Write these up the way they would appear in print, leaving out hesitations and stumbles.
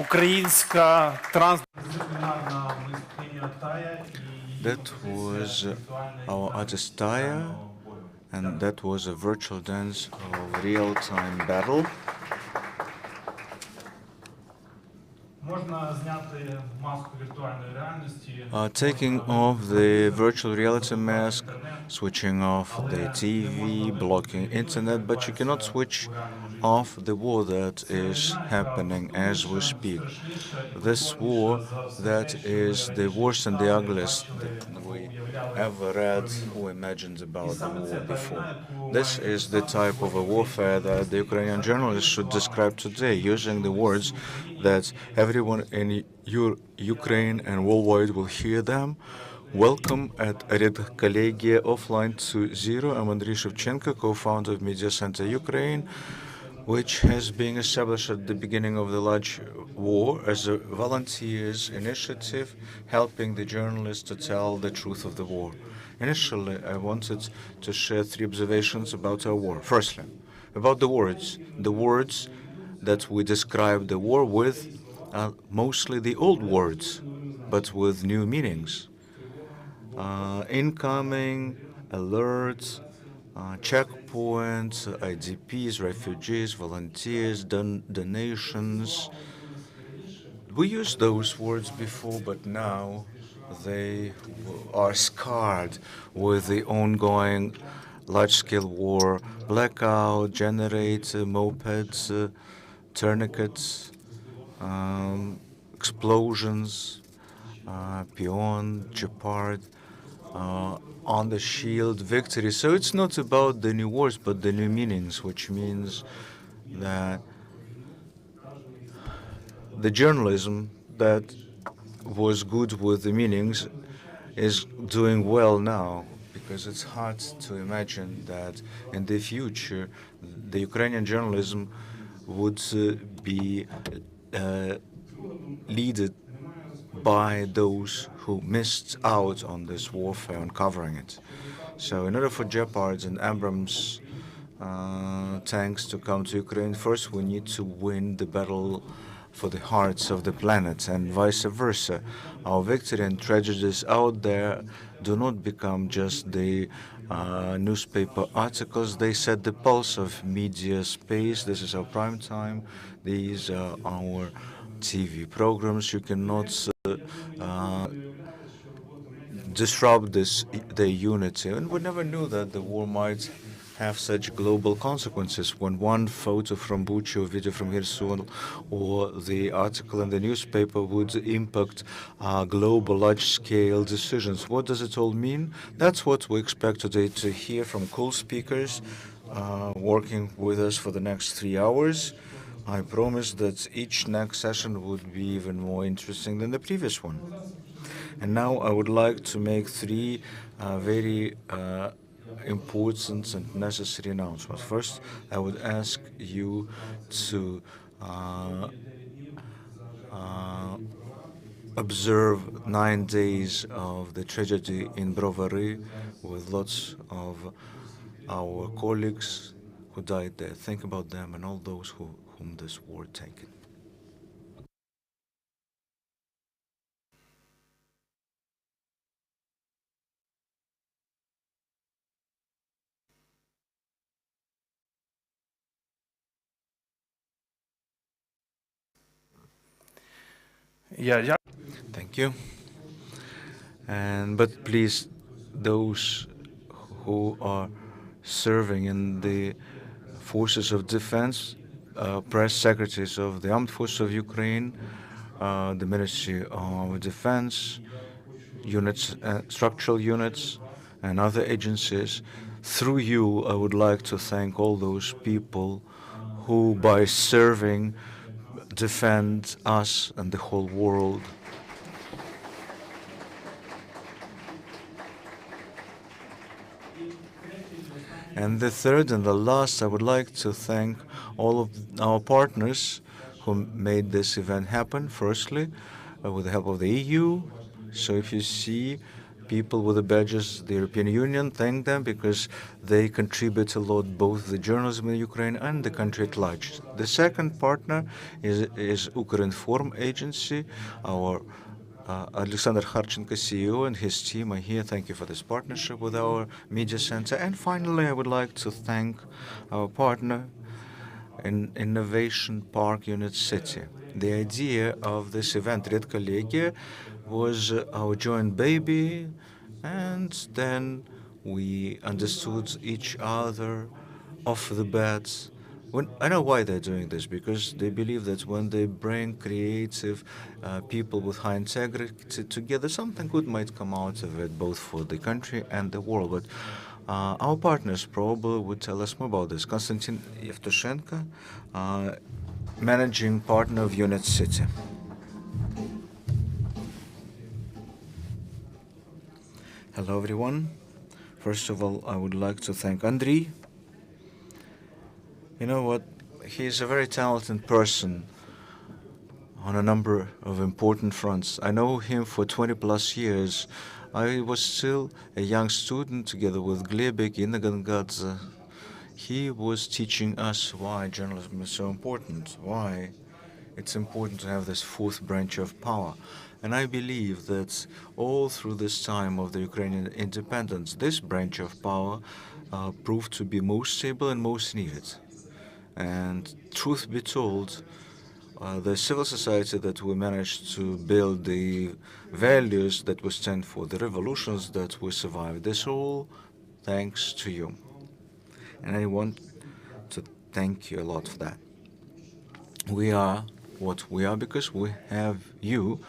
Українська трансдисциплінарна мисткиня Тая і That was our artist Taya, and that was a virtual dance of real-time battle. Можна зняти маску віртуальної реальності. Taking off the virtual reality mask, switching off the TV, blocking internet, but you cannot switch off the war that is happening as we speak. This war that is the worst and the ugliest that we ever read or imagined about the war before. This is the type of a warfare that the Ukrainian journalists should describe today, using the words that everyone in Ukraine and worldwide will hear them. Welcome at Redkolegia Offline to Zero. I'm Andriy Shevchenko, co-founder of Media Center Ukraine, which has been established at the beginning of the large war as a volunteers initiative, helping the journalists to tell the truth of the war. Initially, I wanted to share 3 observations about our war. Firstly, about the words that we describe the war with are mostly the old words, but with new meanings. Incoming, alerts, checkpoints, IDPs, refugees, volunteers, donations. We used those words before, but now they are scarred with the ongoing large-scale war, blackout, generator, mopeds, tourniquets, explosions, peon, Gepard, on the shield, victory. So it's not about the new words, but the new meanings, which means that the journalism that was good with the meanings is doing well now, because it's hard to imagine that in the future the Ukrainian journalism would be led by those who missed out on this warfare and covering it. So in order for Gepards and Abrams tanks to come to Ukraine, first we need to win the battle for the hearts of the planet, and vice versa. Our victory and tragedies out there do not become just the newspaper articles. They set the pulse of media space. This is our prime time. These are our TV programs. You cannot disrupt the unity. And we never knew that the war might have such global consequences when one photo from Bucha or video from Kherson or the article in the newspaper would impact global large-scale decisions. What does it all mean? That's what we expect today to hear from cool speakers working with us for the next 3 hours. I promise that each next session would be even more interesting than the previous one. And now I would like to make 3 very important and necessary announcements. First, I would ask you to observe 9 days of the tragedy in Brovary with lots of our colleagues who died there. Think about them and all those whom this war taken. Thank you. But please, those who are serving in the forces of defense, press secretaries of the Armed Forces of Ukraine, the Ministry of Defense, units, structural units, and other agencies. Through you, I would like to thank all those people who, by serving, defend us and the whole world. And the third and the last, I would like to thank all of our partners who made this event happen. Firstly, with the help of the EU. So if you see people with the badges. The European Union thank them because they contribute a lot, both the journalism in Ukraine and the country at large. The second partner is Ukrinform agency. Our Alexander Harchenko, CEO, and his team are here. Thank you for this partnership with our media center. And finally, I would like to thank our partner in Innovation Park UNIT.City. The idea of this event, Redkolegia, was our joint baby, and then we understood each other off the bat. I know why they're doing this, because they believe that when they bring creative people with high integrity together, something good might come out of it, both for the country and the world. But our partners probably would tell us more about this. Konstantin Yevtushenko, managing partner of UNIT.City. Hello, everyone. First of all, I would like to thank Andriy. You know what? He's a very talented person on a number of important fronts. I know him for 20 plus years. I was still a young student together with Glebek in Gangadze. He was teaching us why journalism is so important, why it's important to have this fourth branch of power. And I believe that all through this time of the Ukrainian independence, this branch of power proved to be most stable and most needed. And truth be told, the civil society that we managed to build, the values that we stand for, the revolutions that we survived, this all thanks to you. And I want to thank you a lot for that. We are what we are because we have you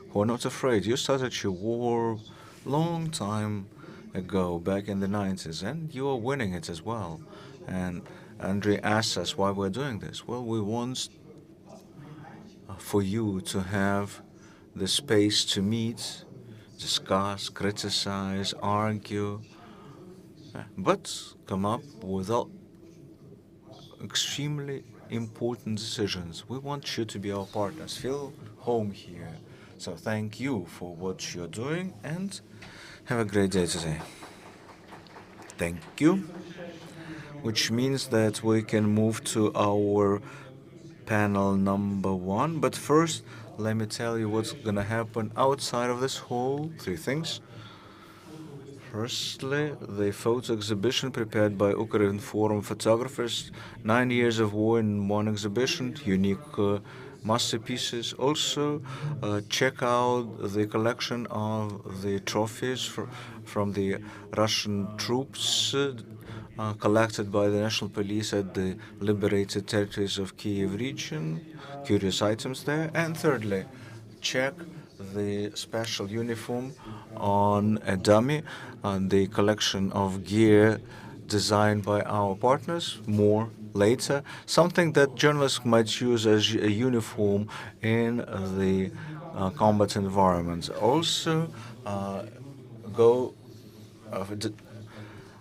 who are not afraid. You started your war long time ago, back in the 90s, and you are winning it as well. And Andriy asked us why we're doing this. Well, we want for you to have the space to meet, discuss, criticize, argue, but come up with extremely important decisions. We want you to be our partners. Feel home here. So thank you for what you're doing and have a great day today. Thank you. Which means that we can move to our panel number one. But first, let me tell you what's going to happen outside of this hall. Three things. Firstly, the photo exhibition prepared by Ukrinform photographers, 9 years of war in one exhibition, unique masterpieces. Also, check out the collection of the trophies from the Russian troops collected by the National Police at the liberated territories of Kiev region. Curious items there. And thirdly, check the special uniform on a dummy and the collection of gear designed by our partners. More later. Something that journalists might use as a uniform in the combat environment. Also,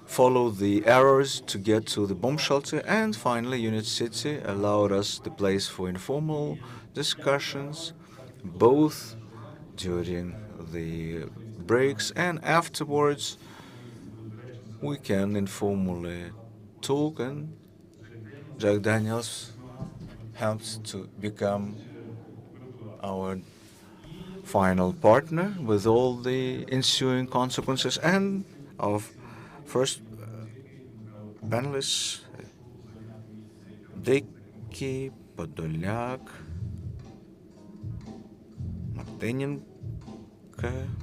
follow the arrows to get to the bomb shelter. And finally, UNIT.City allowed us the place for informal discussions, both during the breaks and afterwards. We can informally talk, and Jack Daniels helped to become our final partner with all the ensuing consequences. And our first panelists, Deki, Podolyak, Martinenko,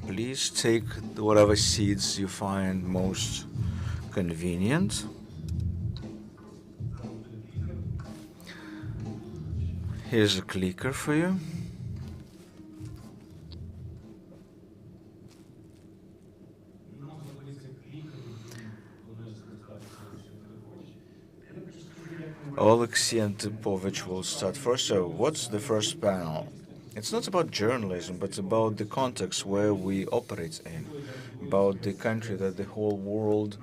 please take whatever seats you find most convenient. Here's a clicker for you. Alexei Antipovich will start first. So, what's the first panel? It's not about journalism, but about the context where we operate in, about the country that the whole world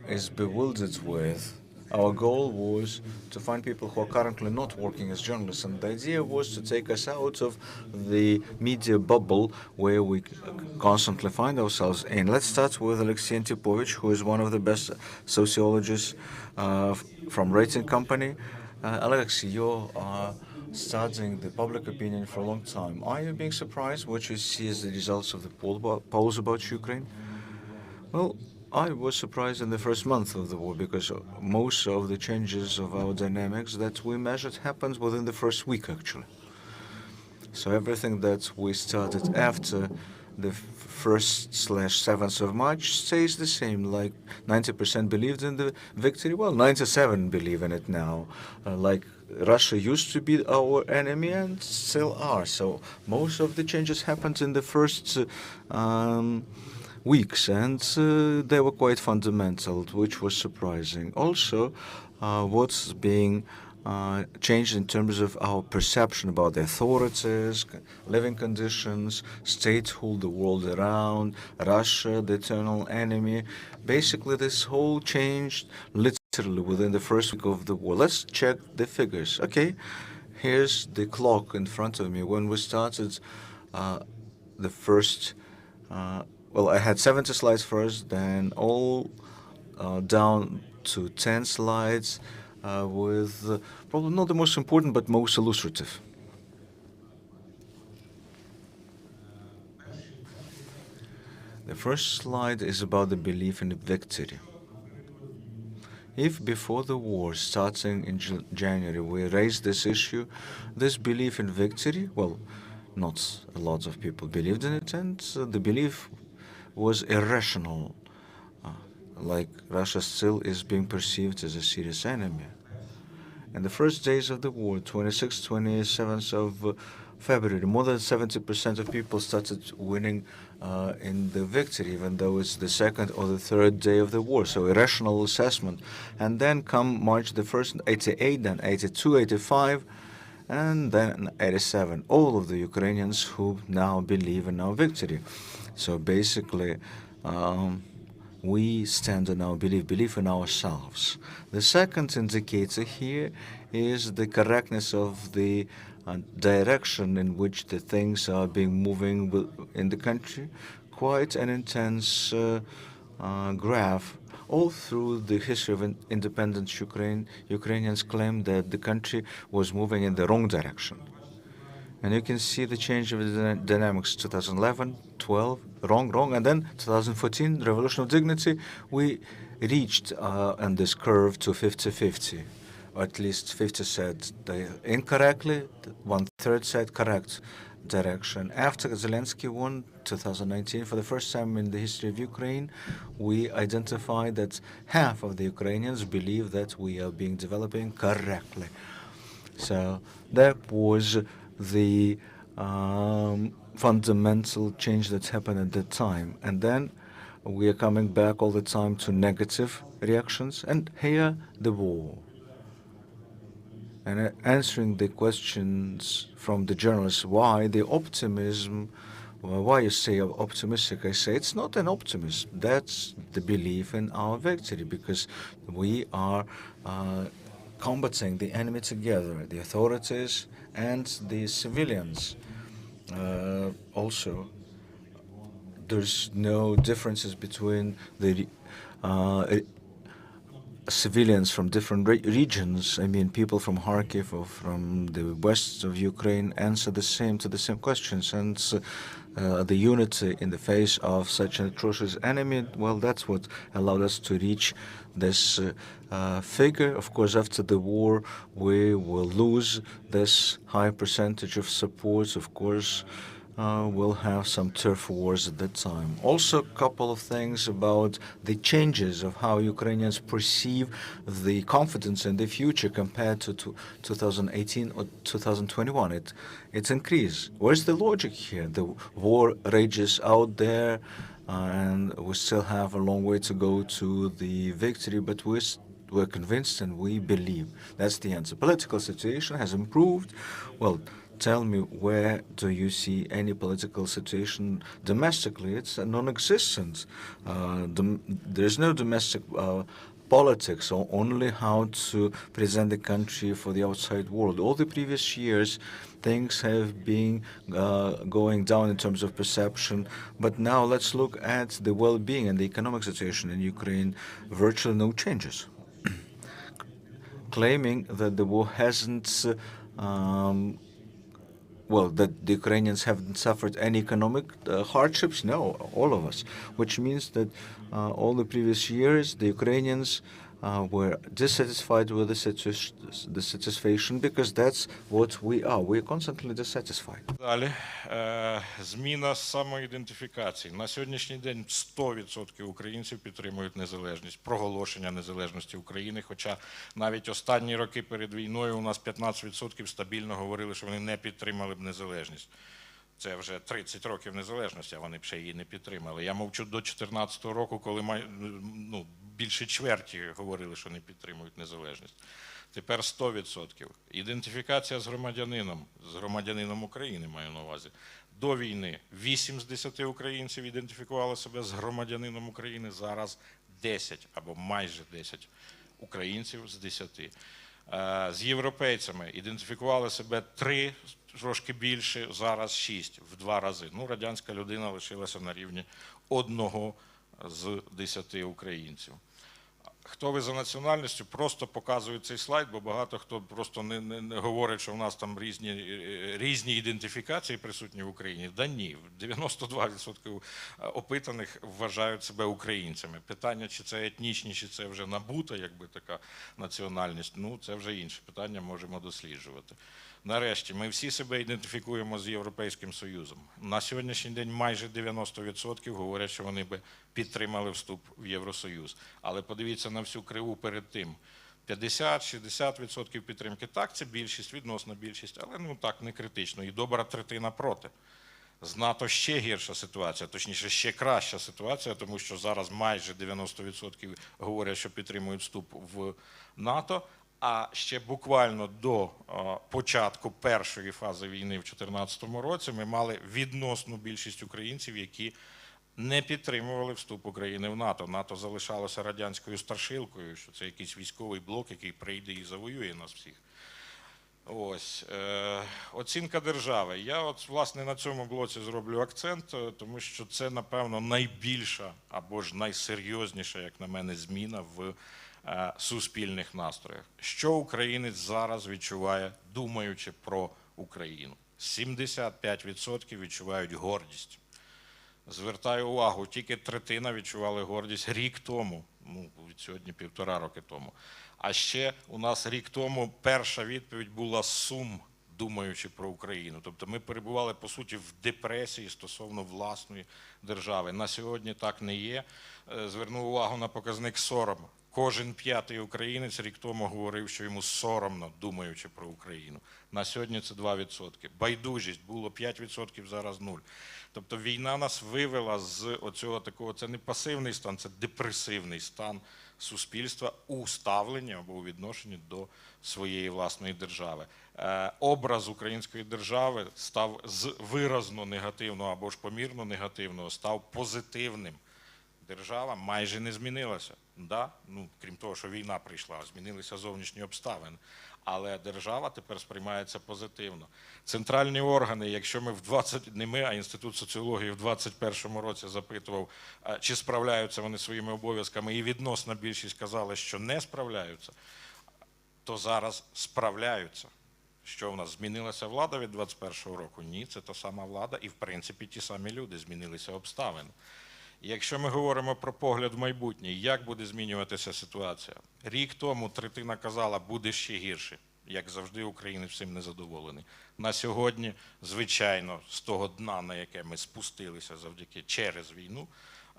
is bewildered with, Our goal was to find people who are currently not working as journalists, and the idea was to take us out of the media bubble where we constantly find ourselves in. Let's start with Alexei Antipovich, who is one of the best sociologists from rating company. Alexei, you're studying the public opinion for a long time. Are you being surprised what you see as the results of the polls about Ukraine? Well, I was surprised in the first month of the war because most of the changes of our dynamics that we measured happens within the first week, actually. So everything that we started after the 1st/7th of March stays the same. Like 90% believed in the victory. Well, 97 believe in it now. Like Russia used to be our enemy and still are. So most of the changes happened in the first weeks, and they were quite fundamental, which was surprising. Also, what's being changed in terms of our perception about the authorities, living conditions, statehood, the world around, Russia, the eternal enemy. Basically, this whole changed literally within the first week of the war. Let's check the figures. Okay, here's the clock in front of me. When we started the first well, I had 70 slides first, then all down to 10 slides with probably not the most important but most illustrative. The first slide is about the belief in victory. If before the war, starting in January, we raised this issue, this belief in victory, well, not a lot of people believed in it, and the belief was irrational, like Russia still is being perceived as a serious enemy. In the first days of the war, 26th, 27th of February, more than 70% of people started winning in the victory, even though it's the second or the third day of the war. So irrational assessment. And then come March the 1st, 88, then 82, 85, and then 87. All of the Ukrainians who now believe in our victory. So basically, we stand on our belief in ourselves. The second indicator here is the correctness of the direction in which the things are being moving in the country. Quite an intense graph. All through the history of independent Ukraine, Ukrainians claimed that the country was moving in the wrong direction. And you can see the change of the dynamics 2011, 12, wrong, and then 2014, Revolution of Dignity, we reached on this curve to 50-50. Or at least 50 said they incorrectly, 1/3 said correct direction. After Zelensky won 2019, for the first time in the history of Ukraine, we identified that half of the Ukrainians believe that we are being developing correctly. So that was the fundamental change that's happened at that time. And then we are coming back all the time to negative reactions. And here, the war. And answering the questions from the journalists, why the optimism, why you say optimistic, I say it's not an optimism. That's the belief in our victory, because we are combating the enemy together, the authorities and the civilians. Also, there's no differences between the civilians from different regions. I mean, people from Kharkiv or from the west of Ukraine answer the same to the same questions, and the unity in the face of such an atrocious enemy, well, that's what allowed us to reach this figure. Of course, after the war, we will lose this high percentage of support. Of course, we'll have some turf wars at that time. Also, a couple of things about the changes of how Ukrainians perceive the confidence in the future compared to 2018 or 2021. It's increased. Where's the logic here? The war rages out there, and we still have a long way to go to the victory, but we're convinced and we believe. That's the answer. Political situation has improved. Well, tell me, where do you see any political situation domestically? It's non-existent. There's no domestic politics, or only how to present the country for the outside world. All the previous years, things have been going down in terms of perception, but now let's look at the well-being and the economic situation in Ukraine. Virtually no changes. Claiming that the war hasn't that the Ukrainians haven't suffered any economic hardships? No, all of us. Which means that all the previous years, the Ukrainians were dissatisfied with the satisfaction, because that's what we are. We're constantly dissatisfied. Далі. Зміна самоідентифікації. На сьогоднішній день 100% українців підтримують незалежність, проголошення незалежності України, хоча навіть останні роки перед війною у нас 15% стабільно говорили, що вони не підтримали б незалежність. Це вже 30 років незалежності, а вони б ще її не підтримали. Я мовчу до 2014 року, коли більше чверті говорили, що не підтримують незалежність. Тепер 100%. Ідентифікація з громадянином України, маю на увазі. До війни 8 з 10 українців ідентифікували себе з громадянином України, зараз 10 або майже 10 українців з 10. З європейцями ідентифікували себе 3, трошки більше, зараз 6, в 2 рази. Ну, радянська людина лишилася на рівні 1 з 10 українців. Хто ви за національністю, просто показую цей слайд, бо багато хто просто не говорить, що в нас там різні ідентифікації присутні в Україні. Да ні, 92% опитаних вважають себе українцями. Питання, чи це етнічні, чи це вже набута, якби така національність, ну це вже інше питання, можемо досліджувати. Нарешті, ми всі себе ідентифікуємо з Європейським Союзом. На сьогоднішній день майже 90% говорять, що вони би підтримали вступ в Євросоюз. Але подивіться на всю криву перед тим. 50-60% підтримки. Так, це більшість, відносна більшість, але ну так, не критично. І добра третина проти. З НАТО ще гірша ситуація, точніше, ще краща ситуація, тому що зараз майже 90% говорять, що підтримують вступ в НАТО, а ще буквально до початку першої фази війни в 2014 році ми мали відносну більшість українців, які не підтримували вступ України в НАТО. НАТО залишалося радянською страшилкою, що це якийсь військовий блок, який прийде і завоює нас всіх. Ось. Оцінка держави. Я от, власне, на цьому блоці зроблю акцент, тому що це, напевно, найбільша або ж найсерйозніша, як на мене, зміна в суспільних настроях. Що українець зараз відчуває, думаючи про Україну? 75% відчувають гордість. Звертаю увагу, тільки третина відчували гордість рік тому, ну, від сьогодні 1,5 роки тому. А ще у нас рік тому перша відповідь була сум, думаючи про Україну. Тобто ми перебували, по суті, в депресії стосовно власної держави. На сьогодні так не є. Звернув увагу на показник сором. Кожен 5-й українець рік тому говорив, що йому соромно, думаючи про Україну. На сьогодні це 2%. Байдужість було 5%, зараз 0%. Тобто війна нас вивела з оцього такого, це не пасивний стан, це депресивний стан суспільства у ставленні або у відношенні до своєї власної держави. Образ української держави став з виразно негативного або ж помірно негативного, став позитивним. Держава майже не змінилася. Да? Ну, крім того, що війна прийшла, змінилися зовнішні обставини. Але держава тепер сприймається позитивно. Центральні органи, якщо ми не ми, а Інститут соціології в 2021 році запитував, чи справляються вони своїми обов'язками, і відносна більшість казали, що не справляються, то зараз справляються. Що в нас, змінилася влада від 2021 року? Ні, це та сама влада і, в принципі, ті самі люди, змінилися обставини. Якщо ми говоримо про погляд в майбутнє, як буде змінюватися ситуація? Рік тому третина казала, буде ще гірше. Як завжди, українець всім незадоволений. На сьогодні, звичайно, з того дна, на яке ми спустилися через війну,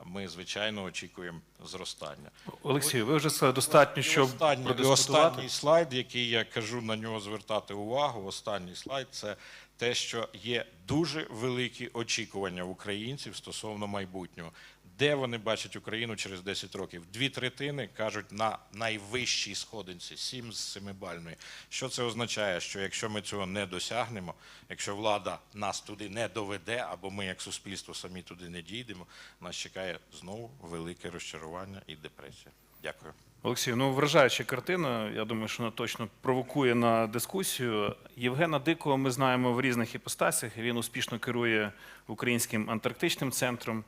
ми, звичайно, очікуємо зростання. Олексій, ви вже сказали достатньо, щоб продискутувати. Останній слайд, який я кажу на нього звертати увагу, останній слайд, це те, що є дуже великі очікування українців стосовно майбутнього. Де вони бачать Україну через 10 років? 2/3 кажуть на найвищій сходинці, 7 з 7-бальної. Що це означає? Що якщо ми цього не досягнемо, якщо влада нас туди не доведе, або ми як суспільство самі туди не дійдемо, нас чекає знову велике розчарування і депресія. Дякую. Олексій, ну вражаюча картина. Я думаю, що вона точно провокує на дискусію. Євгена Дикого ми знаємо в різних іпостасях. Він успішно керує Українським антарктичним центром.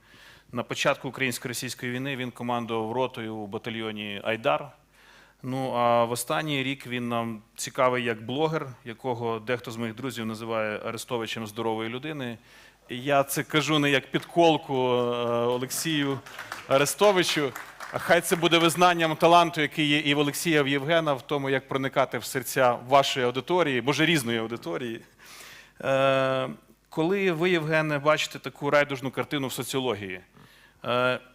На початку українсько-російської війни він командував ротою у батальйоні Айдар. Ну а в останній рік він нам цікавий як блогер, якого дехто з моїх друзів називає Арестовичем здорової людини. І я це кажу не як підколку Олексію Арестовичу, а хай це буде визнанням таланту, який є і в Олексія, і в Євгена, в тому, як проникати в серця вашої аудиторії, може різної аудиторії. Коли ви, Євгене, бачите таку райдужну картину в соціології,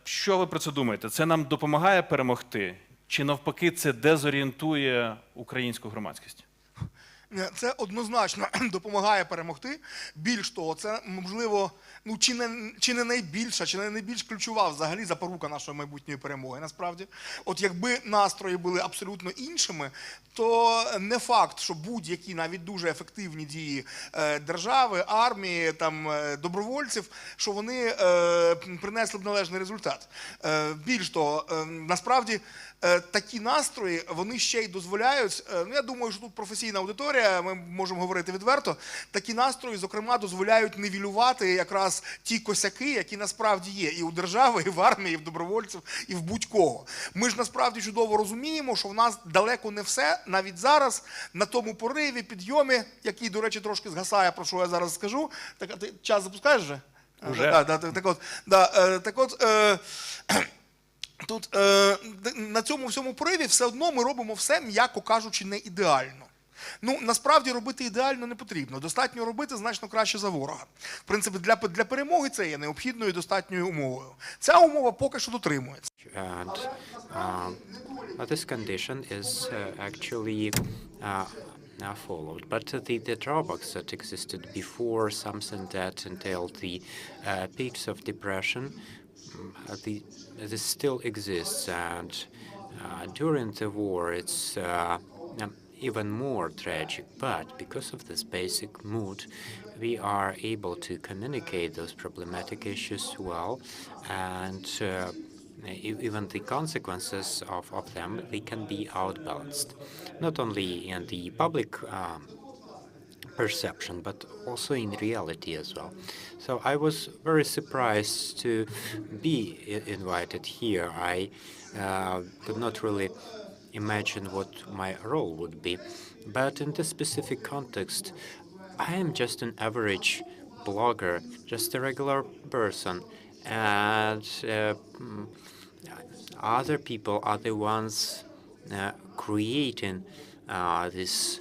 що ви про це думаєте? Це нам допомагає перемогти? Чи навпаки це дезорієнтує українську громадськість? Це однозначно допомагає перемогти. Більш того, це, можливо, ну, чи не найбільша, чи не найбільш ключова взагалі запорука нашої майбутньої перемоги, насправді. От якби настрої були абсолютно іншими, то не факт, що будь-які навіть дуже ефективні дії держави, армії, там, добровольців, що вони принесли б належний результат. Більш того, насправді, такі настрої, вони ще й дозволяють, ну я думаю, що тут професійна аудиторія, ми можемо говорити відверто, такі настрої, зокрема, дозволяють нівелювати якраз ті косяки, які насправді є і у держави, і в армії, і в добровольців, і в будь-кого. Ми ж насправді чудово розуміємо, що в нас далеко не все, навіть зараз, на тому пориві, підйомі, який, до речі, трошки згасає, про що я зараз скажу. Так, ти час запускаєш вже? Уже. Так от, тут на цьому всьому прояві все одно ми робимо все, м'яко кажучи, не ідеально. Ну, насправді робити ідеально не потрібно. Достатньо робити значно краще за ворога. В принципі, для перемоги це є необхідною і достатньою умовою. Ця умова поки що дотримується. This condition is actually followed. But the drawbacks that existed before, something that entailed the peaks of depression, this still exists, and during the war it's even more tragic. But because of this basic mood, we are able to communicate those problematic issues well, and even the consequences of them, they can be outbalanced, not only in the public perception, but also in reality as well. So I was very surprised to be invited here. I could not really imagine what my role would be, but in this specific context, I am just an average blogger, just a regular person, and other people are the ones creating these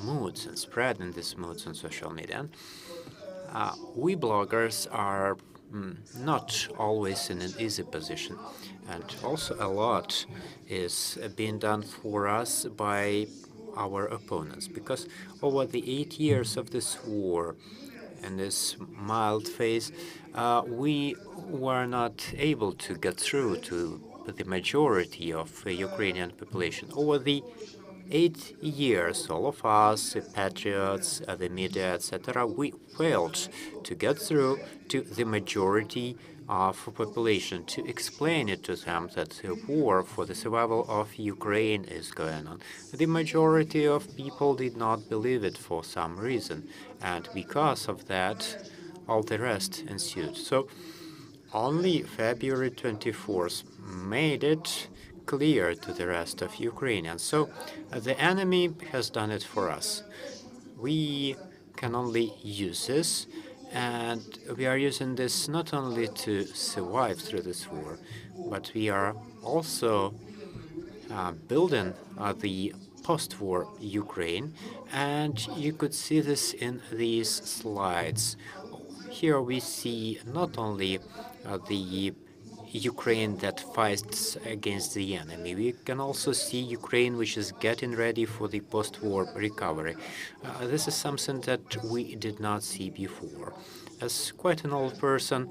moods and spreading these moods on social media. And, we bloggers are not always in an easy position, and also a lot is being done for us by our opponents, because over the 8 years of this war, in this mild phase, we were not able to get through to the majority of the Ukrainian population. Over the 8 years, all of us, the patriots, the media, etc., we failed to get through to the majority of the population, to explain it to them that the war for the survival of Ukraine is going on. The majority of people did not believe it for some reason, and because of that, all the rest ensued. So only February 24th made it clear to the rest of Ukrainians. So the enemy has done it for us. We can only use this, and we are using this not only to survive through this war, but we are also building the post-war Ukraine, and you could see this in these slides. Here we see not only the Ukraine that fights against the enemy. We can also see Ukraine which is getting ready for the post-war recovery. This is something that we did not see before. as quite an old person,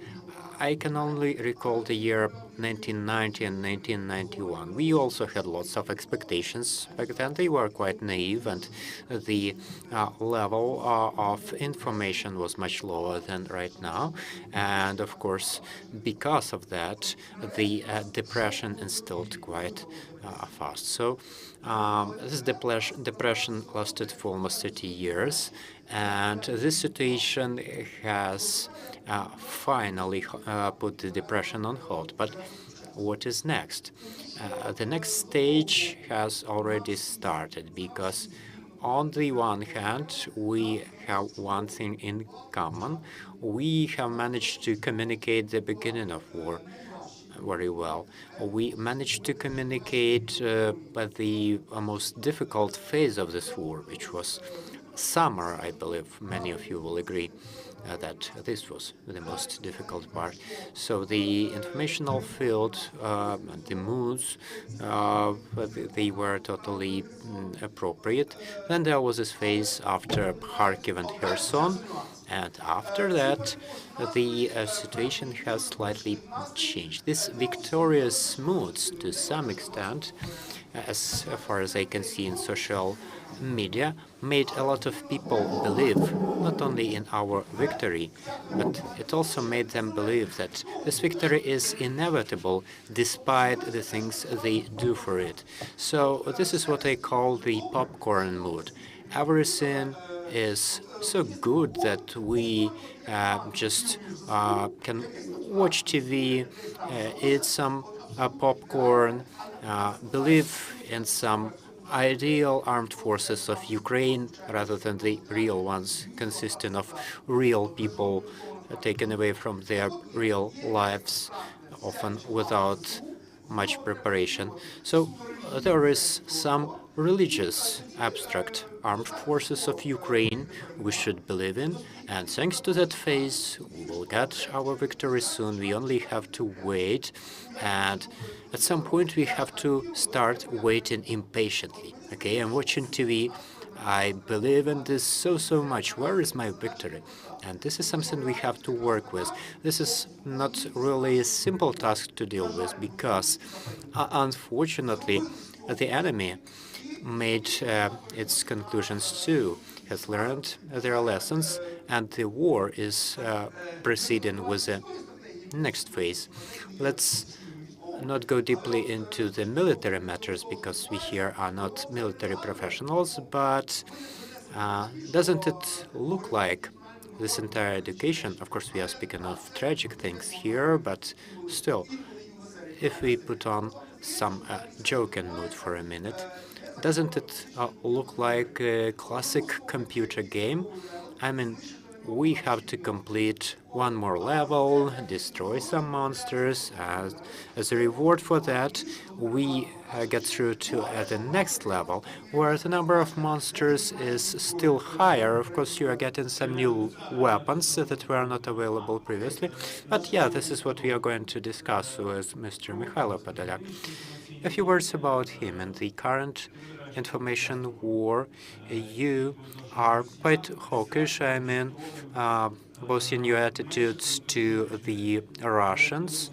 I can only recall the year 1990 and 1991. We also had lots of expectations back then. They were quite naive, and the level of information was much lower than right now. And of course, because of that, the depression instilled quite fast. So this depression lasted for almost 30 years, and this situation has finally put the depression on hold. But what is next? The next stage has already started, because on the one hand, we have one thing in common. We have managed to communicate the beginning of war very well. We managed to communicate at the most difficult phase of this war, which was summer. I believe many of you will agree that this was the most difficult part. So the informational field, the moods, they were totally appropriate. Then there was this phase after Kharkiv and Kherson, and after that, the situation has slightly changed. This victorious moods, to some extent, as far as I can see in social media, made a lot of people believe not only in our victory, but it also made them believe that this victory is inevitable despite the things they do for it. So this is what I call the popcorn mood. Everything is so good that we just can watch TV, eat some popcorn, believe in some ideal armed forces of Ukraine rather than the real ones, consisting of real people taken away from their real lives, often without much preparation. So there is some religious abstract armed forces of Ukraine we should believe in, and thanks to that phase, we will get our victory soon. We only have to wait, and at some point we have to start waiting impatiently. Okay, I'm watching TV. I believe in this so much. Where is my victory? And this is something we have to work with. This is not really a simple task to deal with, because unfortunately, the enemy made its conclusions too, has learned their lessons, and the war is proceeding with the next phase. Let's not go deeply into the military matters, because we here are not military professionals, but doesn't it look like this entire education, of course we are speaking of tragic things here, but still, if we put on some joking mood for a minute, doesn't it look like a classic computer game? I mean, we have to complete one more level, destroy some monsters. As a reward for that, we get through to the next level, where the number of monsters is still higher. Of course, you are getting some new weapons that were not available previously. But yeah, this is what we are going to discuss with Mr. Mikhailo Podolyak. A few words about him and the current information war. You are quite hawkish, I mean, both in your attitudes to the Russians.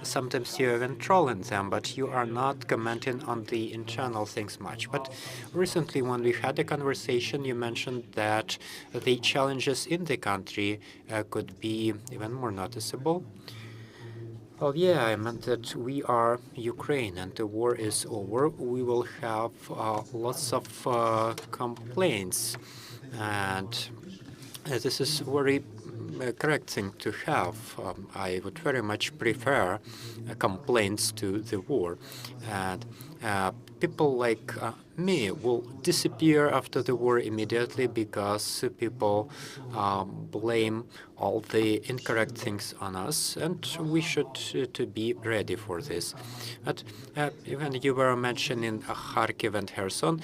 Sometimes you're even trolling them, but you are not commenting on the internal things much. But recently, when we had a conversation, you mentioned that the challenges in the country could be even more noticeable. Well, yeah, I meant that we are Ukraine and the war is over. We will have lots of complaints, and this is very correct thing to have. I would very much prefer complaints to the war, and people like me will disappear after the war immediately, because people blame all the incorrect things on us, and we should to be ready for this. But even you were mentioning Kharkiv and Kherson,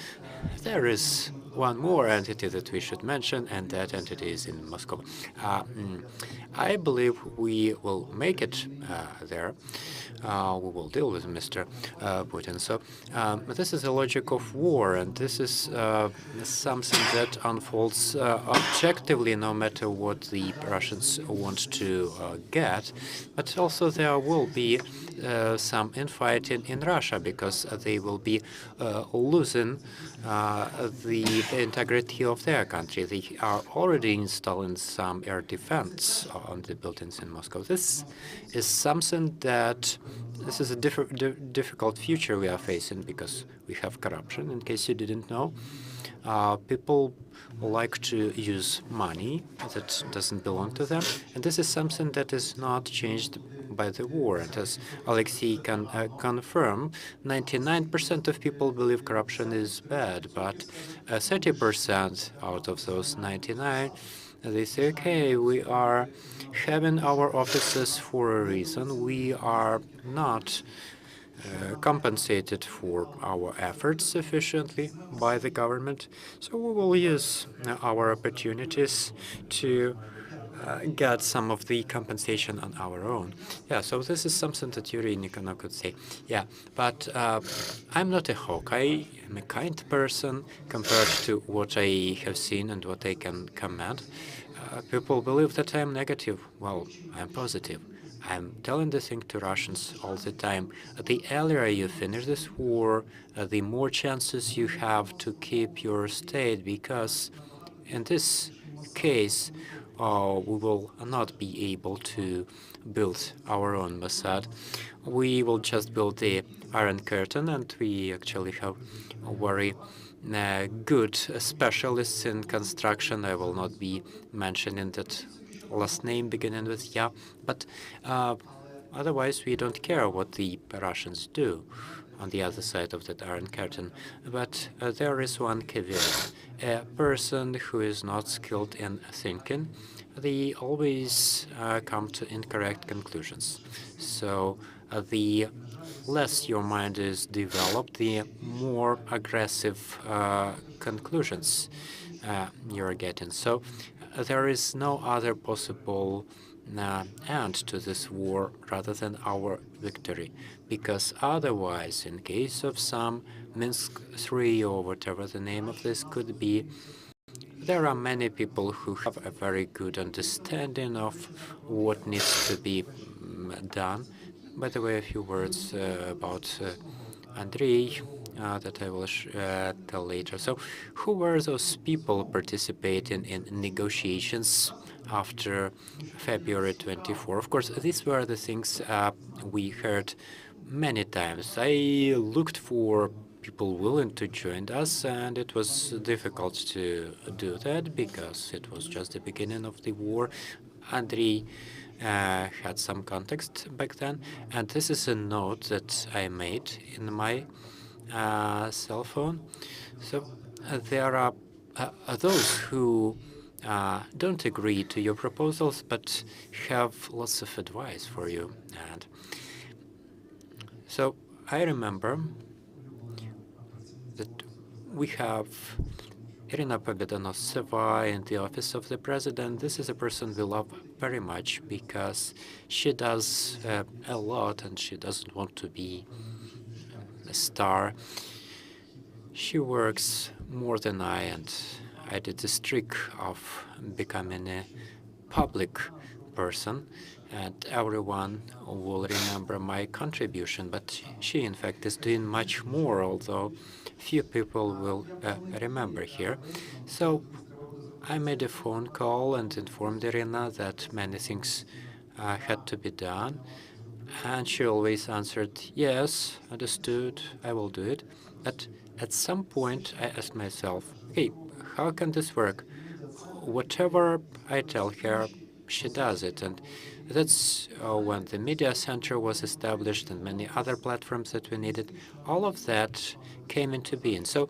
there is one more entity that we should mention, and that entity is in Moscow. I believe we will make it there. We will deal with Mr. Putin. So this is a logic of war, and this is something that unfolds objectively, no matter what the Russians want to get. But also there will be some infighting in Russia, because they will be losing the integrity of their country. They are already installing some air defense on the buildings in Moscow. This is something that this is a difficult future we are facing, because we have corruption. In case you didn't know, people like to use money that doesn't belong to them, and this is something that is not changed by the war. And as Alexei can confirm, 99% of people believe corruption is bad, but 30% out of those 99, they say, okay, we are having our offices for a reason. We are not compensated for our efforts sufficiently by the government, so we will use our opportunities to get some of the compensation on our own. Yeah, so this is something that Yuri Nikonov could say. Yeah, but I'm not a hawk. I am a kind person compared to what I have seen and what I can command. People believe that I'm negative. Well, I'm positive. I'm telling the thing to Russians all the time. The earlier you finish this war, the more chances you have to keep your state, because in this case, we will not be able to build our own Mossad. We will just build the Iron Curtain, and we actually have very good specialists in construction. I will not be mentioning that last name beginning with Ya, but otherwise we don't care what the Russians do on the other side of that Iron Curtain. But there is one caveat. A person who is not skilled in thinking, they always come to incorrect conclusions. So the less your mind is developed, the more aggressive conclusions you're getting. So there is no other possible end to this war rather than our victory, because otherwise, in case of some Minsk III or whatever the name of this could be, there are many people who have a very good understanding of what needs to be done. By the way, a few words about Andrei that I will tell later. So who were those people participating in negotiations after February 24? Of course, these were the things we heard many times. I looked for people willing to join us, and it was difficult to do that because it was just the beginning of the war. Andrei had some context back then, and this is a note that I made in my cell phone. So there are those who don't agree to your proposals, but have lots of advice for you. And so I remember that we have Irina Pobedonosova in the office of the president. This is a person we love very much because she does a lot, and she doesn't want to be a star. She works more than I, and I did this trick of becoming a public person, and everyone will remember my contribution. But she, in fact, is doing much more, although few people will remember here. So I made a phone call and informed Irina that many things had to be done. And she always answered, yes, understood, I will do it. But at some point, I asked myself, hey, how can this work? Whatever I tell her, she does it. And that's when the media center was established and many other platforms that we needed. All of that came into being. So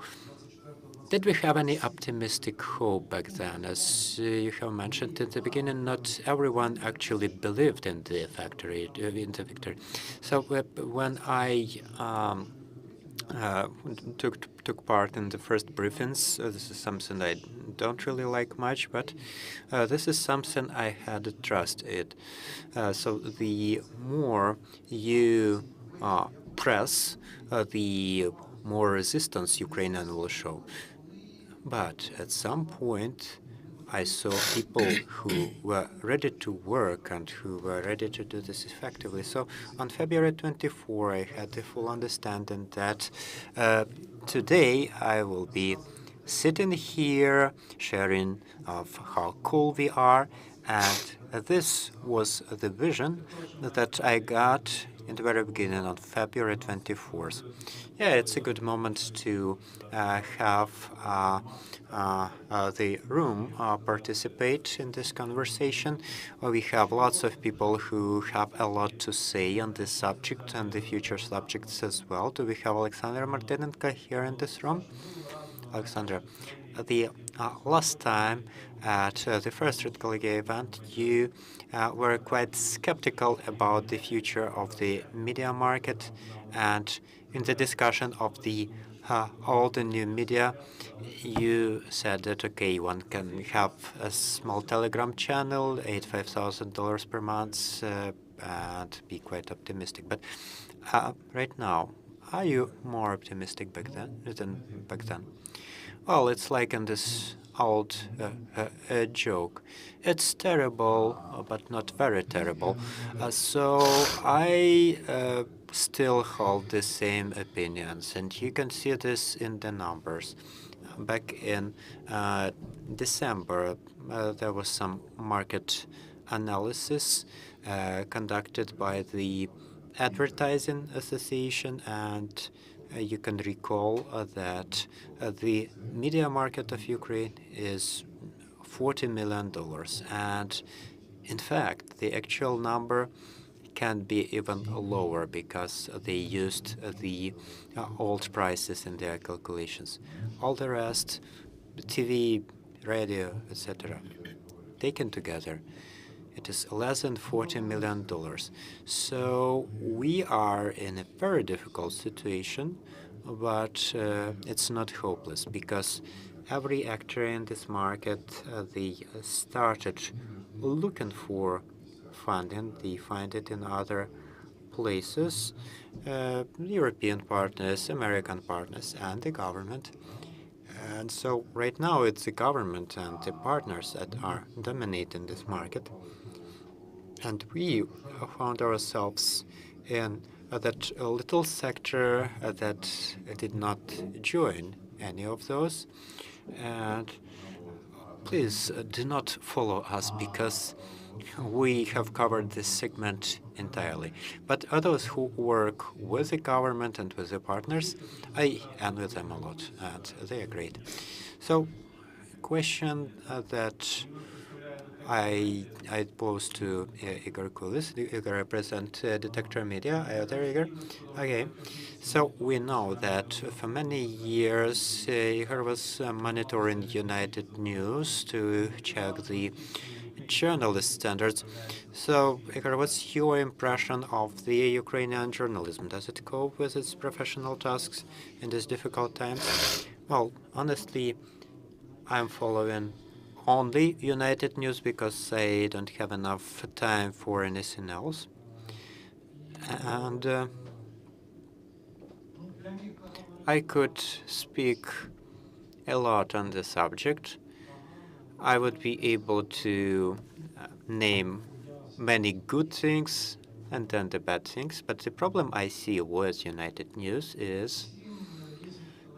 did we have any optimistic hope back then? As you have mentioned in the beginning, not everyone actually believed in the victory. So when I took part in the first briefings. This is something I don't really like much, but this is something I had to trust it. So the more you press, the more resistance Ukrainian will show. But at some point, I saw people who were ready to work and who were ready to do this effectively. So on February 24, I had the full understanding that today I will be sitting here sharing of how cool we are. And this was the vision that I got in the very beginning on February 24th. Yeah, it's a good moment to have the room participate in this conversation. We have lots of people who have a lot to say on this subject and the future subjects as well. Do we have Alexandra Martinenko here in this room? Alexandra, the last time at the first Redkolegia event, you were quite skeptical about the future of the media market, and in the discussion of the old and new media, you said that, okay, one can have a small Telegram channel, $85,000 per month, and be quite optimistic. But right now, are you more optimistic than back then? Well, it's like in this old joke. It's terrible, but not very terrible. So I still hold the same opinions, and you can see this in the numbers. Back in December, there was some market analysis conducted by the Advertising Association, and you can recall that the media market of Ukraine is $40 million. And in fact, the actual number can be even lower because they used the old prices in their calculations. All the rest, TV, radio, etc., taken together, it is less than $40 million. So we are in a very difficult situation, but it's not hopeless because every actor in this market, they started looking for funding. They find it in other places, European partners, American partners, and the government. And so right now it's the government and the partners that are dominating this market. And we found ourselves in that little sector that did not join any of those. And please do not follow us because we have covered this segment entirely. But those who work with the government and with the partners, I am with them a lot, and they are great. So, question that I posed to Igor Kulis. Igor represents Detector Media. Are you there, Igor? Okay. So we know that for many years Igor was monitoring United News to check the journalist standards. So, Igor, what's your impression of the Ukrainian journalism? Does it cope with its professional tasks in these difficult times? Well, honestly, I'm following only United News because I don't have enough time for anything else. And I could speak a lot on the subject. I would be able to name many good things and then the bad things. But the problem I see with United News is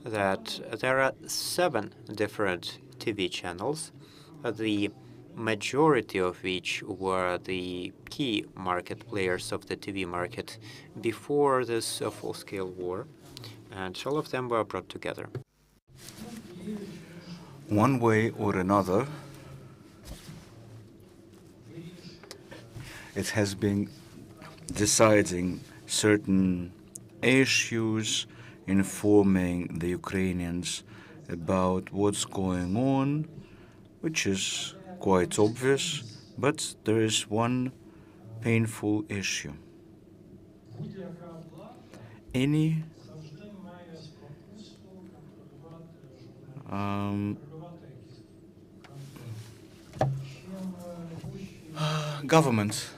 that there are 7 different TV channels, the majority of which were the key market players of the TV market before this full-scale war, and all of them were brought together. One way or another, it has been deciding certain issues, informing the Ukrainians about what's going on, which is quite obvious, but there is one painful issue. Any um, government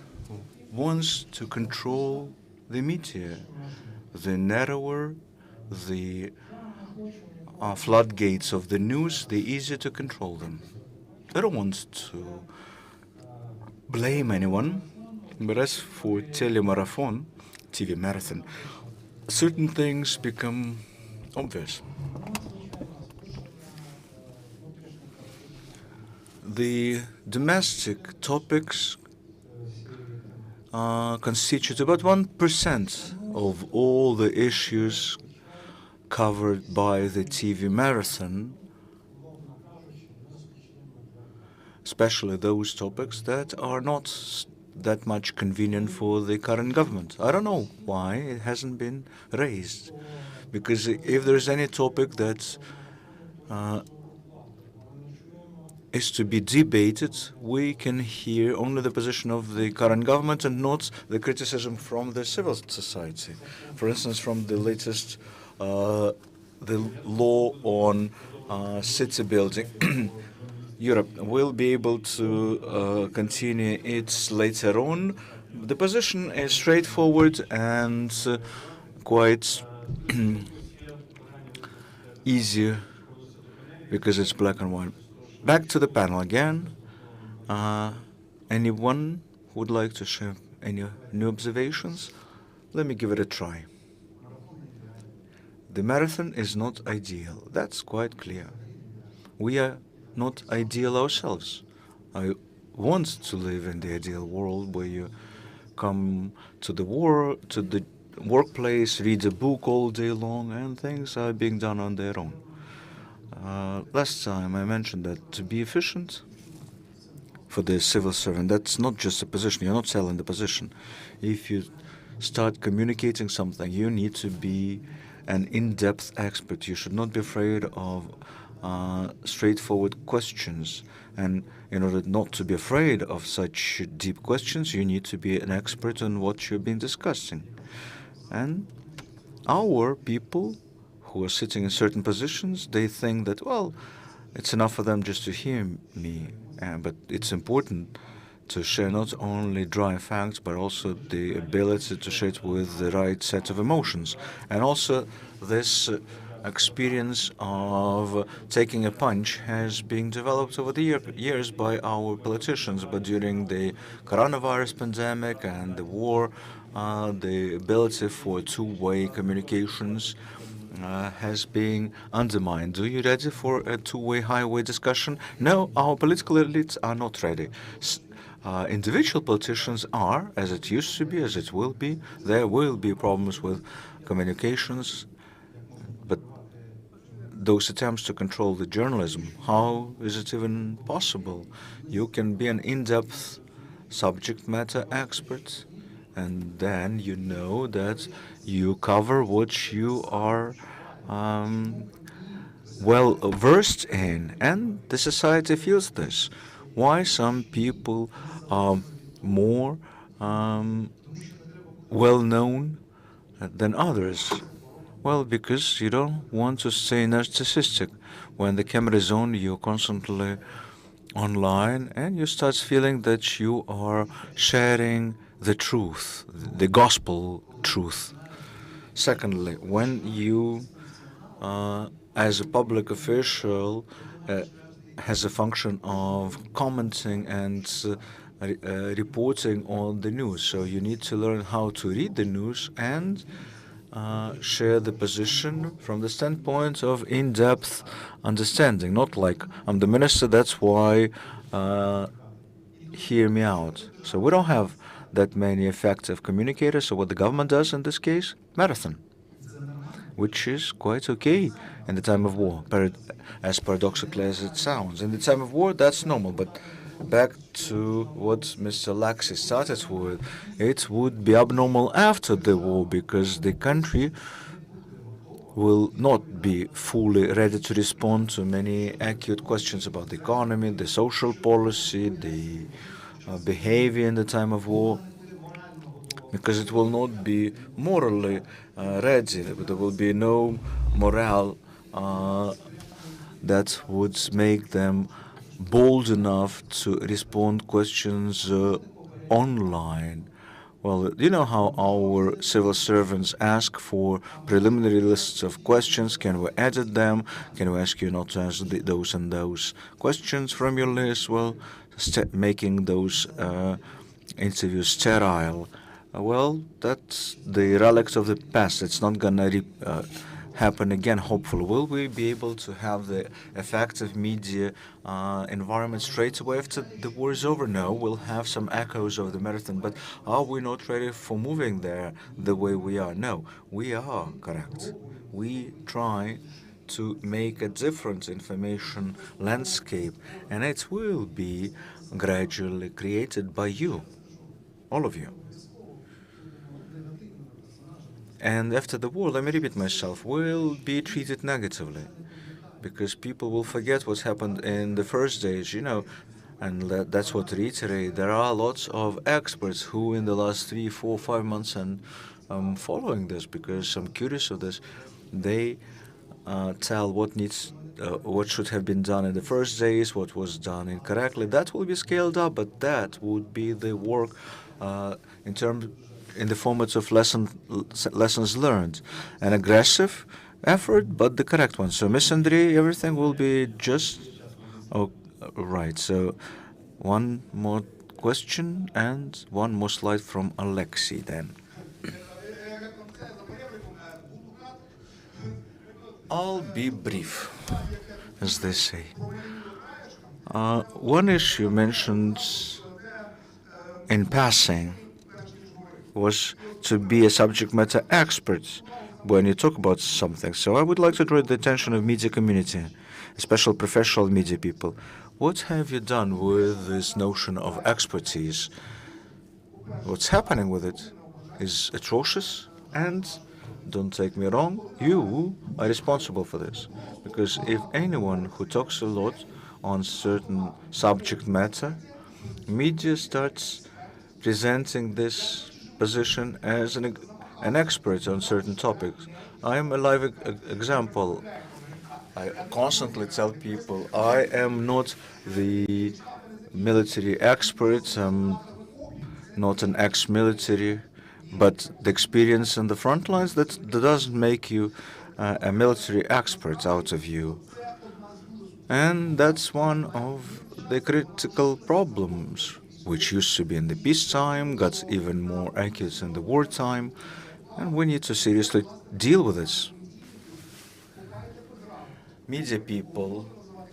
wants to control the media. The narrower the floodgates of the news, the easier to control them. I don't want to blame anyone, but as for telemarathon, TV marathon, certain things become obvious. The domestic topics constitute about 1% of all the issues covered by the TV marathon, especially those topics that are not that much convenient for the current government. I don't know why it hasn't been raised, because if there's any topic that is to be debated, we can hear only the position of the current government and not the criticism from the civil society. For instance, from the latest the law on city building. Europe will be able to continue it later on. The position is straightforward and quite easier because it's black and white. Back to the panel again. Anyone who would like to share any new observations? Let me give it a try. The marathon is not ideal. That's quite clear. We are not ideal ourselves. I want to live in the ideal world where you come to the workplace, read a book all day long, and things are being done on their own. Last time I mentioned that to be efficient for the civil servant, that's not just a position. You're not selling the position. If you start communicating something, you need to be an in-depth expert. You should not be afraid of straightforward questions. And in order not to be afraid of such deep questions, you need to be an expert on what you've been discussing. And our people who are sitting in certain positions, they think that, well, it's enough for them just to hear me. But it's important to share not only dry facts, but also the ability to share it with the right set of emotions. And also this experience of taking a punch has been developed over the years by our politicians. But during the coronavirus pandemic and the war, the ability for two-way communications has been undermined. Are you ready for a two-way highway discussion? No, our political elites are not ready. Individual politicians are, as it used to be, as it will be. There will be problems with communications, but those attempts to control the journalism, how is it even possible? You can be an in-depth subject matter expert, and then you know that you cover what you are well versed in, and the society feels this. Why some people are more well known than others? Well, because you don't want to stay narcissistic. When the camera is on, you're constantly online, and you start feeling that you are sharing the truth, the gospel truth. Secondly, when you, as a public official, has a function of commenting and reporting on the news. So you need to learn how to read the news and share the position from the standpoint of in-depth understanding. Not like, I'm the minister, that's why hear me out. So we don't have that many effective communicators. So what the government does in this case, marathon, which is quite okay in the time of war, as paradoxically as it sounds. In the time of war, that's normal. But back to what Mr. Laxi started with, it would be abnormal after the war because the country will not be fully ready to respond to many acute questions about the economy, the social policy, the behavior in the time of war, because it will not be morally ready. There will be no morale that would make them bold enough to respond questions online. Well, you know how our civil servants ask for preliminary lists of questions. Can we edit them? Can we ask you not to answer those and those questions from your list? Well, making those interviews sterile. Well, that's the relics of the past. It's not gonna happen again, hopefully. Will we be able to have the effective media environment straight away after the war is over? No, we'll have some echoes of the marathon, but are we not ready for moving there the way we are? No, we are correct. We try to make a different information landscape, and it will be gradually created by you, all of you. And after the war, let me repeat myself, will be treated negatively because people will forget what's happened in the first days, and that's what to reiterate. There are lots of experts who in the last 3, 4, 5 months and following this because I'm curious of this. They tell what should have been done in the first days, what was done incorrectly. That will be scaled up, but that would be the work in the formats of lessons learned. An aggressive effort, but the correct one. So, Miss Andrei, everything will be just right. So, one more question and one more slide from Alexei then. I'll be brief, as they say. One issue mentioned in passing was to be a subject matter expert when you talk about something. So I would like to draw the attention of media community, especially professional media people. What have you done with this notion of expertise? What's happening with it is atrocious, and don't take me wrong, you are responsible for this. Because if anyone who talks a lot on certain subject matter, media starts presenting this position as an expert on certain topics. I am a live example. I constantly tell people I am not the military expert, I'm not an ex-military, but the experience on the front lines, that doesn't make you a military expert out of you. And that's one of the critical problems, which used to be in the peacetime, got even more acute in the wartime, and we need to seriously deal with this. Media people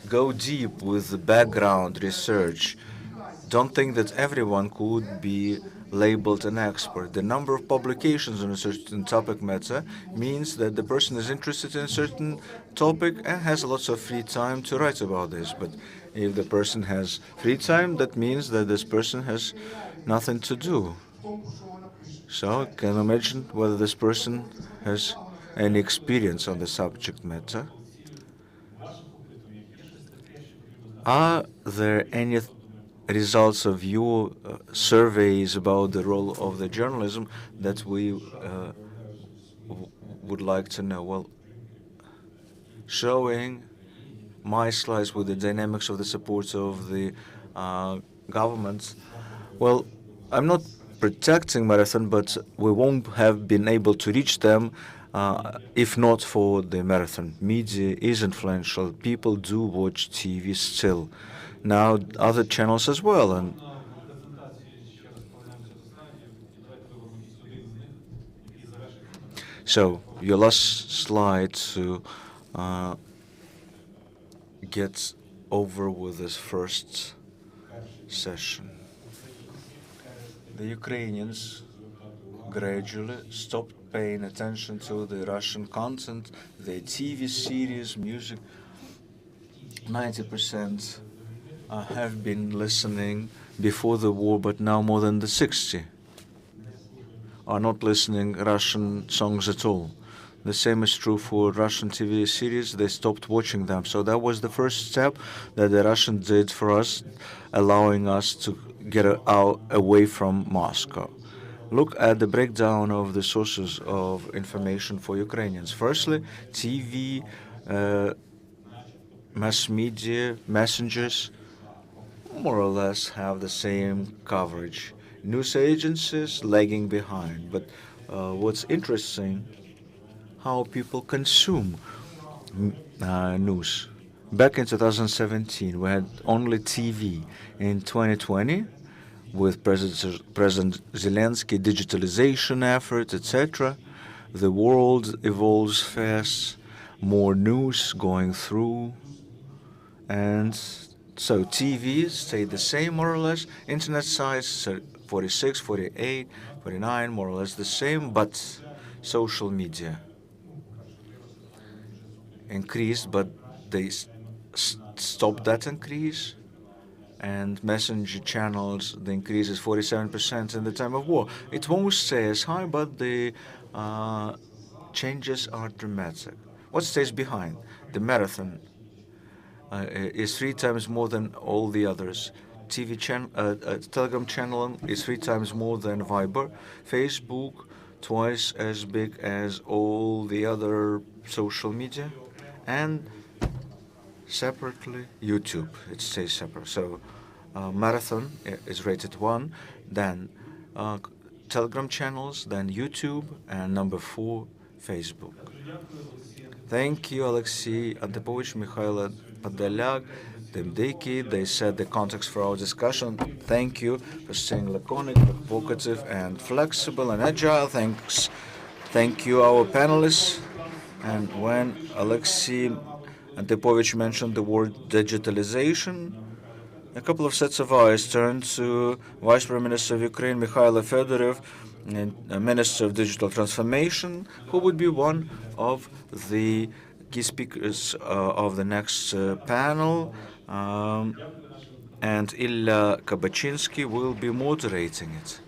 go deep with the background research. Don't think that everyone could be labeled an expert. The number of publications on a certain topic matter means that the person is interested in a certain topic and has lots of free time to write about this. But if the person has free time, that means that this person has nothing to do. So can you imagine whether this person has any experience on the subject matter? Are there any results of your surveys about the role of the journalism that we would like to know? Well, showing my slides with the dynamics of the support of the government. Well, I'm not protecting marathon, but we won't have been able to reach them if not for the marathon. Media is influential. People do watch TV still. Now other channels as well. And so your last slide to get over with this first session. The Ukrainians gradually stopped paying attention to the Russian content, the TV series, music. 90% have been listening before the war, but now more than the 60 are not listening Russian songs at all. The same is true for Russian TV series. They stopped watching them. So that was the first step that the Russians did for us, allowing us to get out away from Moscow. Look at the breakdown of the sources of information for Ukrainians. Firstly, TV mass media messengers more or less have the same coverage. News agencies lagging behind. But what's interesting, how people consume news. Back in 2017, we had only TV. In 2020, with President Zelensky digitalization efforts, etc., the world evolves fast, more news going through, and so TV stayed the same more or less. Internet sites 46, 48, 49, more or less the same, but social media increased, but they stopped that increase. And messenger channels, the increase is 47% in the time of war. It won't stay as high, but the changes are dramatic. What stays behind? The marathon is 3 times more than all the others. Telegram channel is 3 times more than Viber. Facebook, twice as big as all the other social media. And separately, YouTube. It stays separate. So Marathon is rated 1, then Telegram channels, then YouTube, and number 4, Facebook. Thank you, Alexei Antipovich, Mikhailo Podolyak, Demdeki. They set the context for our discussion. Thank you for staying laconic, provocative, and flexible and agile. Thank you, our panelists. And when Alexei Antipovich mentioned the word digitalization, a couple of sets of eyes turned to Vice Prime Minister of Ukraine, Mikhailo Fedorov, and Minister of Digital Transformation, who would be one of the key speakers of the next panel. And Ilya Kabachinsky will be moderating it.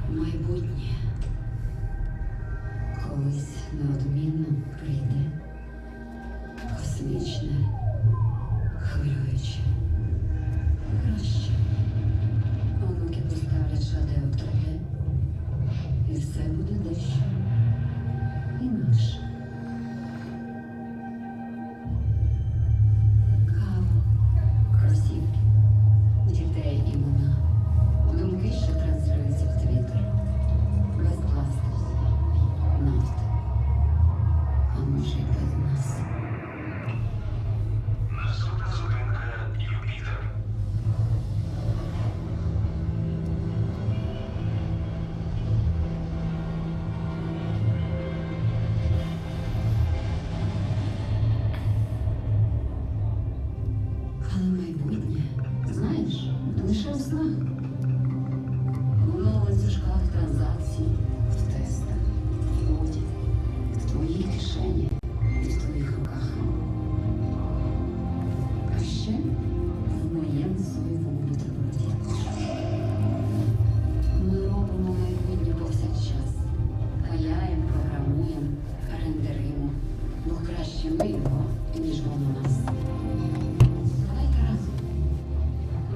Майбутнє колись неодмінно прийде, космічне, хвилююче, краще. Онуки поставлять шедевр 3D, і все буде дещо інакше. Кава, кросівки, дітей імена, думки, що транслюються в Твіттер. Без пластику, нафти, а може й без нас. Наступна зупинка Юпітер. Але майбутнє, знаєш, лише у снах. Воно в ланцюжках транзакцій, в тестах, в флоті, в твоїй кишені і в твоїх руках. А ще в моєму соєвому бутерброді. Ми робимо майбутнє повсякчас. Паяємо, програмуємо, рендеримо. Бо краще ми його, ніж воно нас. Давайте разом.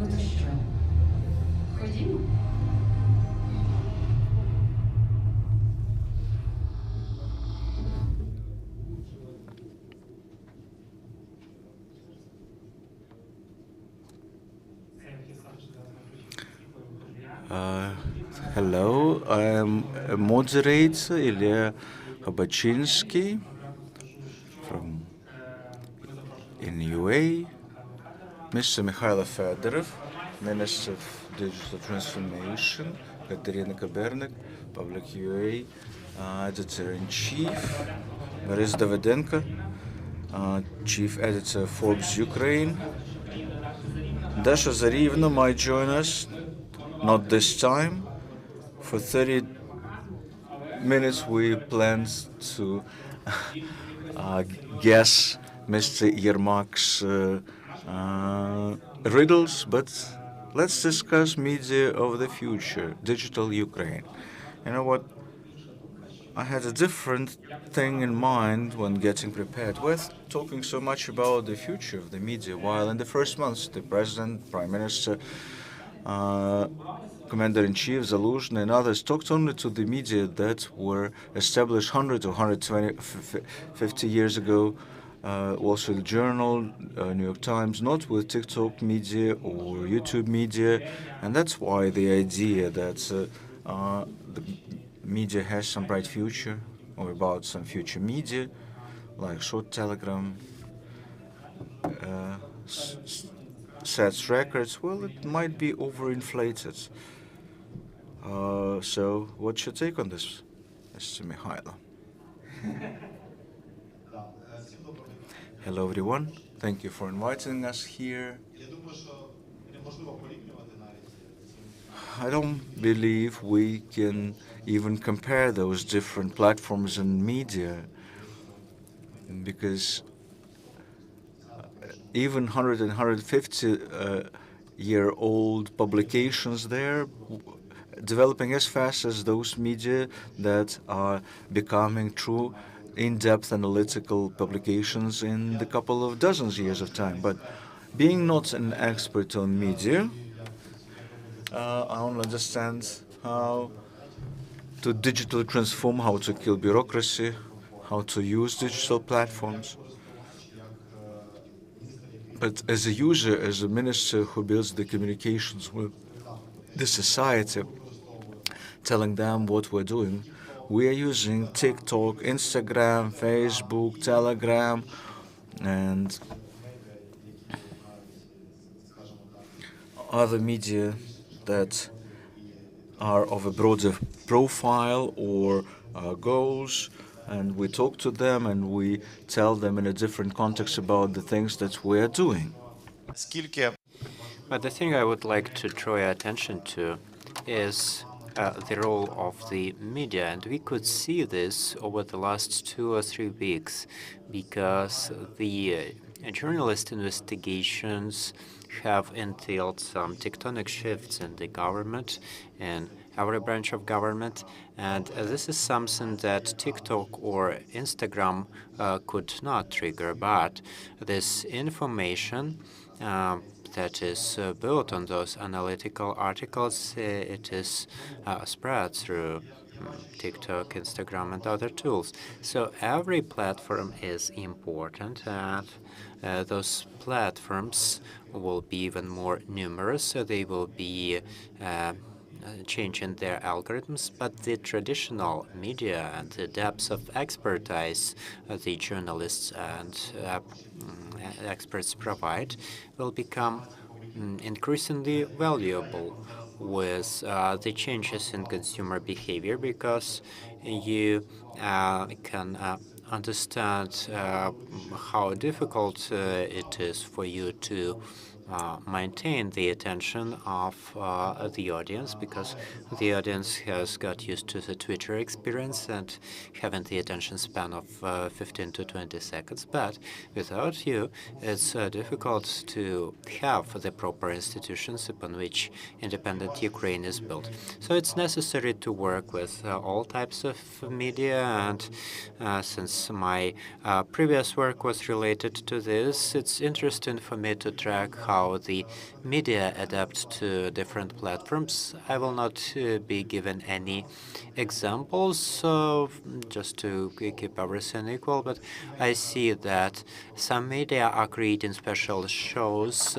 Ну то що? Ходімо? Hello, I'm a moderator, Ilya Kabachinsky from in UA, Mr. Mikhailo Fedorov, Minister of Digital Transformation, Katerina Kabernik, Public UA, Editor-in-Chief, Boris Davydenko, Chief Editor of Forbes Ukraine. Dasha Zarivna might join us, not this time. For 30 minutes we planned to guess Mr. Yermak's riddles, but let's discuss media of the future, digital Ukraine. You know what? I had a different thing in mind when getting prepared. We're talking so much about the future of the media, while in the first months, the president, prime minister, uh, commander-in-chief, Zaluzhny, and others talked only to the media that were established 100 or 120, 50 years ago. Wall Street Journal, New York Times, not with TikTok media or YouTube media, and that's why the idea that the media has some bright future, or about some future media, like short telegram, sets records, well, it might be overinflated. So, what's your take on this, Mr. Mikhailo? Hello, everyone. Thank you for inviting us here. I don't believe we can even compare those different platforms and media, because even 100 and 150 year old publications there developing as fast as those media that are becoming true in-depth analytical publications in the couple of dozens years of time. But being not an expert on media, I don't understand how to digitally transform, how to kill bureaucracy, how to use digital platforms. But as a user, as a minister who builds the communications with the society, telling them what we're doing, we are using TikTok, Instagram, Facebook, Telegram, and other media that are of a broader profile or goals, and we talk to them and we tell them in a different context about the things that we are doing. But the thing I would like to draw your attention to is the role of the media. And we could see this over the last 2 or 3 weeks, because the journalist investigations have entailed some tectonic shifts in the government and every branch of government. And this is something that TikTok or Instagram could not trigger. But this information that is built on those analytical articles, it is spread through TikTok, Instagram, and other tools. So every platform is important, and those platforms will be even more numerous, so they will be changing their algorithms, but the traditional media and the depth of expertise the journalists and experts provide will become increasingly valuable with the changes in consumer behavior, because you can understand how difficult it is for you to maintain the attention of the audience, because the audience has got used to the Twitter experience and having the attention span of 15 to 20 seconds. But without you, it's difficult to have the proper institutions upon which independent Ukraine is built. So it's necessary to work with all types of media, and since my previous work was related to this, it's interesting for me to track how the media adapt to different platforms. I will not be given any examples just to keep everything equal, but I see that some media are creating special shows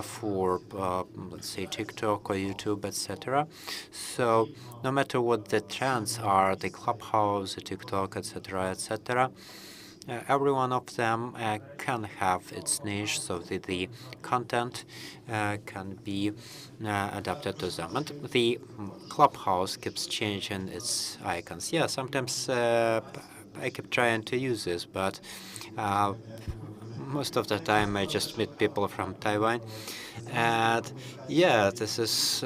for, let's say, TikTok or YouTube, etc. So no matter what the trends are, the Clubhouse, the TikTok, etc., etc., every one of them can have its niche, so that the content can be adapted to them. And the Clubhouse keeps changing its icons. Yeah, sometimes I keep trying to use this, but most of the time I just meet people from Taiwan. And yeah, this is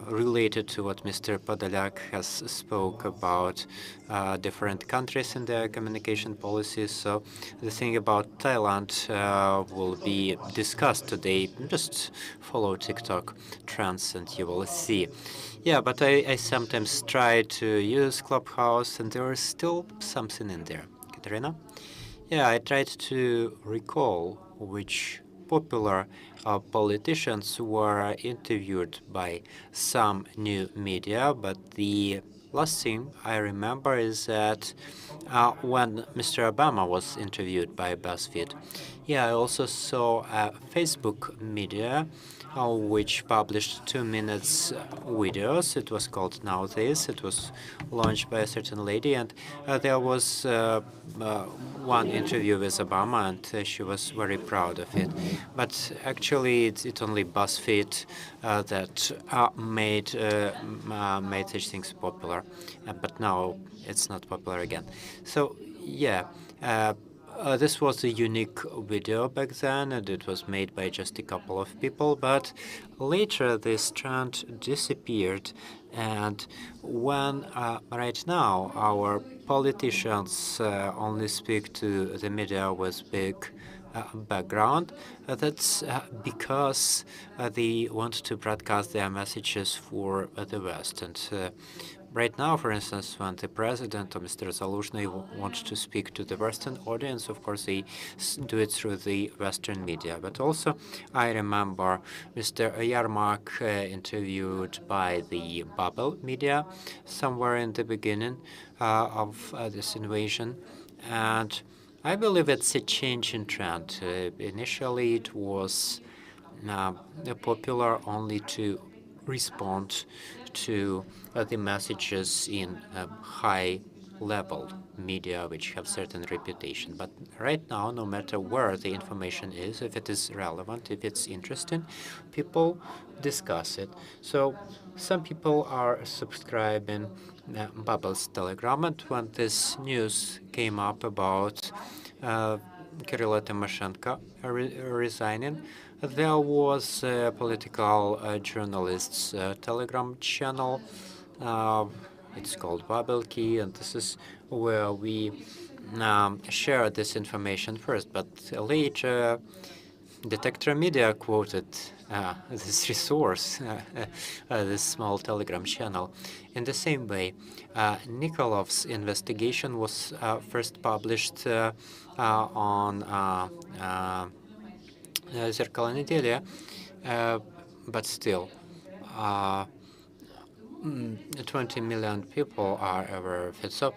related to what Mr. Podolyak has spoke about different countries in their communication policies. So the thing about Thailand will be discussed today. Just follow TikTok trends and you will see. Yeah, but I sometimes try to use Clubhouse and there is still something in there. Katerina? Yeah, I tried to recall which popular politicians were interviewed by some new media, but the last thing I remember is that when Mr. Obama was interviewed by BuzzFeed. Yeah, I also saw Facebook media which published 2 minutes videos. It was called Now This. It was launched by a certain lady, and there was one interview with Obama, and she was very proud of it. But actually, it's only BuzzFeed that made such things popular. But now it's not popular again. So yeah. This was a unique video back then, and it was made by just a couple of people, but later this trend disappeared. And when right now our politicians only speak to the media with big background, that's because they want to broadcast their messages for the West. And right now, for instance, when the president or Mr. Zaluzhny wants to speak to the Western audience, of course, they do it through the Western media. But also, I remember Mr. Yermak interviewed by the Bubble media somewhere in the beginning of this invasion. And I believe it's a change in trend. Initially, it was popular only to respond to the messages in high-level media which have certain reputation. But right now, no matter where the information is, if it is relevant, if it's interesting, people discuss it. So some people are subscribing Bubble's Telegram, and when this news came up about Kirill Tymoshenko resigning, there was a political journalist's Telegram channel. It's called Bubble Key, and this is where we share this information first. But later, Detector Media quoted this resource, this small Telegram channel. In the same way, Nikolov's investigation was first published on Zerkalo Nedelia, but still, 20 million people are aware of it. So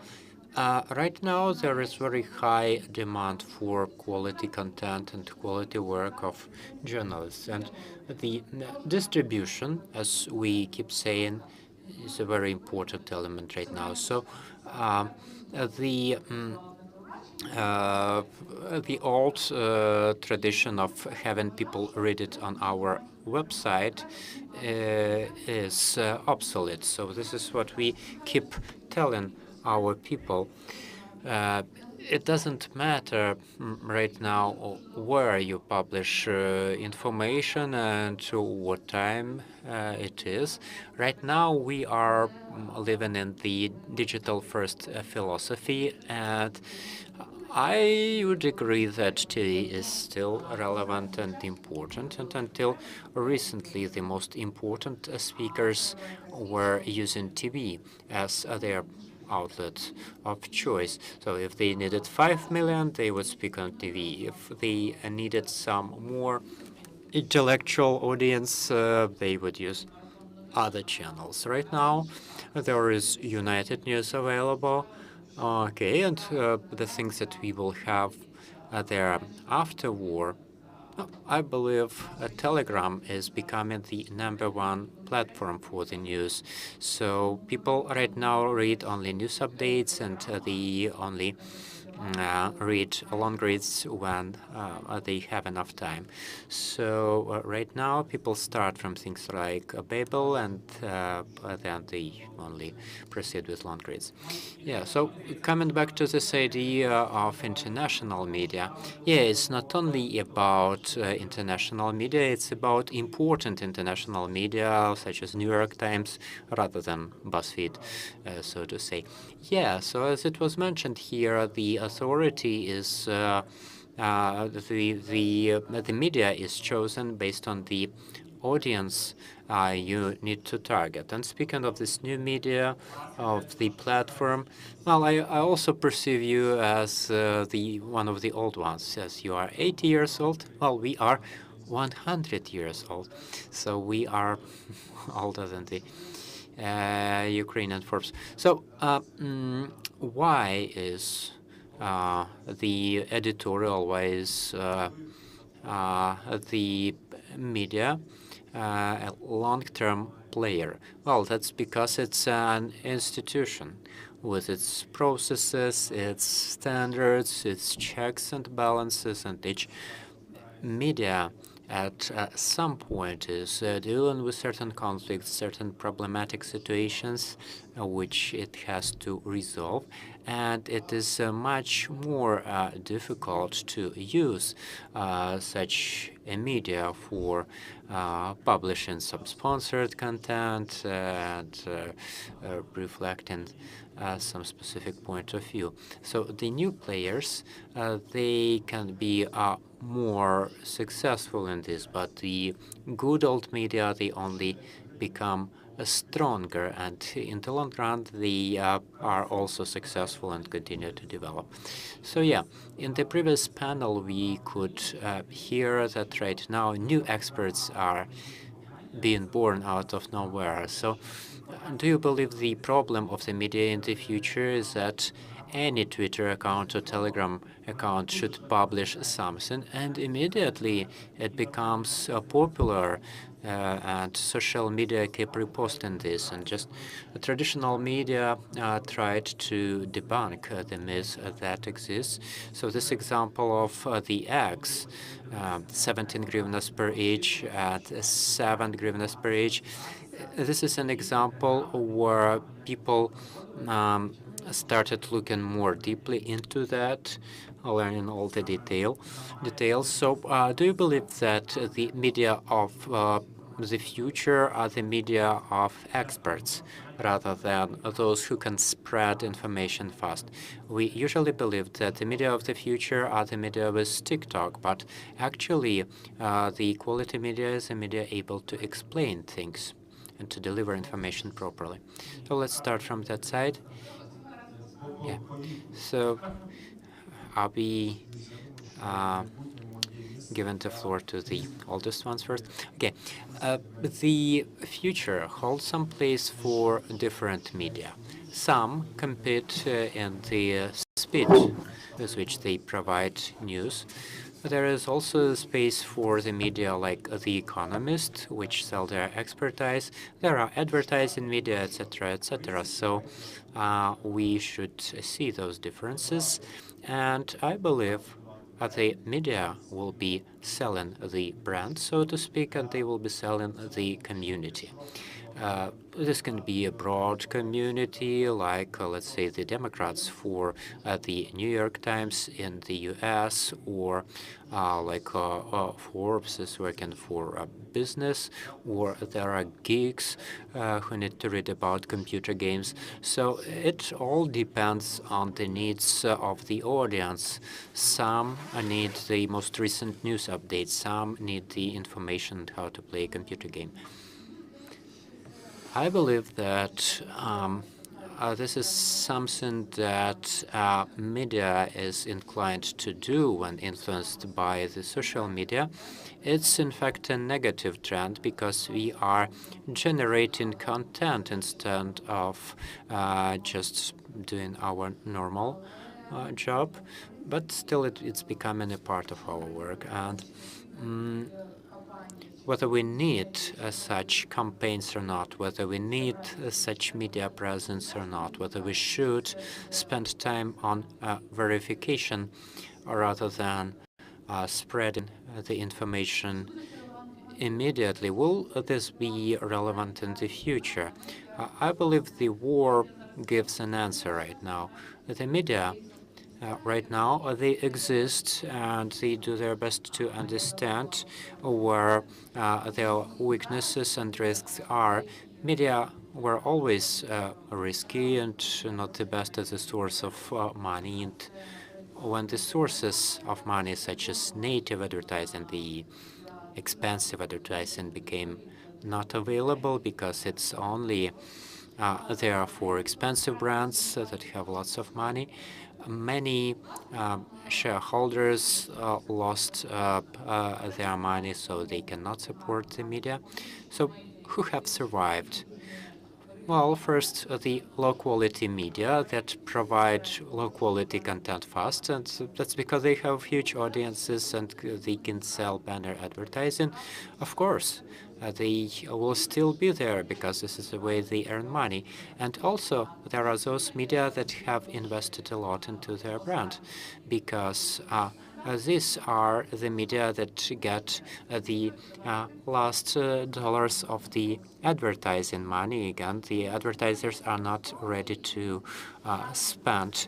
right now, there is very high demand for quality content and quality work of journalists. And the distribution, as we keep saying, is a very important element right now. So the old tradition of having people read it on our website is obsolete. So this is what we keep telling our people. It doesn't matter right now where you publish information and to what time it is. Right now, we are living in the digital-first philosophy, and I would agree that TV is still relevant and important, and until recently, the most important speakers were using TV as their outlet of choice. So if they needed 5 million, they would speak on TV. If they needed some more intellectual audience, they would use other channels. Right now, there is United News available. Okay, and the things that we will have there after war, I believe Telegram is becoming the #1 platform for the news. So people right now read only news updates, and they only read long reads when they have enough time. So right now, people start from things like Babel, and then they only proceed with long reads. Yeah, so coming back to this idea of international media, yeah, it's not only about international media, it's about important international media, such as New York Times, rather than BuzzFeed, so to say. Yeah, so as it was mentioned here, the authority is the media is chosen based on the audience you need to target. And speaking of this new media, of the platform, well, I also perceive you as the one of the old ones. As you are 80 years old, well, we are 100 years old, so we are older than the Ukrainian force. So why is the editorial, why is the media a long-term player? Well, that's because it's an institution with its processes, its standards, its checks and balances, and each media at some point is dealing with certain conflicts, certain problematic situations which it has to resolve, and it is much more difficult to use such a media for publishing some sponsored content and reflecting some specific point of view. So the new players, they can be more successful in this, but the good old media, they only become stronger, and in the long run, they are also successful and continue to develop. So yeah, in the previous panel, we could hear that right now new experts are being born out of nowhere. So do you believe the problem of the media in the future is that any Twitter account or Telegram account should publish something, and immediately it becomes popular, and social media keep reposting this, and just traditional media tried to debunk the myth that exists. So this example of the eggs, 17 hryvnias per each at 7 hryvnias per each, this is an example where people started looking more deeply into that, learning all the details. So do you believe that the media of the future are the media of experts rather than those who can spread information fast? We usually believe that the media of the future are the media with TikTok, but actually the quality media is a media able to explain things and to deliver information properly. So let's start from that side. Yeah. So I'll be giving the floor to the oldest ones first. Okay. The future holds some place for different media. Some compete in the speed with which they provide news. There is also space for the media like The Economist, which sell their expertise. There are advertising media, etc., etc. So we should see those differences. And I believe the media will be selling the brand, so to speak, and they will be selling the community. This can be a broad community, like, let's say, the Democrats for the New York Times in the U.S., or like Forbes is working for business, or there are geeks who need to read about computer games. So it all depends on the needs of the audience. Some need the most recent news updates. Some need the information how to play a computer game. I believe that this is something that media is inclined to do when influenced by the social media. It's in fact a negative trend because we are generating content instead of just doing our normal job, but still it's becoming a part of our work. And whether we need such campaigns or not, whether we need such media presence or not, whether we should spend time on verification rather than spreading the information immediately. Will this be relevant in the future? I believe the war gives an answer right now. The media right now, they exist and they do their best to understand where their weaknesses and risks are. Media were always risky and not the best as a source of money. And when the sources of money, such as native advertising, the expensive advertising, became not available because it's only there for expensive brands that have lots of money, many shareholders lost their money, so they cannot support the media. So who have survived? Well, first, the low-quality media that provide low-quality content fast, and that's because they have huge audiences and they can sell banner advertising. Of course, they will still be there because this is the way they earn money. And also, there are those media that have invested a lot into their brand because these are the media that get the last dollars of the advertising money. Again, the advertisers are not ready to spend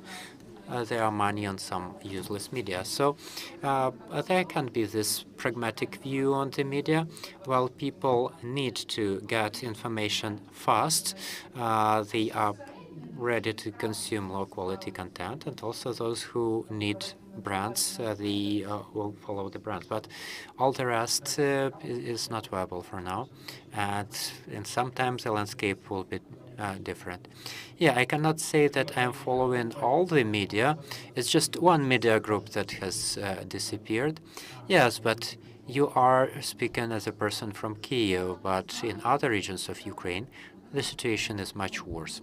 their money on some useless media. So there can be this pragmatic view on the media. While people need to get information fast, they are ready to consume low-quality content, and also those who need brands, they will follow the brands. But all the rest is not viable for now, and sometimes the landscape will be different. Yeah, I cannot say that I'm following all the media. It's just one media group that has disappeared. Yes, but you are speaking as a person from Kyiv, but in other regions of Ukraine, the situation is much worse.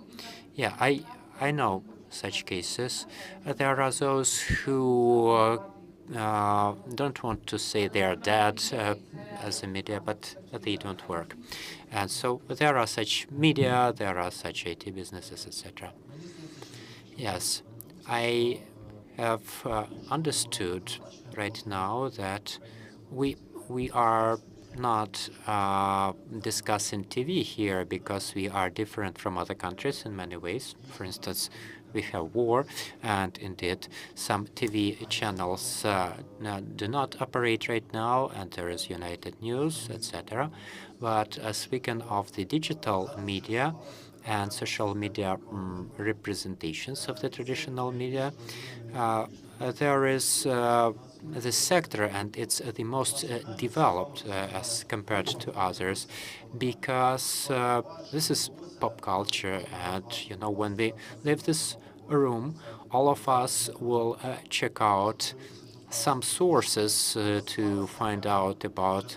Yeah, I know such cases. There are those who don't want to say they are dead as a media, but they don't work. And so there are such media, there are such IT businesses, etc. Yes, I have understood right now that we are not discussing TV here because we are different from other countries in many ways. For instance, we have war, and indeed some TV channels do not operate right now, and there is United News, etc. But speaking of the digital media and social media representations of the traditional media, there is the sector, and it's the most developed as compared to others, because this is pop culture, and when we leave this room, all of us will check out some sources to find out about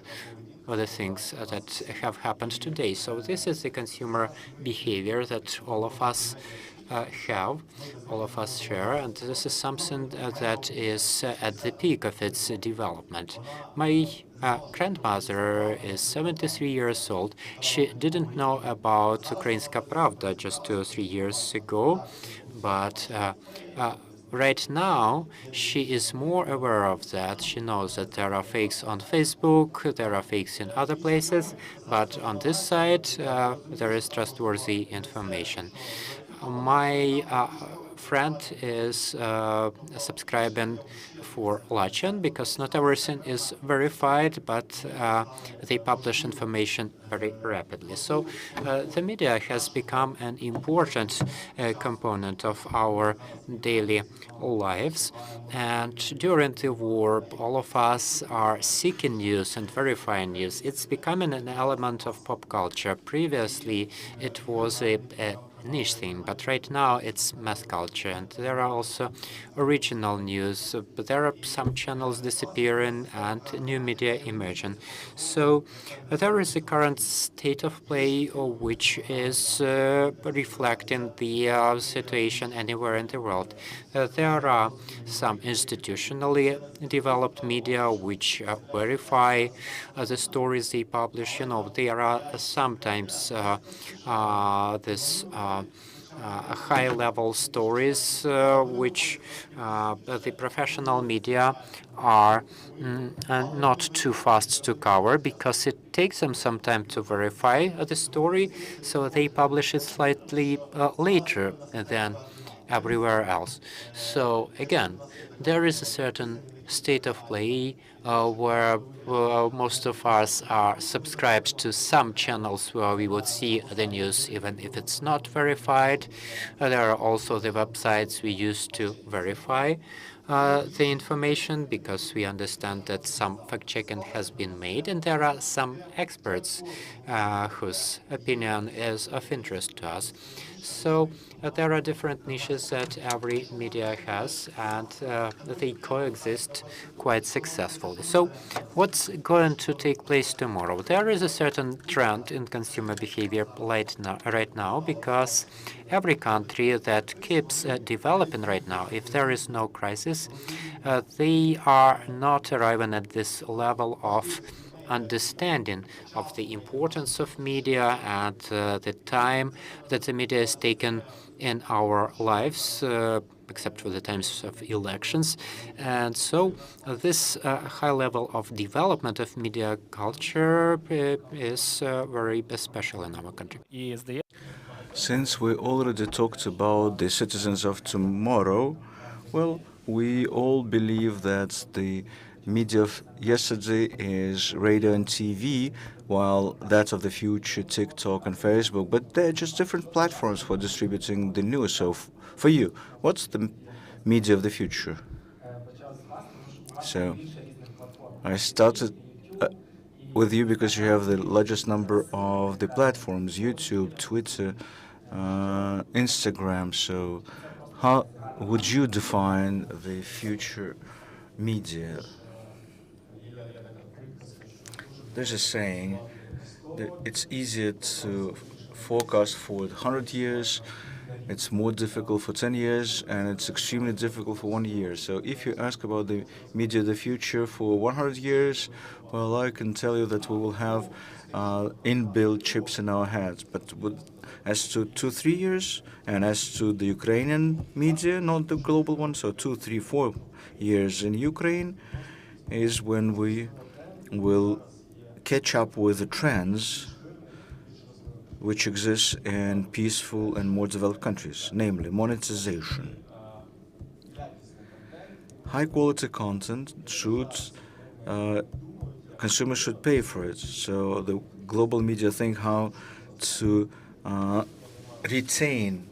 other things that have happened today. So this is the consumer behavior that all of us have, all of us share, and this is something that is at the peak of its development. My grandmother is 73 years old. She didn't know about Ukrainska Pravda just 2 or 3 years ago, but right now, she is more aware of that. She knows that there are fakes on Facebook, there are fakes in other places, but on this side, there is trustworthy information. My friend is subscribing for Lachen because not everything is verified, but they publish information very rapidly. So the media has become an important component of our daily lives. And during the war, all of us are seeking news and verifying news. It's becoming an element of pop culture. Previously, it was a niche thing, but right now it's mass culture, and there are also original news, but there are some channels disappearing and new media emerging. So there is a current state of play which is reflecting the situation anywhere in the world. There are some institutionally developed media which verify the stories they publish. There are sometimes this high-level stories which the professional media are not too fast to cover because it takes them some time to verify the story, so they publish it slightly later than everywhere else. So again, there is a certain state of play where most of us are subscribed to some channels where we would see the news even if it's not verified. There are also the websites we use to verify the information because we understand that some fact-checking has been made, and there are some experts whose opinion is of interest to us. So there are different niches that every media has, and they coexist quite successfully. So what's going to take place tomorrow? There is a certain trend in consumer behavior right now because every country that keeps developing right now, if there is no crisis, they are not arriving at this level of understanding of the importance of media and the time that the media is taken in our lives, except for the times of elections. And so this high level of development of media culture is very special in our country. Since we already talked about the citizens of tomorrow, well, we all believe that the media of yesterday is radio and TV, while that of the future, TikTok and Facebook, but they're just different platforms for distributing the news. So for you, what's the media of the future? So I started with you because you have the largest number of the platforms, YouTube, Twitter, Instagram. So how would you define the future media? There's a saying that it's easier to forecast for 100 years, it's more difficult for 10 years, and it's extremely difficult for 1 year. So if you ask about the media of the future for 100 years, well, I can tell you that we will have inbuilt chips in our heads. But as to 2, 3 years, and as to the Ukrainian media, not the global one, so 2, 3, 4 years in Ukraine is when we will catch up with the trends which exists in peaceful and more developed countries, namely monetization. High-quality content consumers should pay for it. So the global media think how to retain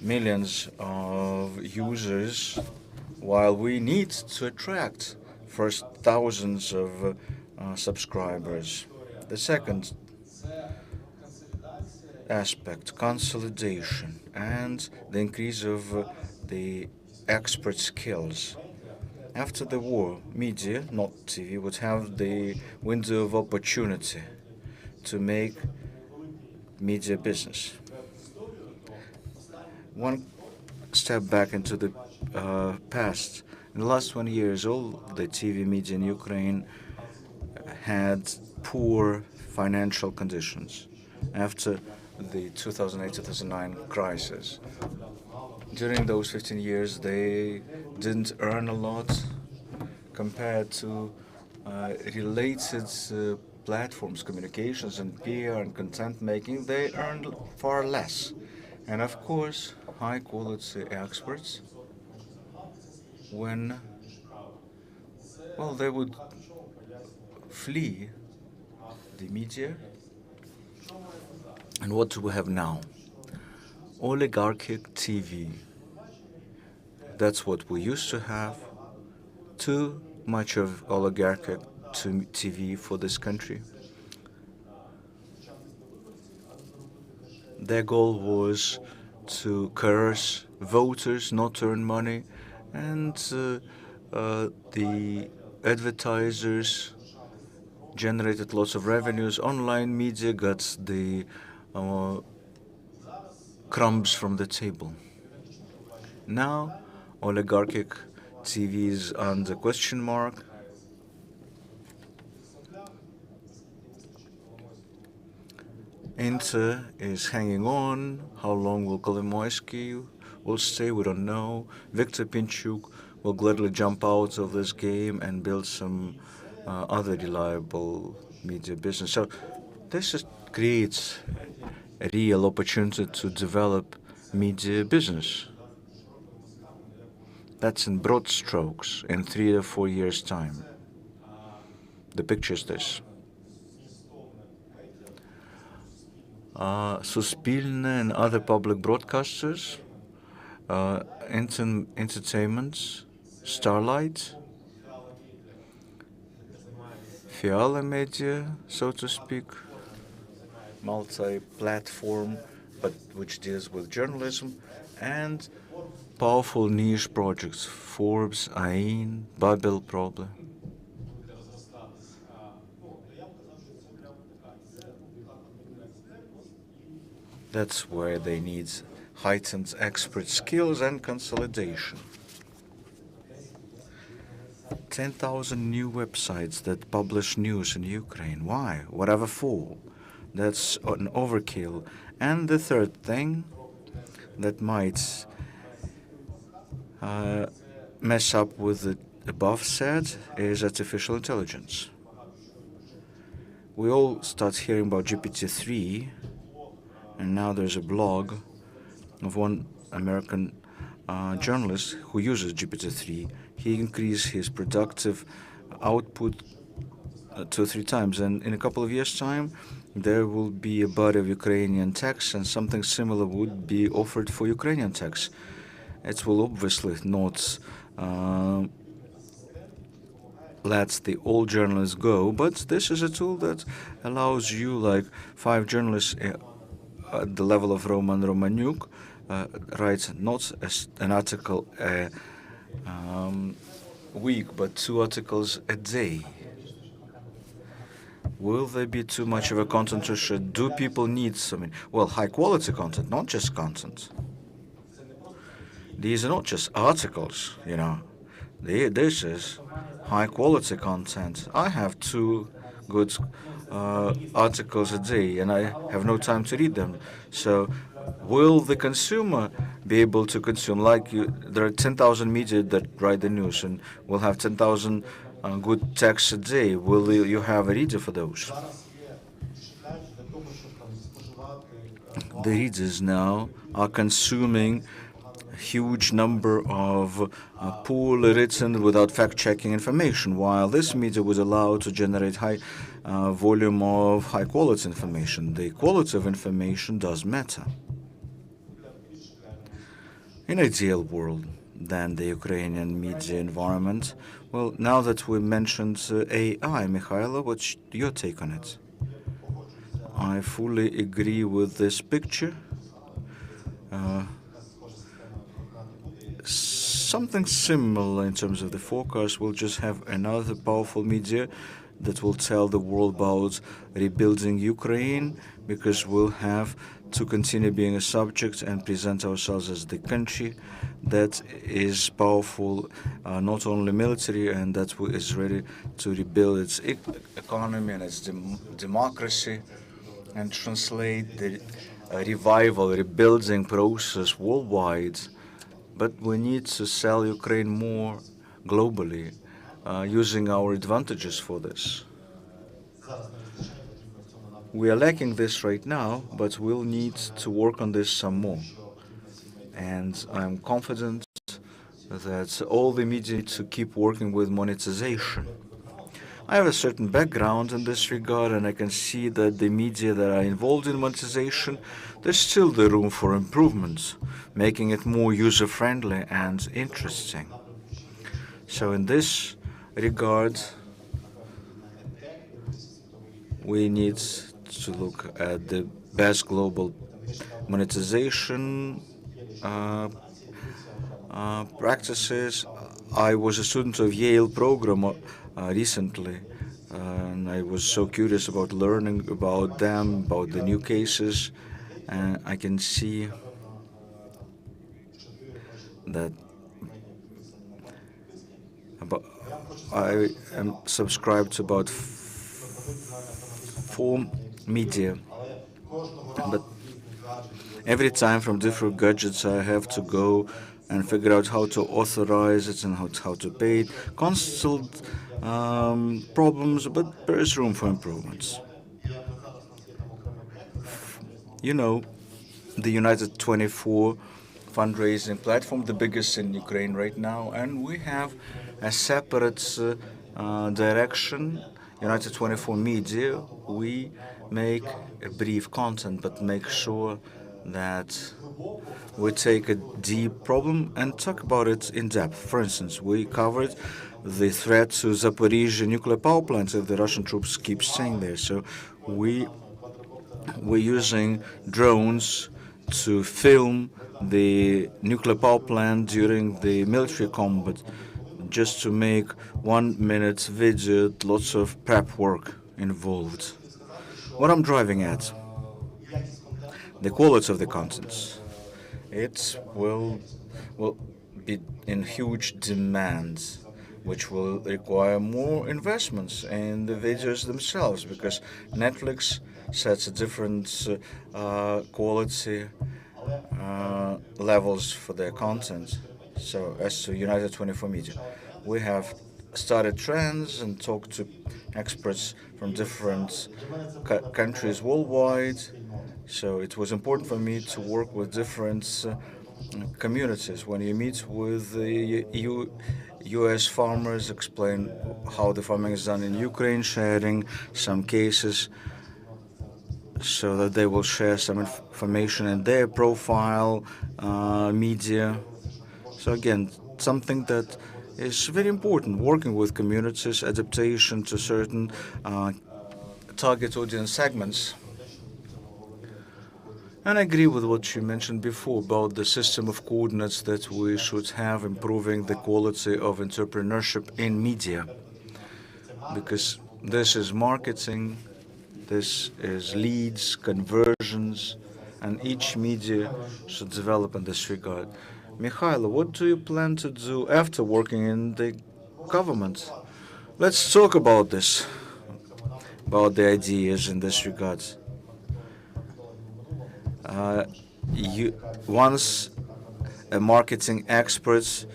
millions of users, while we need to attract first thousands of subscribers. The second aspect, consolidation, and the increase of the expert skills. After the war, media, not TV, would have the window of opportunity to make media business. One step back into the past. In the last 20 years, all the TV media in Ukraine had poor financial conditions after the 2008-2009 crisis. During those 15 years, they didn't earn a lot compared to related platforms, communications and PR and content making. They earned far less. And of course, high-quality experts, when, well, they would flee the media. And what do we have now? Oligarchic TV. That's what we used to have. Too much of oligarchic TV for this country. Their goal was to coerce voters not to earn money, and the advertisers generated lots of revenues. Online media got the crumbs from the table. Now, oligarchic TV is under question mark. Inter is hanging on. How long will Kolomoisky will stay? We don't know. Viktor Pinchuk will gladly jump out of this game and build some other reliable media business. So this creates a real opportunity to develop media business. That's in broad strokes in 3 or 4 years' time. The picture is this. Suspilne and other public broadcasters, entertainment, Starlight, Fiala Media, so to speak, multi-platform, but which deals with journalism, and powerful niche projects, Forbes, AIN, Babel probably. That's where they need heightened expert skills and consolidation. 10,000 new websites that publish news in Ukraine. Why? Whatever for? That's an overkill. And the third thing that might mess up with the above said is artificial intelligence. We all start hearing about GPT-3, and now there's a blog of one American journalist who uses GPT-3. He increased his productive output 2 or 3 times, and in a couple of years' time, there will be a body of Ukrainian text, and something similar would be offered for Ukrainian text. It will obviously not let the old journalists go, but this is a tool that allows you, like 5 journalists at the level of Roman Romaniuk, write not an article a week, but 2 articles a day. Will there be too much of a content rush? Do people need something? Well, high-quality content, not just content. These are not just articles, you know. This is high-quality content. I have 2 good articles a day, and I have no time to read them. So will the consumer be able to consume? Like there are 10,000 media that write the news, and we'll have 10,000 good texts a day. Will you have a reader for those? The readers now are consuming a huge number of poorly written, without fact-checking information, while this media was allowed to generate high volume of high-quality information. The quality of information does matter. In an ideal world, than the Ukrainian media environment. Well, now that we mentioned AI, Mikhailo, what's your take on it? I fully agree with this picture. Something similar in terms of the forecast. We'll just have another powerful media that will tell the world about rebuilding Ukraine, because we'll have to continue being a subject and present ourselves as the country that is powerful, not only military, and that is ready to rebuild its economy and its democracy, and translate the revival, rebuilding process worldwide. But we need to sell Ukraine more globally, using our advantages for this. We are lacking this right now, but we'll need to work on this some more. And I'm confident that all the media need to keep working with monetization. I have a certain background in this regard, and I can see that the media that are involved in monetization, there's still the room for improvement, making it more user-friendly and interesting. So in this regard, we need to look at the best global monetization practices. I was a student of Yale program recently, and I was so curious about learning about them, about the new cases, and I can see that about, I am subscribed to about four media, but every time from different gadgets I have to go and figure out how to authorize it and how to pay it. Constant problems, but there is room for improvements. You know, the United 24 fundraising platform, the biggest in Ukraine right now, and we have a separate direction, United 24 Media. We make a brief content, but make sure that we take a deep problem and talk about it in depth. For instance, we covered the threat to Zaporizhzhia nuclear power plants if the Russian troops keep staying there. So we're using drones to film the nuclear power plant during the military combat, just to make 1 minute video, lots of prep work involved. What I'm driving at, the quality of the contents. It will be in huge demand, which will require more investments in the videos themselves, because Netflix sets a different quality levels for their content. So as to United 24 Media, we have started trends and talked to experts from different countries worldwide. So it was important for me to work with different communities. When you meet with the U.S. farmers, explain how the farming is done in Ukraine, sharing some cases so that they will share some information in their profile media. So again, something that is very important, working with communities, adaptation to certain target audience segments. And I agree with what you mentioned before about the system of coordinates that we should have, improving the quality of entrepreneurship in media. Because this is marketing, this is leads, conversions, and each media should develop in this regard. Mikhailo, what do you plan to do after working in the government? Let's talk about this, about the ideas in this regard. Once a marketing expert,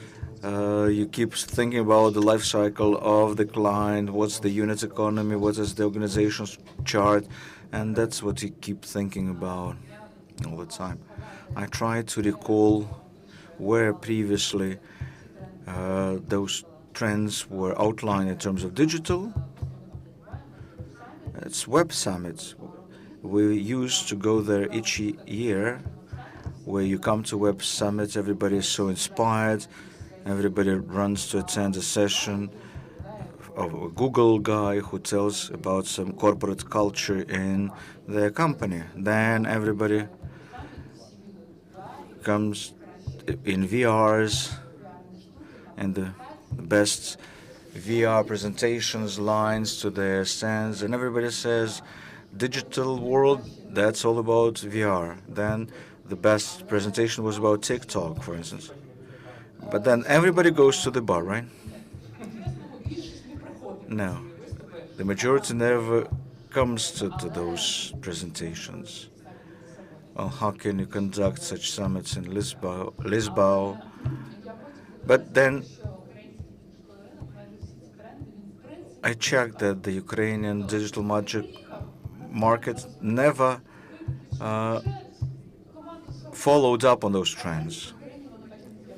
you keep thinking about the life cycle of the client, what's the unit economy, what is the organization's chart, and that's what you keep thinking about all the time. I try to recall where previously those trends were outlined in terms of digital. It's web summits. We used to go there each year, where you come to web summits, everybody is so inspired, everybody runs to attend a session of a Google guy who tells about some corporate culture in their company. Then everybody comes in VRs and the best VR presentations lines to their stands, and everybody says, digital world, that's all about VR. Then the best presentation was about TikTok, for instance. But then everybody goes to the bar, right? No. The majority never comes to those presentations. Well, how can you conduct such summits in Lisbon? But then I checked that the Ukrainian digital market never followed up on those trends.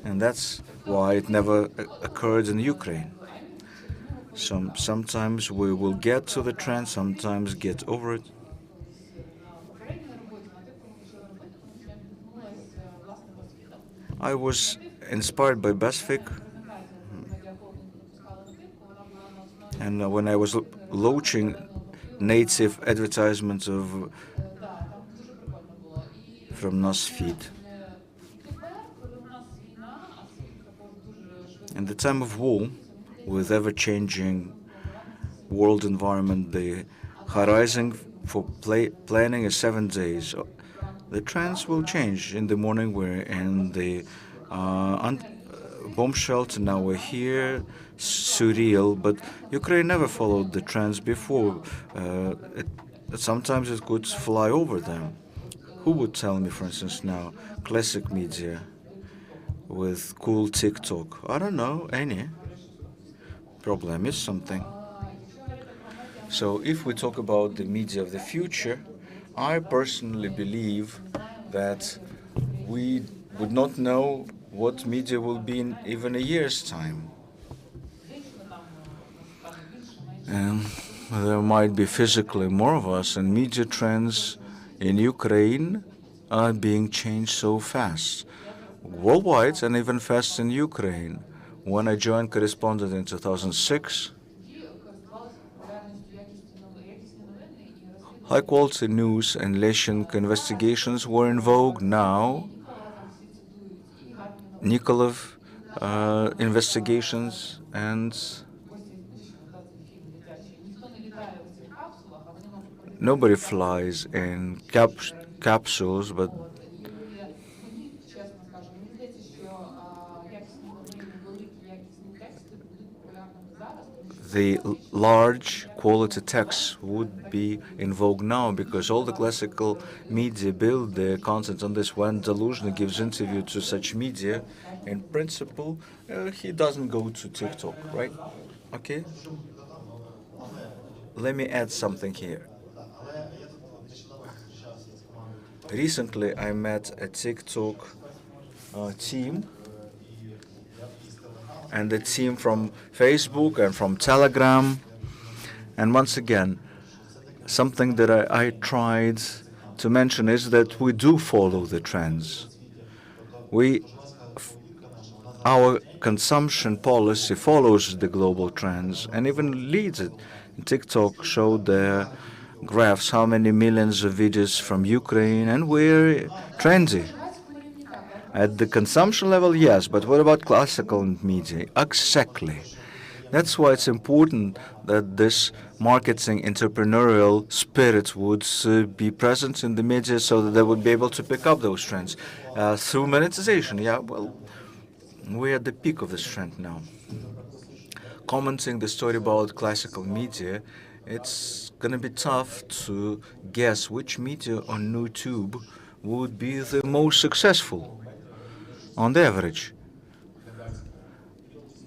And that's why it never occurred in Ukraine. Sometimes we will get to the trend, sometimes get over it. I was inspired by BuzzFeed, and when I was launching native advertisements from newsfeed. In the time of war, with ever-changing world environment, the horizon for planning is 7 days. The trends will change. In the morning, we're in the bomb shelter. Now we're here, surreal. But Ukraine never followed the trends before. Sometimes it could fly over them. Who would tell me, for instance, now, classic media with cool TikTok? I don't know any. Problem is something. So if we talk about the media of the future, I personally believe that we would not know what media will be in even a year's time. And there might be physically more of us, and media trends in Ukraine are being changed so fast. Worldwide and even fast in Ukraine. When I joined correspondent in 2006, high-quality news and Leshchenko investigations were in vogue. Now, Nikolov investigations and nobody flies in capsules, but the large quality text would be in vogue now because all the classical media build their content on this. When Залужный gives interview to such media, in principle, he doesn't go to TikTok, right? Okay? Let me add something here. Recently, I met a TikTok team and a team from Facebook and from Telegram. And once again, something that I tried to mention is that we do follow the trends. Our consumption policy follows the global trends and even leads it. TikTok showed their graphs how many millions of videos from Ukraine, and we're trendy. At the consumption level, yes, but what about classical media? Exactly. That's why it's important that this marketing entrepreneurial spirit would be present in the media so that they would be able to pick up those trends. Through monetization, yeah, well, we're at the peak of this trend now. Commenting the story about classical media, it's going to be tough to guess which media on YouTube would be the most successful on the average.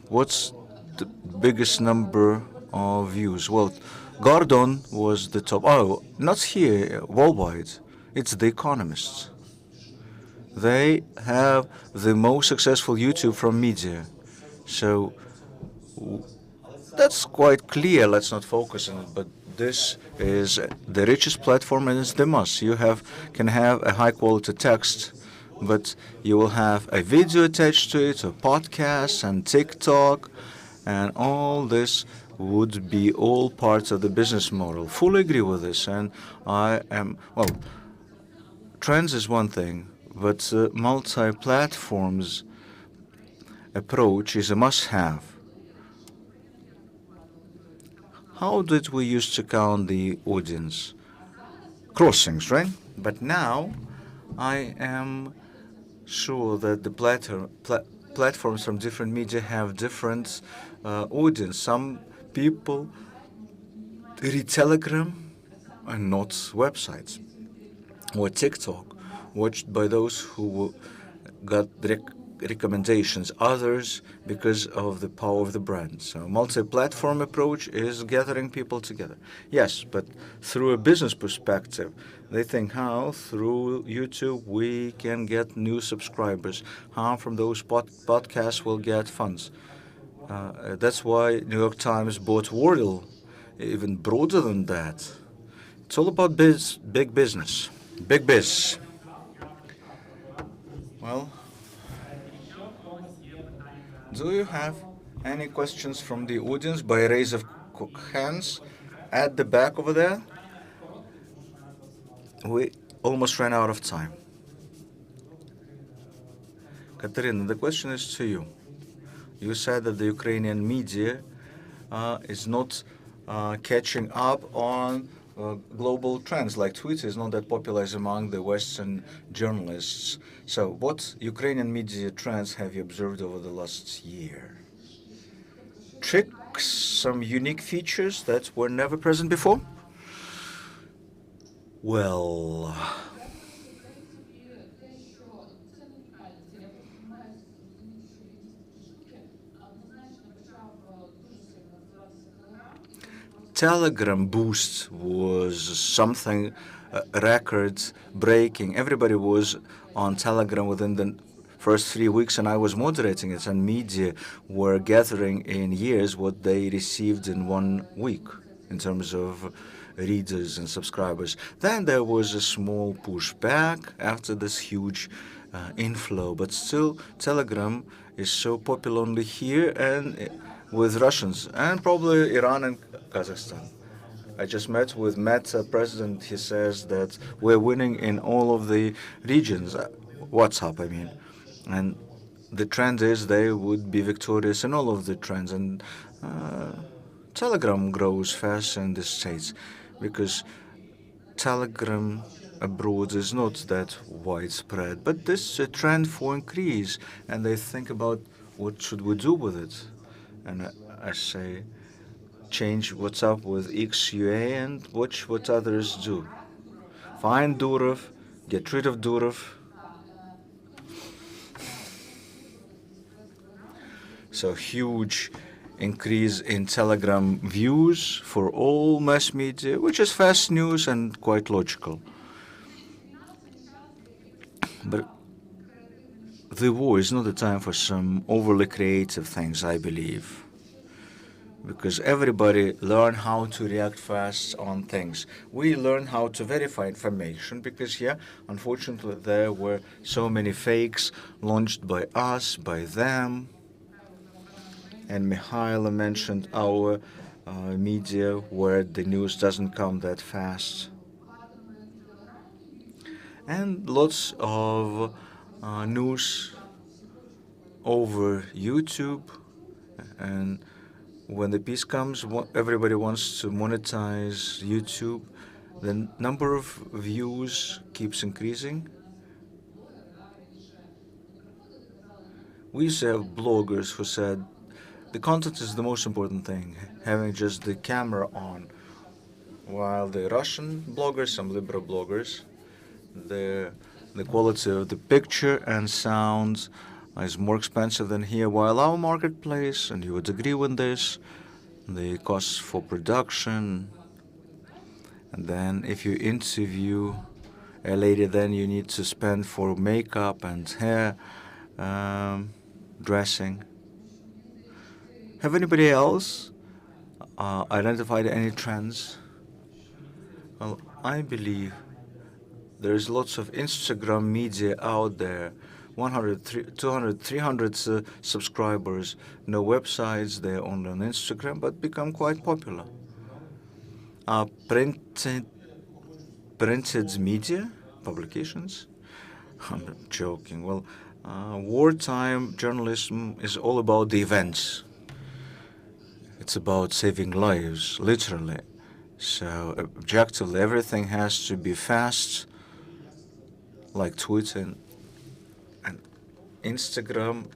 What's the biggest number of views? Well, Gordon was the top. Oh, not here, worldwide. It's The Economists. They have the most successful YouTube from media. So that's quite clear. Let's not focus on it. But this is the richest platform and it's the must. You can have a high quality text, but you will have a video attached to it, a podcast and TikTok, and all this would be all parts of the business model. Fully agree with this. And trends is one thing, but multi-platforms approach is a must-have. How did we used to count the audience? Crossings, right? But now I am sure that the platforms from different media have different audience. Some people read Telegram and not websites, or TikTok, watched by those who got recommendations, others because of the power of the brand. So multi-platform approach is gathering people together. Yes, but through a business perspective, they think how through YouTube we can get new subscribers, how from those podcasts we'll get funds. That's why New York Times bought Wordle, even broader than that. It's all about big business, big biz. Well, do you have any questions from the audience by raise of hands? at the back over there, we almost ran out of time. Katerina, the question is to you. You said that the Ukrainian media is not catching up on global trends, like Twitter is not that popular as among the Western journalists. So what Ukrainian media trends have you observed over the last year? Tricks, some unique features that were never present before? Well, Telegram boost was something record breaking. Everybody was on Telegram within the first 3 weeks, and I was moderating it, and media were gathering in years what they received in 1 week in terms of readers and subscribers. Then there was a small pushback after this huge inflow, but still Telegram is so popular only here and with Russians and probably Iran and Kazakhstan. I just met with Meta president. He says that we're winning in all of the regions, WhatsApp, I mean. And the trend is they would be victorious in all of the trends. And Telegram grows fast in the States because Telegram abroad is not that widespread. But this is a trend for increase, and they think about what should we do with it. And I say, change WhatsApp with XUA and watch what others do. Find Durov, get rid of Durov. So huge increase in Telegram views for all mass media, which is fast news and quite logical. But the war is not the time for some overly creative things, I believe. Because everybody learn how to react fast on things. We learn how to verify information because, yeah, unfortunately, there were so many fakes launched by us, by them. And Mikhailo mentioned our media where the news doesn't come that fast. And lots of news over YouTube, and when the peace comes, everybody wants to monetize YouTube. The number of views keeps increasing. We used to have bloggers who said the content is the most important thing, having just the camera on. While the Russian bloggers, some liberal bloggers, the quality of the picture and sound is more expensive than here. While our marketplace, and you would agree with this, the costs for production, and then if you interview a lady, then you need to spend for makeup and hair dressing. Have anybody else identified any trends? Well, I believe there's lots of Instagram media out there, 100, 200, 300 subscribers, no websites, they're only on Instagram, but become quite popular. Printed media, publications? I'm joking. Well, wartime journalism is all about the events. It's about saving lives, literally. So objectively, everything has to be fast, like Twitter and Instagram,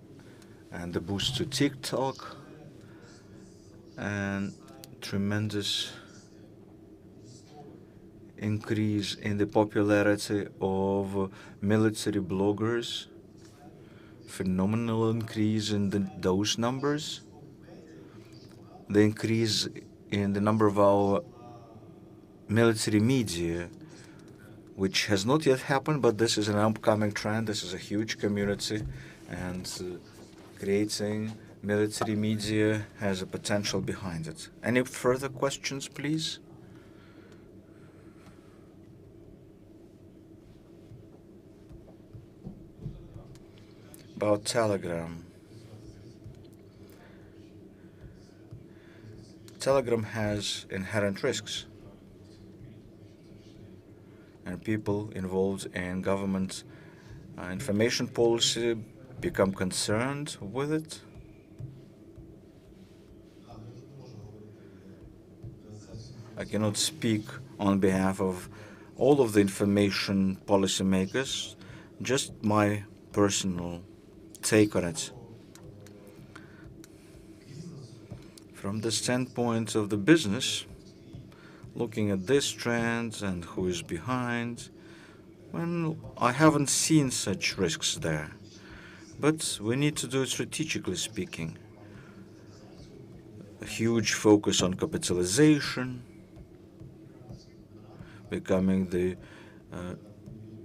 and the boost to TikTok, and tremendous increase in the popularity of military bloggers, phenomenal increase in those numbers, the increase in the number of our military media, which has not yet happened, but this is an upcoming trend. This is a huge community, and creating military media has a potential behind it. Any further questions, please? About Telegram. Telegram has inherent risks, and people involved in government information policy become concerned with it. I cannot speak on behalf of all of the information policymakers, just my personal take on it. From the standpoint of the business, looking at this trend and who is behind, well, I haven't seen such risks there. But we need to do it strategically speaking. A huge focus on capitalization, becoming the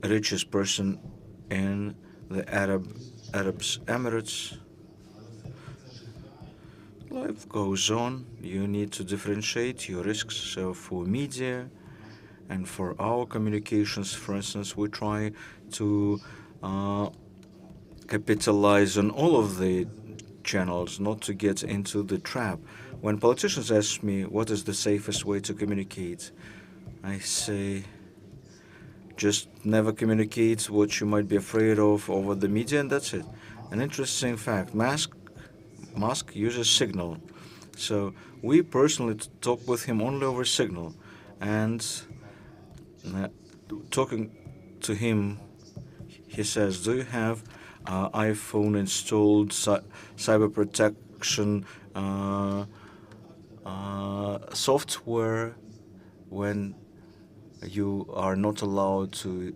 richest person in the Arab Emirates. Life goes on. You need to differentiate your risks. So for media and for our communications, for instance, we try to capitalize on all of the channels, not to get into the trap. When politicians ask me what is the safest way to communicate, I say just never communicate what you might be afraid of over the media, and that's it. An interesting fact, Musk uses Signal. So we personally talk with him only over Signal. And talking to him, he says, do you have iPhone installed cyber protection software when you are not allowed to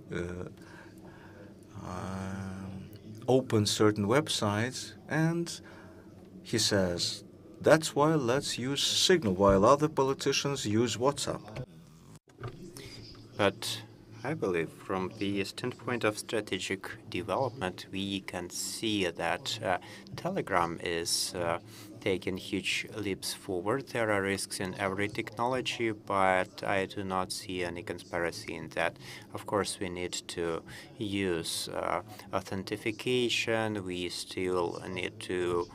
open certain websites? And he says, that's why let's use Signal, while other politicians use WhatsApp. But I believe from the standpoint of strategic development, we can see that Telegram is taking huge leaps forward. There are risks in every technology, but I do not see any conspiracy in that. Of course, we need to use authentication. We still need to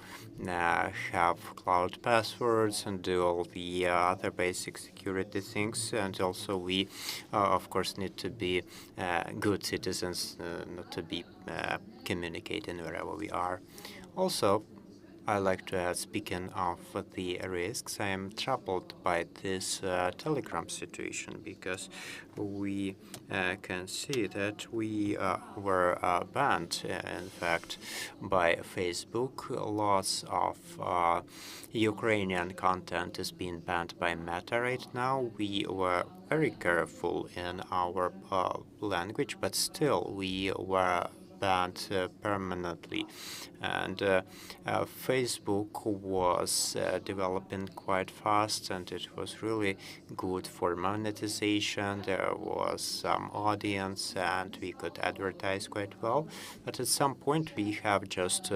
have cloud passwords and do all the other basic security things. And also we, of course, need to be good citizens, not to be communicating wherever we are. Also, I like to add, speaking of the risks, I am troubled by this Telegram situation because we can see that we were banned, in fact, by Facebook. Lots of Ukrainian content is being banned by Meta right now. We were very careful in our language, but still we were banned permanently. And Facebook was developing quite fast, and it was really good for monetization. There was some audience, and we could advertise quite well. But at some point, we have just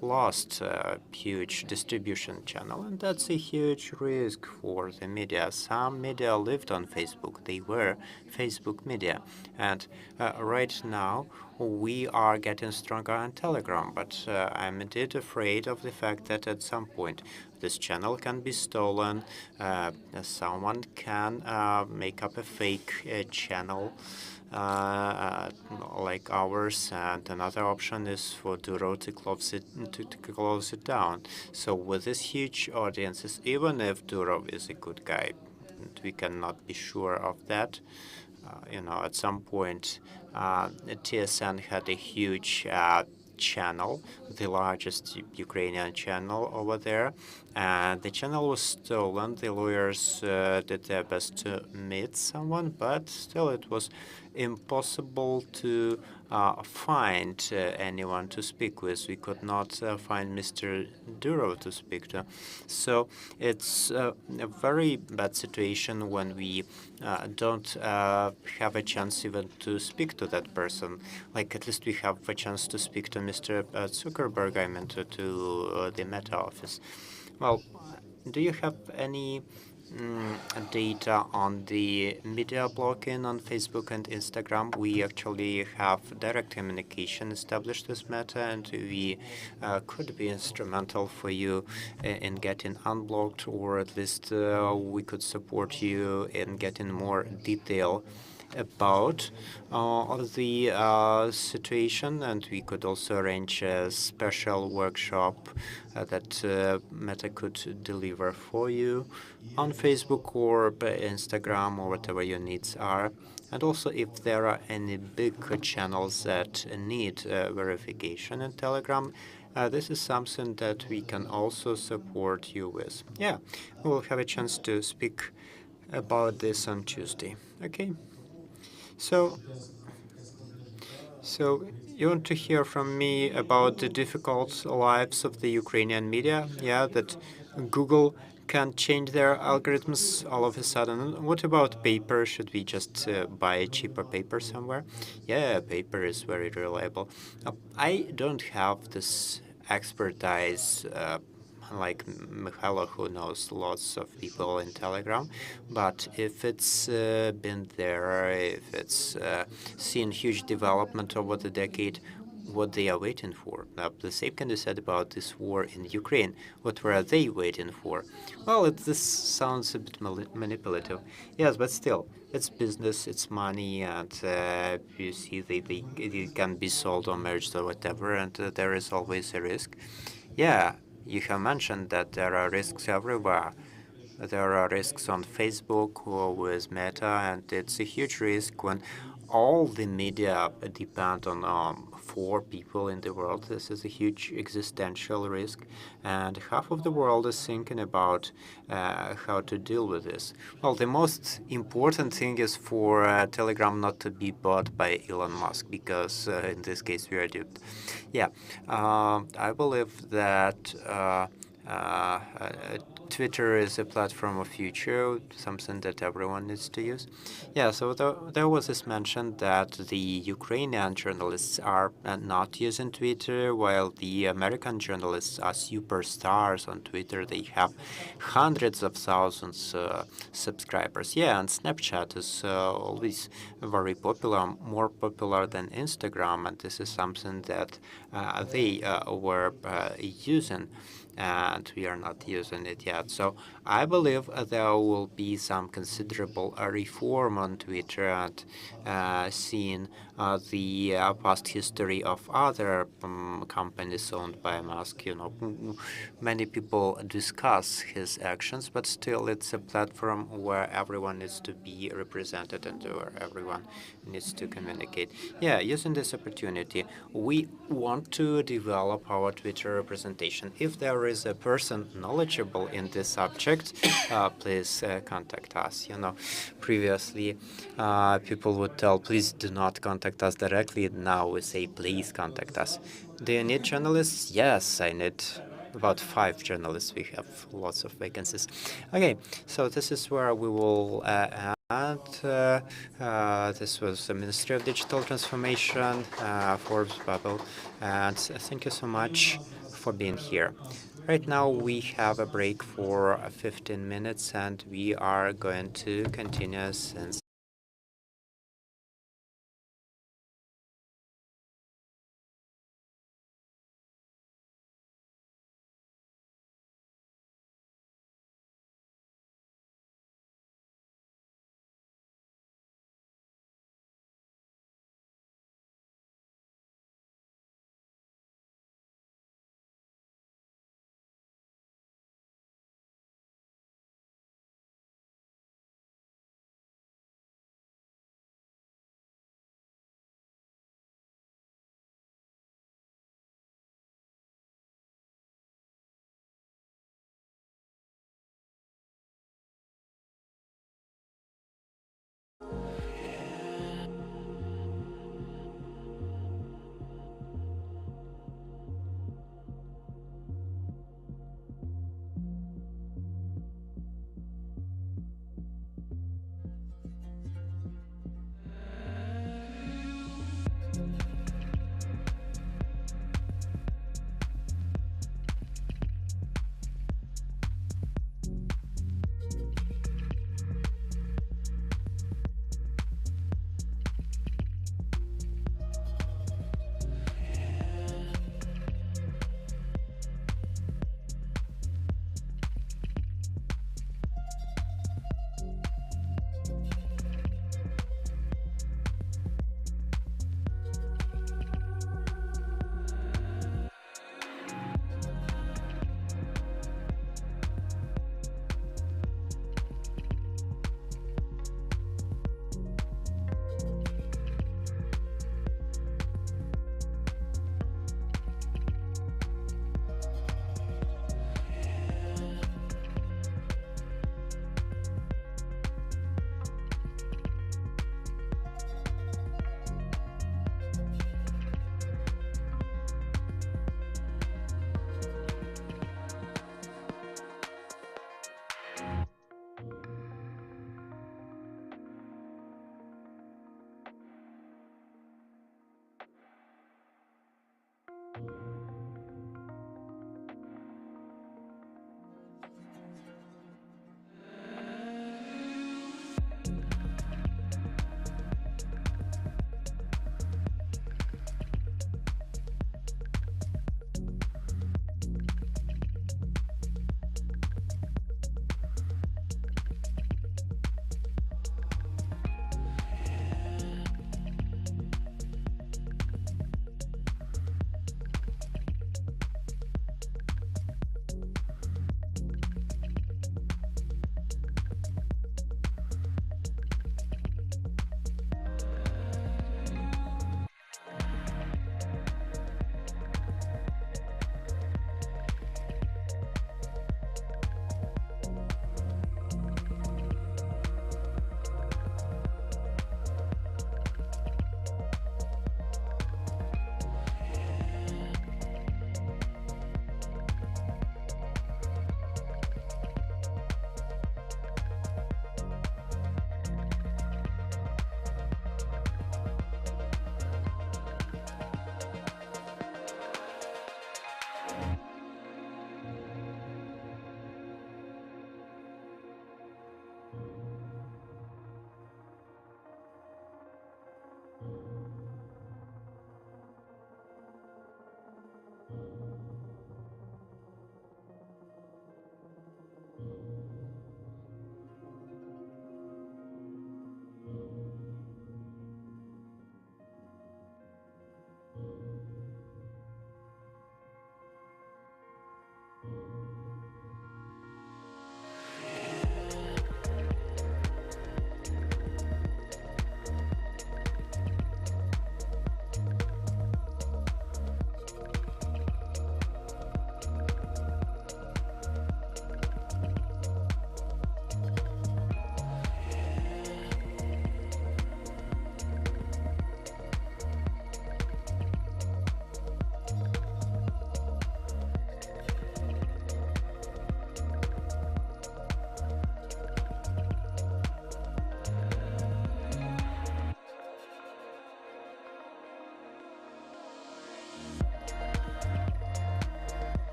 lost a huge distribution channel, and that's a huge risk for the media. Some media lived on Facebook. They were Facebook media. And right now, we are getting stronger on Telegram, but I'm indeed afraid of the fact that at some point this channel can be stolen. Someone can make up a fake channel like ours, and another option is for Duro to close it down. So with these huge audiences, even if Duro is a good guy, we cannot be sure of that. At some point, TSN had a huge channel, the largest Ukrainian channel over there, and the channel was stolen. The lawyers did their best to meet someone, but still it was impossible to find anyone to speak with. We could not find Mr. Duro to speak to. So it's a very bad situation when we don't have a chance even to speak to that person. Like, at least we have a chance to speak to Mr. Zuckerberg, I meant to the Meta office. Well, do you have any data on the media blocking on Facebook and Instagram. We actually have direct communication established with Meta, and we could be instrumental for you in getting unblocked, or at least we could support you in getting more detail about the situation, and we could also arrange a special workshop that Meta could deliver for you on Facebook or Instagram or whatever your needs are. And also, if there are any big channels that need verification in Telegram, this is something that we can also support you with. Yeah, we'll have a chance to speak about this on Tuesday. Okay. So, you want to hear from me about the difficult lives of the Ukrainian media? Yeah, that Google can change their algorithms all of a sudden. What about paper? Should we just buy cheaper paper somewhere? Yeah, paper is very reliable. I don't have this expertise like Mikhailo, who knows lots of people in Telegram. But if it's been there, if it's seen huge development over the decade, what they are waiting for. The same can be said about this war in Ukraine. What were they waiting for? Well, this sounds a bit manipulative. Yes, but still, it's business, it's money, and you see they can be sold or merged or whatever, and there is always a risk. Yeah, you have mentioned that there are risks everywhere. There are risks on Facebook or with Meta, and it's a huge risk when all the media depend on 4 people in the world. This is a huge existential risk, and half of the world is thinking about how to deal with this. Well, the most important thing is for Telegram not to be bought by Elon Musk, because in this case we are duped. Yeah, I believe that Twitter is a platform of future, something that everyone needs to use. Yeah, so there was this mention that the Ukrainian journalists are not using Twitter, while the American journalists are superstars on Twitter. They have hundreds of thousands subscribers. Yeah, and Snapchat is always very popular, more popular than Instagram, and this is something that they were using, and we are not using it yet. So I believe there will be some considerable reform on Twitter, and seeing the past history of other companies owned by Musk. Many people discuss his actions, but still it's a platform where everyone needs to be represented and where everyone needs to communicate. Yeah, using this opportunity, we want to develop our Twitter representation. If there is a person knowledgeable in this subject, please contact us. Previously, people would tell, please do not contact us directly. Now we say, please contact us. Do you need journalists? Yes, I need about 5 journalists. We have lots of vacancies. Okay, so this is where we will end. This was the Ministry of Digital Transformation, Forbes Bubble, and thank you so much for being here. Right now we have a break for 15 minutes, and we are going to continue since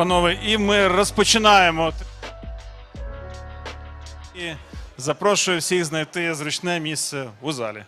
панове, і ми розпочинаємо. І запрошую всіх знайти зручне місце у залі.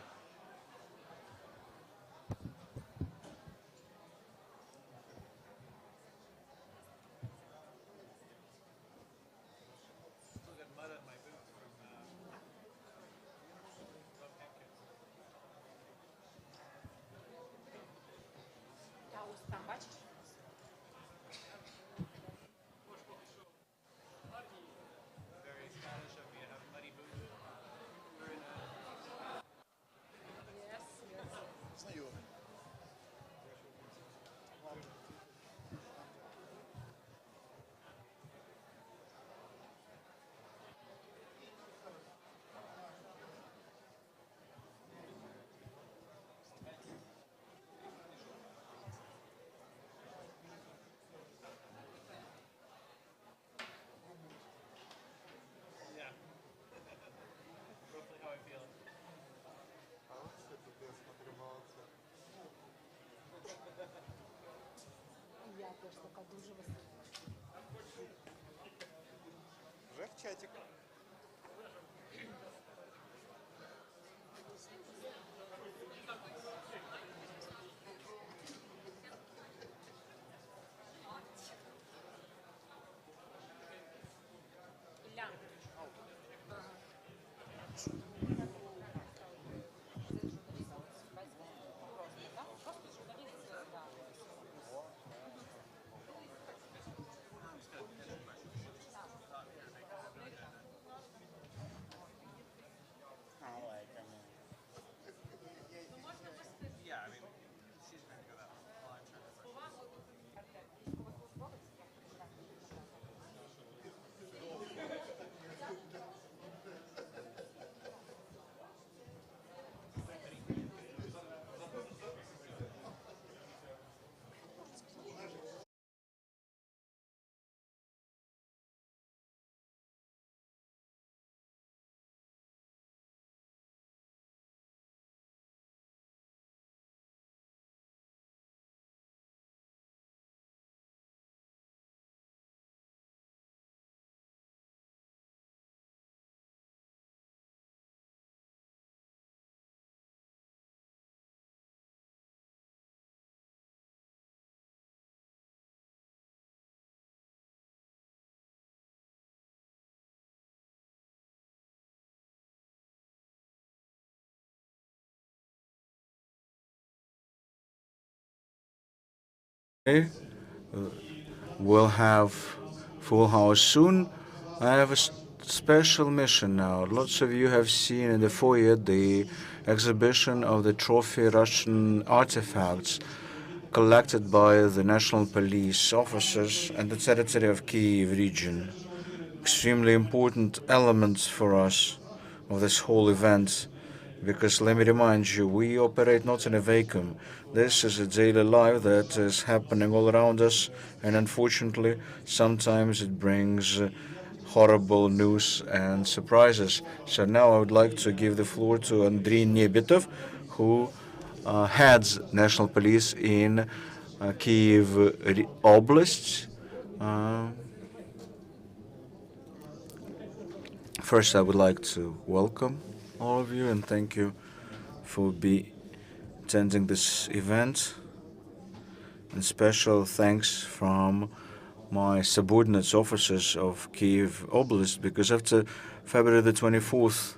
We'll have full house soon. I have a special mission now. Lots of you have seen in the foyer the exhibition of the trophy Russian artifacts collected by the national police officers and the territory of Kiev region. Extremely important elements for us of this whole event, because let me remind you, we operate not in a vacuum. This is a daily life that is happening all around us, and unfortunately, sometimes it brings horrible news and surprises. So now I would like to give the floor to Andriy Nebitov, who heads National Police in Kiev Oblast. First, I would like to welcome all of you and thank you for attending this event. And special thanks from my subordinates, officers of Kiev Oblast, because after February the 24th,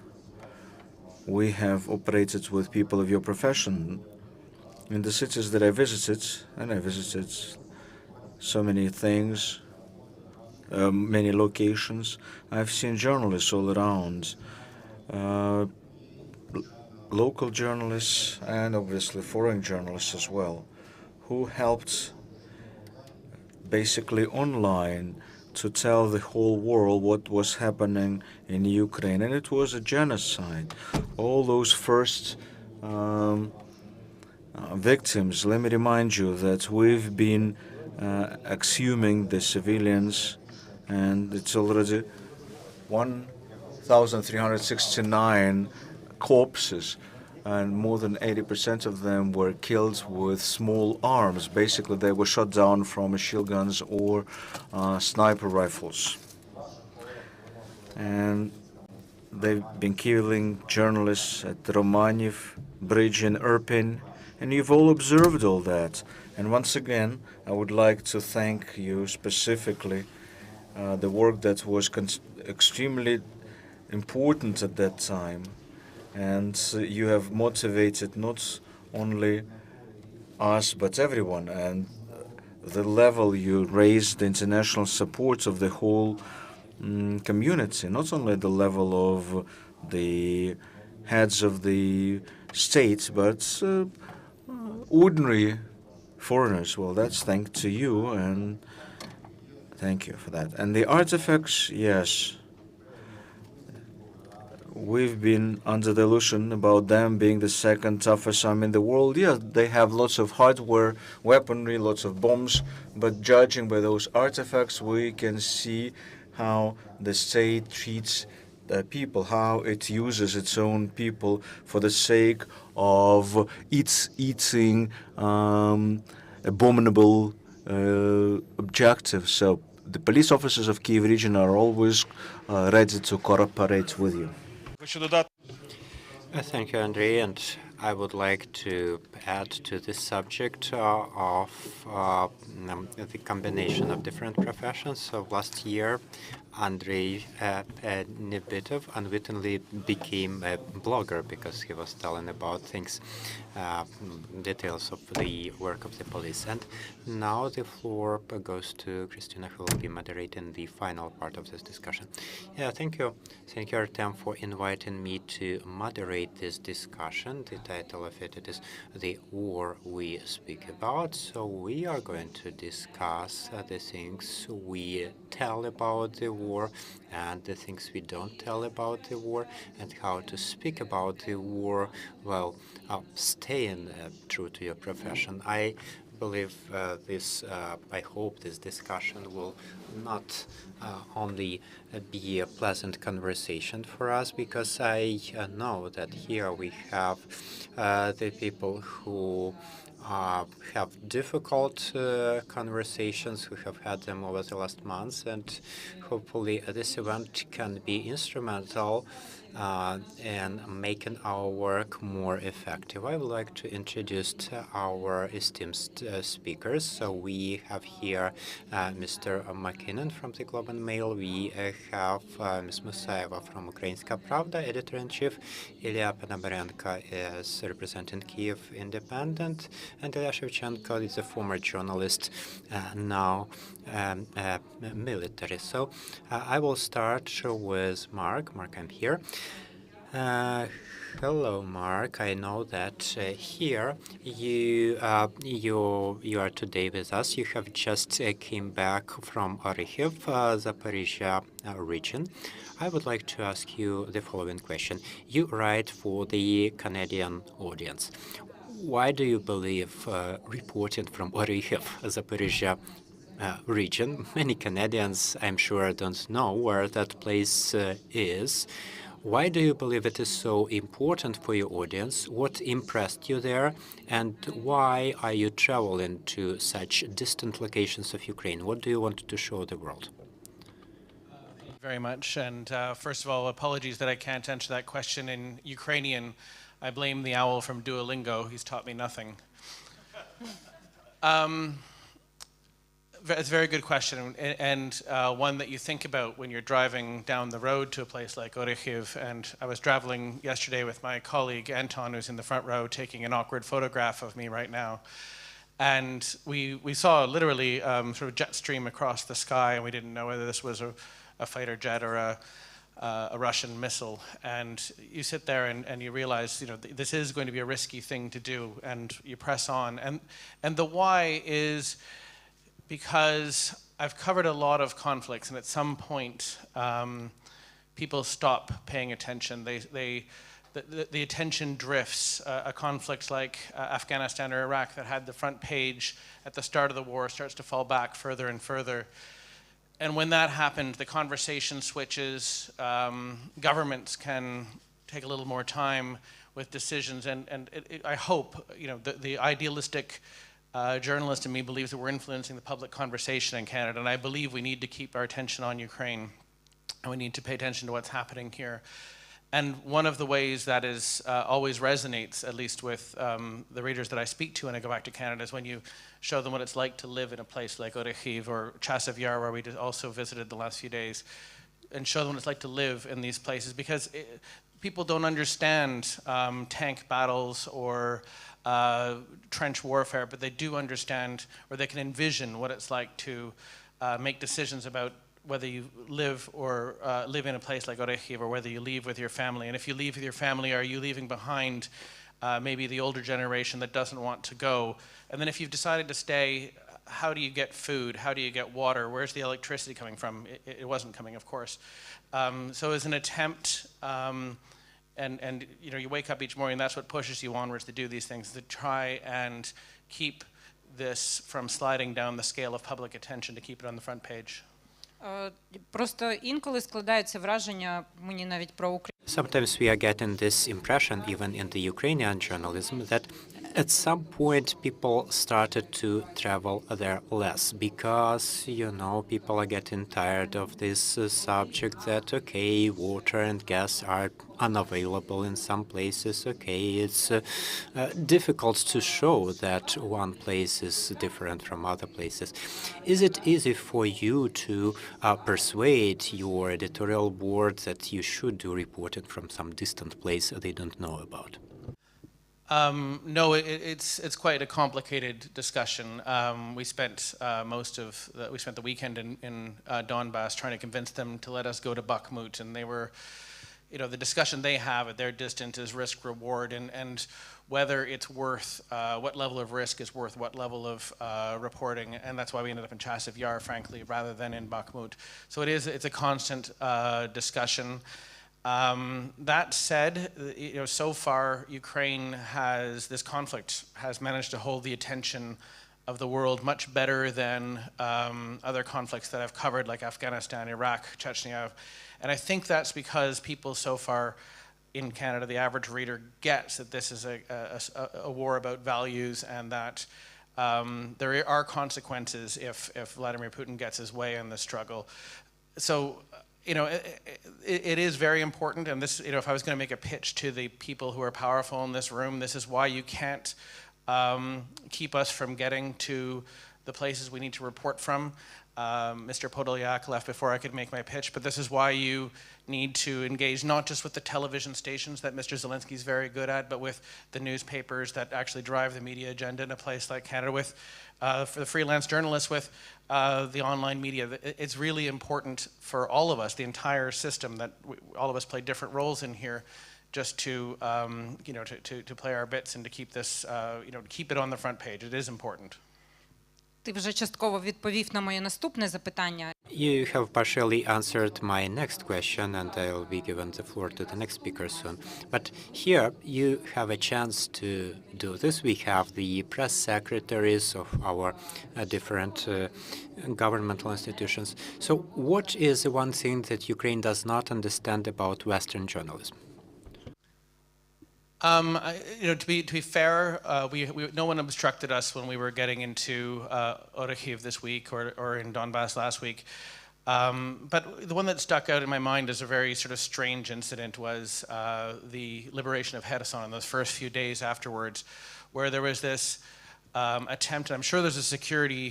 we have operated with people of your profession in the cities that I visited, and I visited so many things, many locations. I've seen journalists all around, local journalists and obviously foreign journalists as well, who helped basically online to tell the whole world what was happening in Ukraine. And it was a genocide. All those first victims, let me remind you that we've been exhuming the civilians, and it's already 1,369 corpses and more than 80% of them were killed with small arms. Basically, they were shot down from machine guns or sniper rifles. And they've been killing journalists at Romanev Bridge in Irpin, and you've all observed all that. And once again, I would like to thank you specifically. The work that was extremely important at that time, and you have motivated not only us but everyone, and the level you raised the international support of the whole community, not only at the level of the heads of the states, but ordinary foreigners. Well, that's thanks to you, and thank you for that. And the artifacts, yes, we've been under the illusion about them being the second toughest army in the world. Yeah, they have lots of hardware, weaponry, lots of bombs, but judging by those artifacts, we can see how the state treats the people, how it uses its own people for the sake of eating abominable objectives. So the police officers of Kiev region are always ready to cooperate with you. Thank you, Andrei, and I would like to add to this subject of the combination of different professions. So last year, Andrei Nebitov unwittingly became a blogger because he was telling about things, details of the work of the police. And now the floor goes to Christina, who will be moderating the final part of this discussion. Yeah, thank you. Thank you, Artem, for inviting me to moderate this discussion. The title of it is The War We Speak About. So we are going to discuss the things we tell about the war and the things we don't tell about the war, and how to speak about the war while staying true to your profession. I believe I hope this discussion will not only be a pleasant conversation for us, because I know that here we have the people who have difficult conversations. We have had them over the last months, and hopefully this event can be instrumental in making our work more effective. I would like to introduce our esteemed speakers. So we have here Mr. McKinnon from the Globe and Mail. We have Ms. Musaeva from Ukrainska Pravda, editor-in-chief. Ilya Panabarenko is representing Kyiv Independent, and Ilya Shevchenko is a former journalist, now military. So I will start with Mark. Mark, I'm here. Hello, Mark. I know that here you are today with us. You have just came back from Orikhiv, Zaporizhia region. I would like to ask you the following question. You write for the Canadian audience. Why do you believe reporting from Orikhiv, Zaporizhia region? Many Canadians, I'm sure, don't know where that place is. Why do you believe it is so important for your audience? What impressed you there? And why are you traveling to such distant locations of Ukraine? What do you want to show the world? Thank you very much. And first of all, apologies that I can't answer that question in Ukrainian. I blame the owl from Duolingo. He's taught me nothing. It's a very good question, and one that you think about when you're driving down the road to a place like Orikhiv. And I was traveling yesterday with my colleague Anton, who's in the front row, taking an awkward photograph of me right now. And we saw literally sort of jet stream across the sky, and we didn't know whether this was a fighter jet or a Russian missile. And you sit there and you realize, this is going to be a risky thing to do, and you press on. And the why is because I've covered a lot of conflicts, and at some point, people stop paying attention. The attention drifts. A conflict like Afghanistan or Iraq that had the front page at the start of the war starts to fall back further and further. And when that happened, the conversation switches. Governments can take a little more time. with decisions. And I hope, the idealistic journalist in me believes that we're influencing the public conversation in Canada, and I believe we need to keep our attention on Ukraine, and we need to pay attention to what's happening here. And one of the ways that is always resonates, at least with the readers that I speak to when I go back to Canada, is when you show them what it's like to live in a place like Orekhiv or Chasev Yar, where we also visited the last few days, and show them what it's like to live in these places, because people don't understand tank battles or trench warfare, but they do understand, or they can envision what it's like to make decisions about whether you live in a place like Orekhiv, or whether you leave with your family. And if you leave with your family, are you leaving behind maybe the older generation that doesn't want to go? And then if you've decided to stay, how do you get food? How do you get water? Where's the electricity coming from? It wasn't coming, of course. So as an attempt, and you wake up each morning, and that's what pushes you onwards to do these things, to try and keep this from sliding down the scale of public attention, to keep it on the front page. Просто інколи складається враження, мені навіть про Україну. Sometimes we are getting this impression, even in the Ukrainian journalism, that at some point people started to travel there less because, people are getting tired of this subject that, okay, water and gas are unavailable in some places. Okay, it's difficult to show that one place is different from other places. Is it easy for you to persuade your editorial board that you should do reporting from some distant place they don't know about? No, it's quite a complicated discussion. We spent the weekend in Donbass trying to convince them to let us go to Bakhmut, and they were, the discussion they have at their distance is risk reward, and whether it's worth what level of risk is worth what level of reporting, and that's why we ended up in Chasev Yar, frankly, rather than in Bakhmut. So it's a constant discussion. That said, so far this conflict has managed to hold the attention of the world much better than other conflicts that I've covered, like Afghanistan, Iraq, Chechnya. And I think that's because people so far in Canada, the average reader, gets that this is a war about values, and that there are consequences if Vladimir Putin gets his way in the struggle. So, it is very important, and this, if I was going to make a pitch to the people who are powerful in this room, this is why you can't keep us from getting to the places we need to report from. Mr. Podolyak left before I could make my pitch, but this is why you need to engage not just with the television stations that Mr. Zelensky is very good at, but with the newspapers that actually drive the media agenda in a place like Canada, with for the freelance journalists, with the online media. It's really important for all of us, the entire system, that all of us play different roles in here, just to to play our bits and to keep this keep it on the front page. It is important. Ти вже частково відповів на моє наступне запитання. You have partially answered my next question, and I'll be given the floor to the next speaker soon. But here you have a chance to do this. We have the press secretaries of our different governmental institutions. So what is the one thing that Ukraine does not understand about Western journalism? To be fair, no one obstructed us when we were getting into Orekhiv this week or in Donbass last week. But the one that stuck out in my mind as a very sort of strange incident was the liberation of Kherson in those first few days afterwards, where there was this attempt, and I'm sure there's a security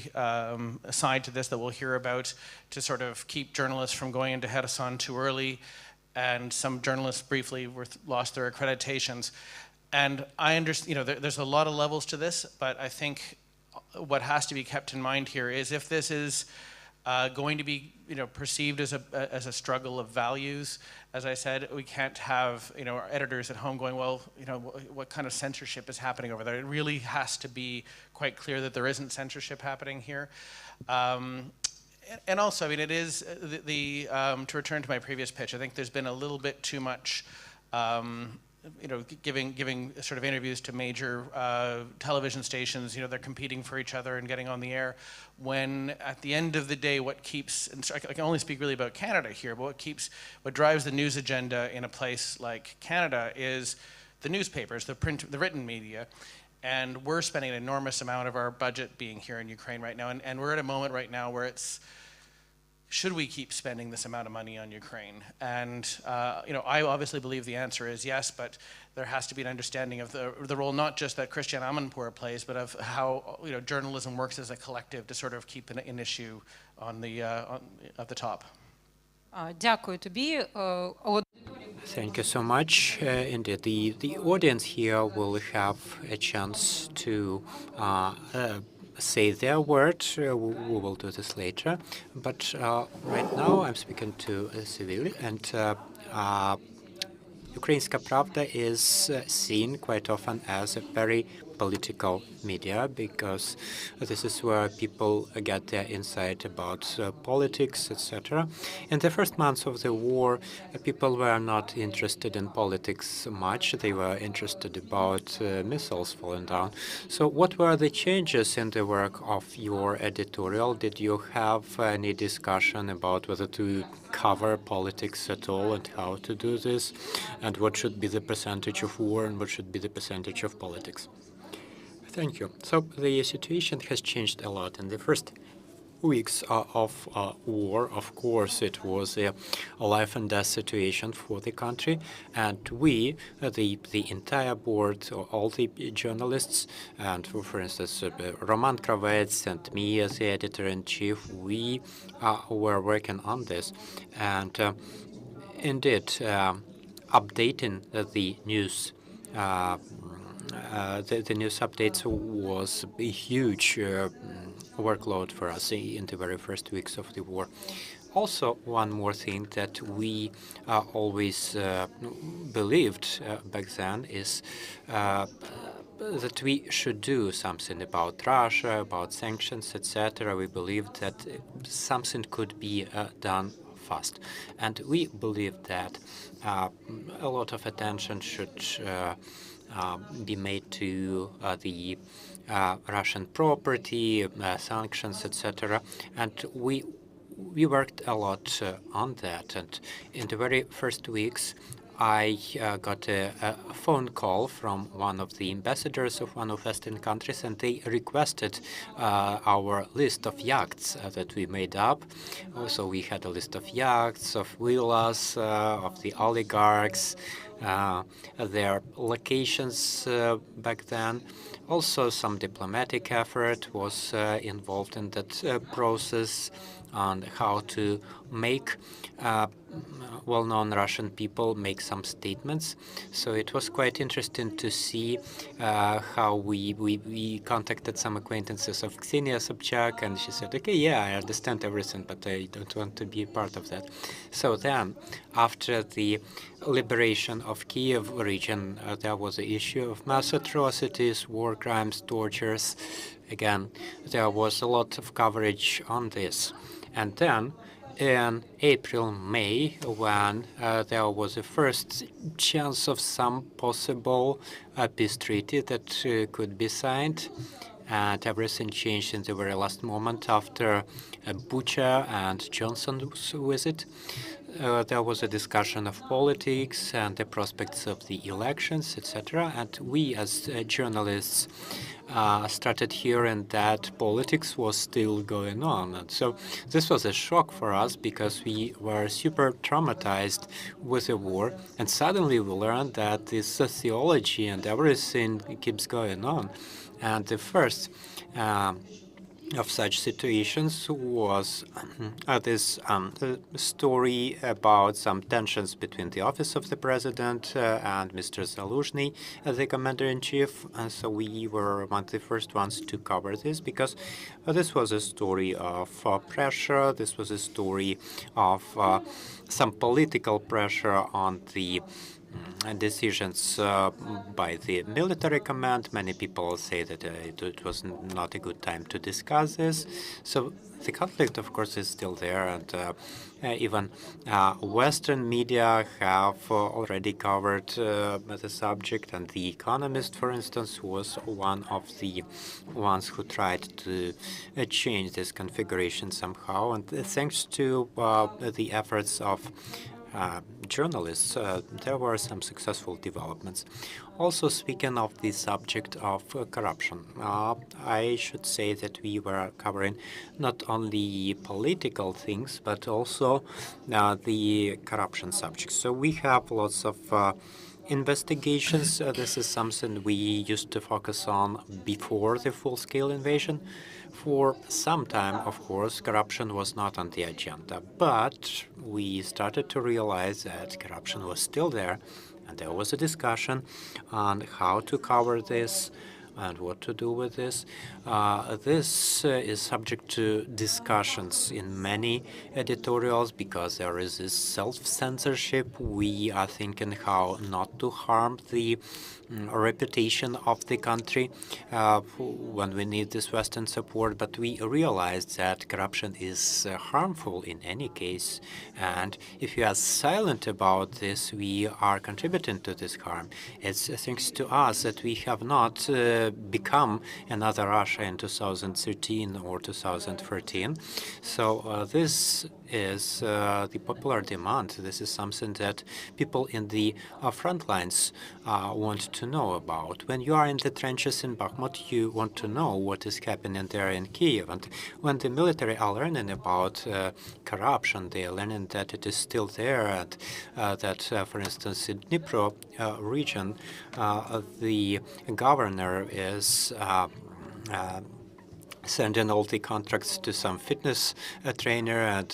side to this that we'll hear about, to sort of keep journalists from going into Kherson too early. And some journalists briefly lost their accreditations. And I understand, there's a lot of levels to this, but I think what has to be kept in mind here is, if this is going to be, perceived as a struggle of values, as I said, we can't have, our editors at home going, well, what kind of censorship is happening over there? It really has to be quite clear that there isn't censorship happening here. And also, it is to return to my previous pitch, I think there's been a little bit too much, giving sort of interviews to major television stations. They're competing for each other and getting on the air, when at the end of the day, what keeps, and I can only speak really about Canada here, but what drives the news agenda in a place like Canada is the newspapers, the print, the written media. And we're spending an enormous amount of our budget being here in Ukraine right now. And we're at a moment right now where it's, should we keep spending this amount of money on Ukraine? And I obviously believe the answer is yes, but there has to be an understanding of the role not just that Christian Amanpour plays, but of how journalism works as a collective to sort of keep an issue on the at the top. Дякую тобі. Thank you so much. Indeed, the audience here will have a chance to say their word. We will do this later. But right now I'm speaking to Civil, and Ukrainska Pravda is seen quite often as a very political media, because this is where people get their insight about politics, etc. In the first months of the war, people were not interested in politics much. They were interested about missiles falling down. So what were the changes in the work of your editorial? Did you have any discussion about whether to cover politics at all and how to do this, and what should be the percentage of war and what should be the percentage of politics? Thank you. So the situation has changed a lot. In the first weeks of war, of course, it was a life and death situation for the country, and we, the entire board, all the journalists, and for instance, Roman Kravets and me as the editor-in-chief, we were working on this, and indeed, updating the news. The news updates was a huge workload for us in the very first weeks of the war. Also, one more thing that we always believed back then is that we should do something about Russia, about sanctions, etc. We believed that something could be done fast. And we believed that a lot of attention should be made to the Russian property, sanctions, etc. And we worked a lot on that. And in the very first weeks, I got a phone call from one of the ambassadors of one of Western countries, and they requested our list of yachts that we made up. Also, we had a list of yachts, of villas, of the oligarchs, their locations back then. Also, some diplomatic effort was involved in that process on how to make well-known Russian people make some statements. So it was quite interesting to see how we contacted some acquaintances of Ksenia Sobchak, and she said, okay, yeah, I understand everything, but I don't want to be a part of that. So then, after the liberation of Kiev region, there was the issue of mass atrocities, war crimes, tortures. Again, there was a lot of coverage on this. And then, in April, May, when there was a first chance of some possible peace treaty that could be signed, and everything changed in the very last moment after Bucha and Johnson's visit. There was a discussion of politics and the prospects of the elections, etc. And we, as journalists, started hearing that politics was still going on. And so this was a shock for us, because we were super traumatized with the war. And suddenly we learned that this sociology and everything keeps going on. And the first of such situations was this story about some tensions between the office of the president and Mr. Zaluzhny, the commander-in-chief. And so we were among the first ones to cover this, because this was a story of pressure. This was a story of some political pressure on the decisions by the military command. Many people say that it was not a good time to discuss this. So the conflict, of course, is still there, and even Western media have already covered the subject, and The Economist, for instance, was one of the ones who tried to change this configuration somehow. And thanks to the efforts of journalists, there were some successful developments. Also, speaking of the subject of corruption, I should say that we were covering not only political things, but also the corruption subject. So we have lots of investigations. This is something we used to focus on before the full-scale invasion. For some time, of course, corruption was not on the agenda, but we started to realize that corruption was still there, and there was a discussion on how to cover this and what to do with this. This is subject to discussions in many editorials because there is this self-censorship. We are thinking how not to harm the reputation of the country when we need this Western support, but we realized that corruption is harmful in any case, and if you are silent about this, we are contributing to this harm. It's thanks to us that we have not become another Russia in 2013 or 2014. So this is the popular demand. This is something that people in the front lines want to know about. When you are in the trenches in Bakhmut, you want to know what is happening there in Kiev. And when the military are learning about corruption, they are learning that it is still there, and that, for instance, in Dnipro region, the governor is sending all the contracts to some fitness trainer, and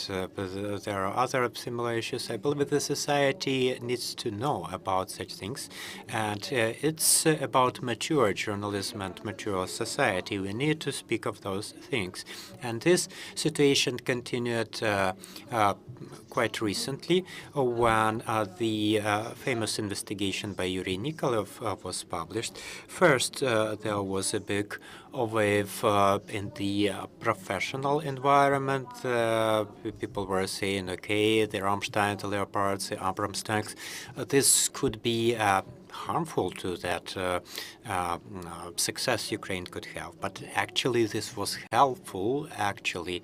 there are other similar issues. I believe the society needs to know about such things, and it's about mature journalism and mature society. We need to speak of those things. And this situation continued quite recently when the famous investigation by Yuri Nikolov was published. First, there was a big wave in the professional environment. People were saying, okay, the Rammstein, the Leopards, the Abrams tanks, this could be harmful to that success Ukraine could have. But actually, this was helpful. Actually,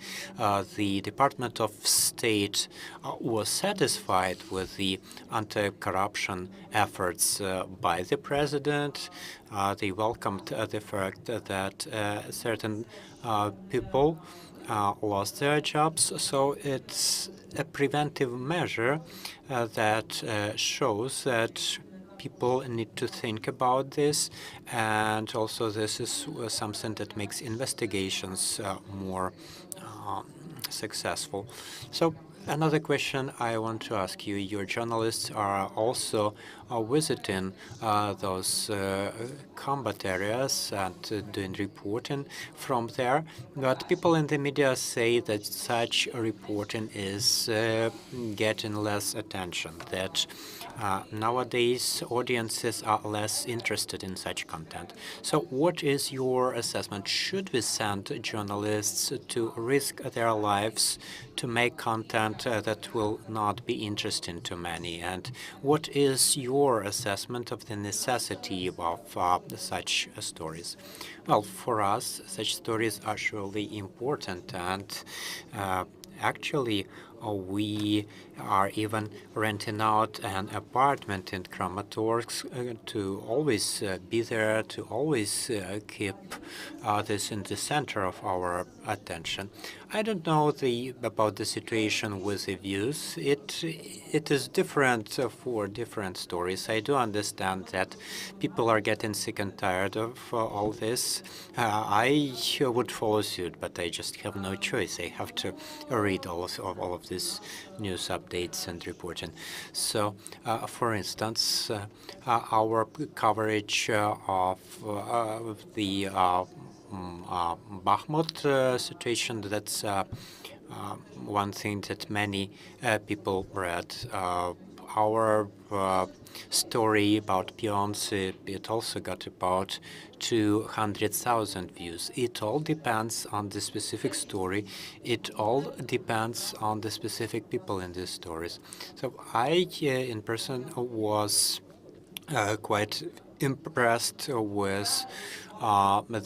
the Department of State was satisfied with the anti-corruption efforts by the president. They welcomed the fact that certain people lost their jobs. So it's a preventive measure that shows that people need to think about this, and also this is something that makes investigations more successful. So another question I want to ask you, your journalists are also visiting those combat areas and doing reporting from there, but people in the media say that such reporting is getting less attention, that nowadays audiences are less interested in such content. So what is your assessment? Should we send journalists to risk their lives to make content that will not be interesting to many? And what is your assessment of the necessity of such stories? Well, for us, such stories are surely important, and actually, we are even renting out an apartment in Kramatorsk to always be there, to always keep this in the center of our attention. I don't know about the situation with the views. It is different for different stories. I do understand that people are getting sick and tired of all this. I would follow suit, but I just have no choice. I have to read all of this news updates and reporting. So, for instance, our coverage of the Bakhmut situation, that's one thing that many people read. Our story about Beyonce, it also got about 200,000 views. It all depends on the specific story. It all depends on the specific people in these stories. So I, in person, was quite impressed with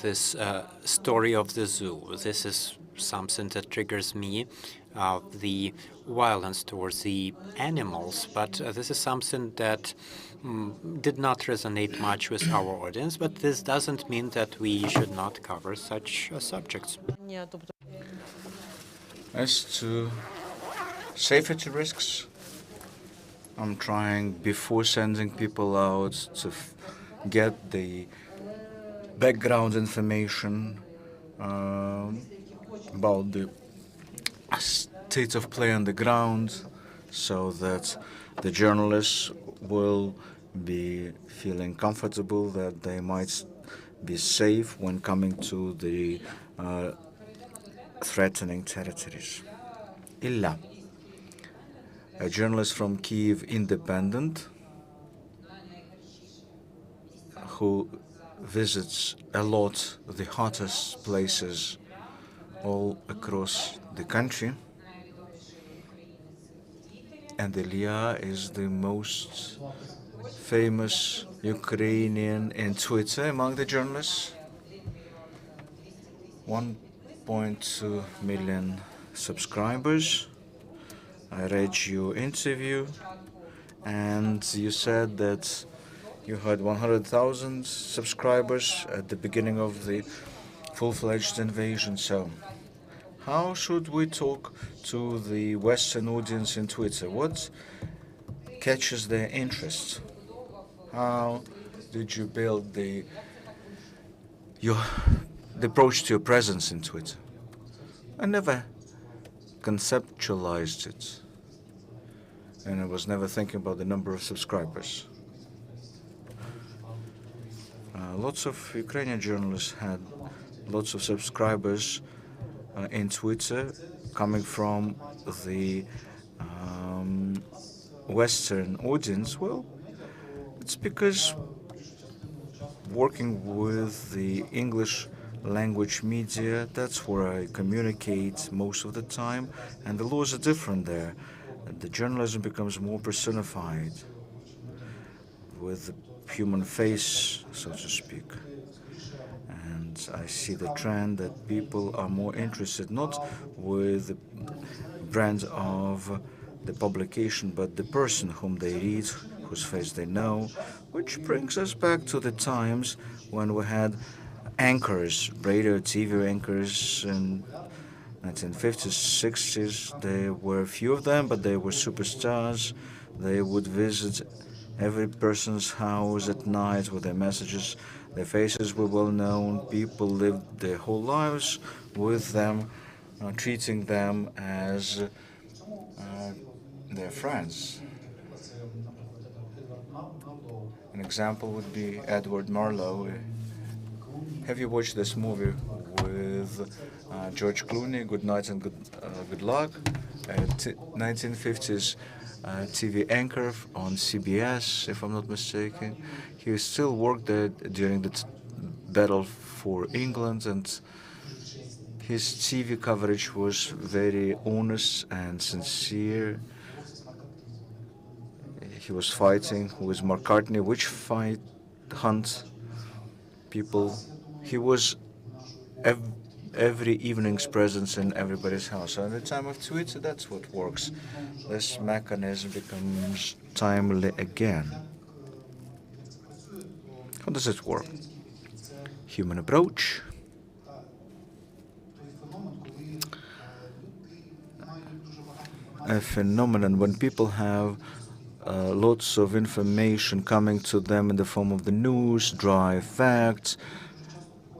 this story of the zoo. This is something that triggers me, the violence towards the animals, but this is something that did not resonate much with our audience, but this doesn't mean that we should not cover such subjects. As to safety risks, I'm trying, before sending people out, to get the background information about the state of play on the ground, so that the journalists will be feeling comfortable that they might be safe when coming to the threatening territories. Illa, a journalist from Kyiv Independent, who visits a lot the hottest places all across the country. And Ilya is the most famous Ukrainian in Twitter among the journalists. 1.2 million subscribers. I read your interview, and you said that you had 100,000 subscribers at the beginning of the full-fledged invasion. So, how should we talk to the Western audience in Twitter? What catches their interest? How did you build the approach to your presence in Twitter? I never conceptualized it, and I was never thinking about the number of subscribers. Lots of Ukrainian journalists had lots of subscribers in Twitter coming from the Western audience. Well, it's because working with the English language media, that's where I communicate most of the time, and the laws are different there. The journalism becomes more personified with the human face, so to speak. And I see the trend that people are more interested not with the brand of the publication, but the person whom they read, whose face they know, which brings us back to the times when we had anchors, radio, TV anchors in 1950s, 60s. There were a few of them, but they were superstars. They would visit every person's house at night with their messages. Their faces were well known. People lived their whole lives with them, treating them as their friends. An example would be Edward Marlowe. Have you watched this movie with George Clooney, Good Night and Good Luck? 1950s TV anchor on CBS, if I'm not mistaken. He still worked there during the battle for England, and his TV coverage was very honest and sincere. He was fighting with McCartney, witch fight, hunt people. He was every evening's presence in everybody's house. So at the time of Twitter, that's what works. This mechanism becomes timely again. How does it work? Human approach. A phenomenon when people have lots of information coming to them in the form of the news, dry facts,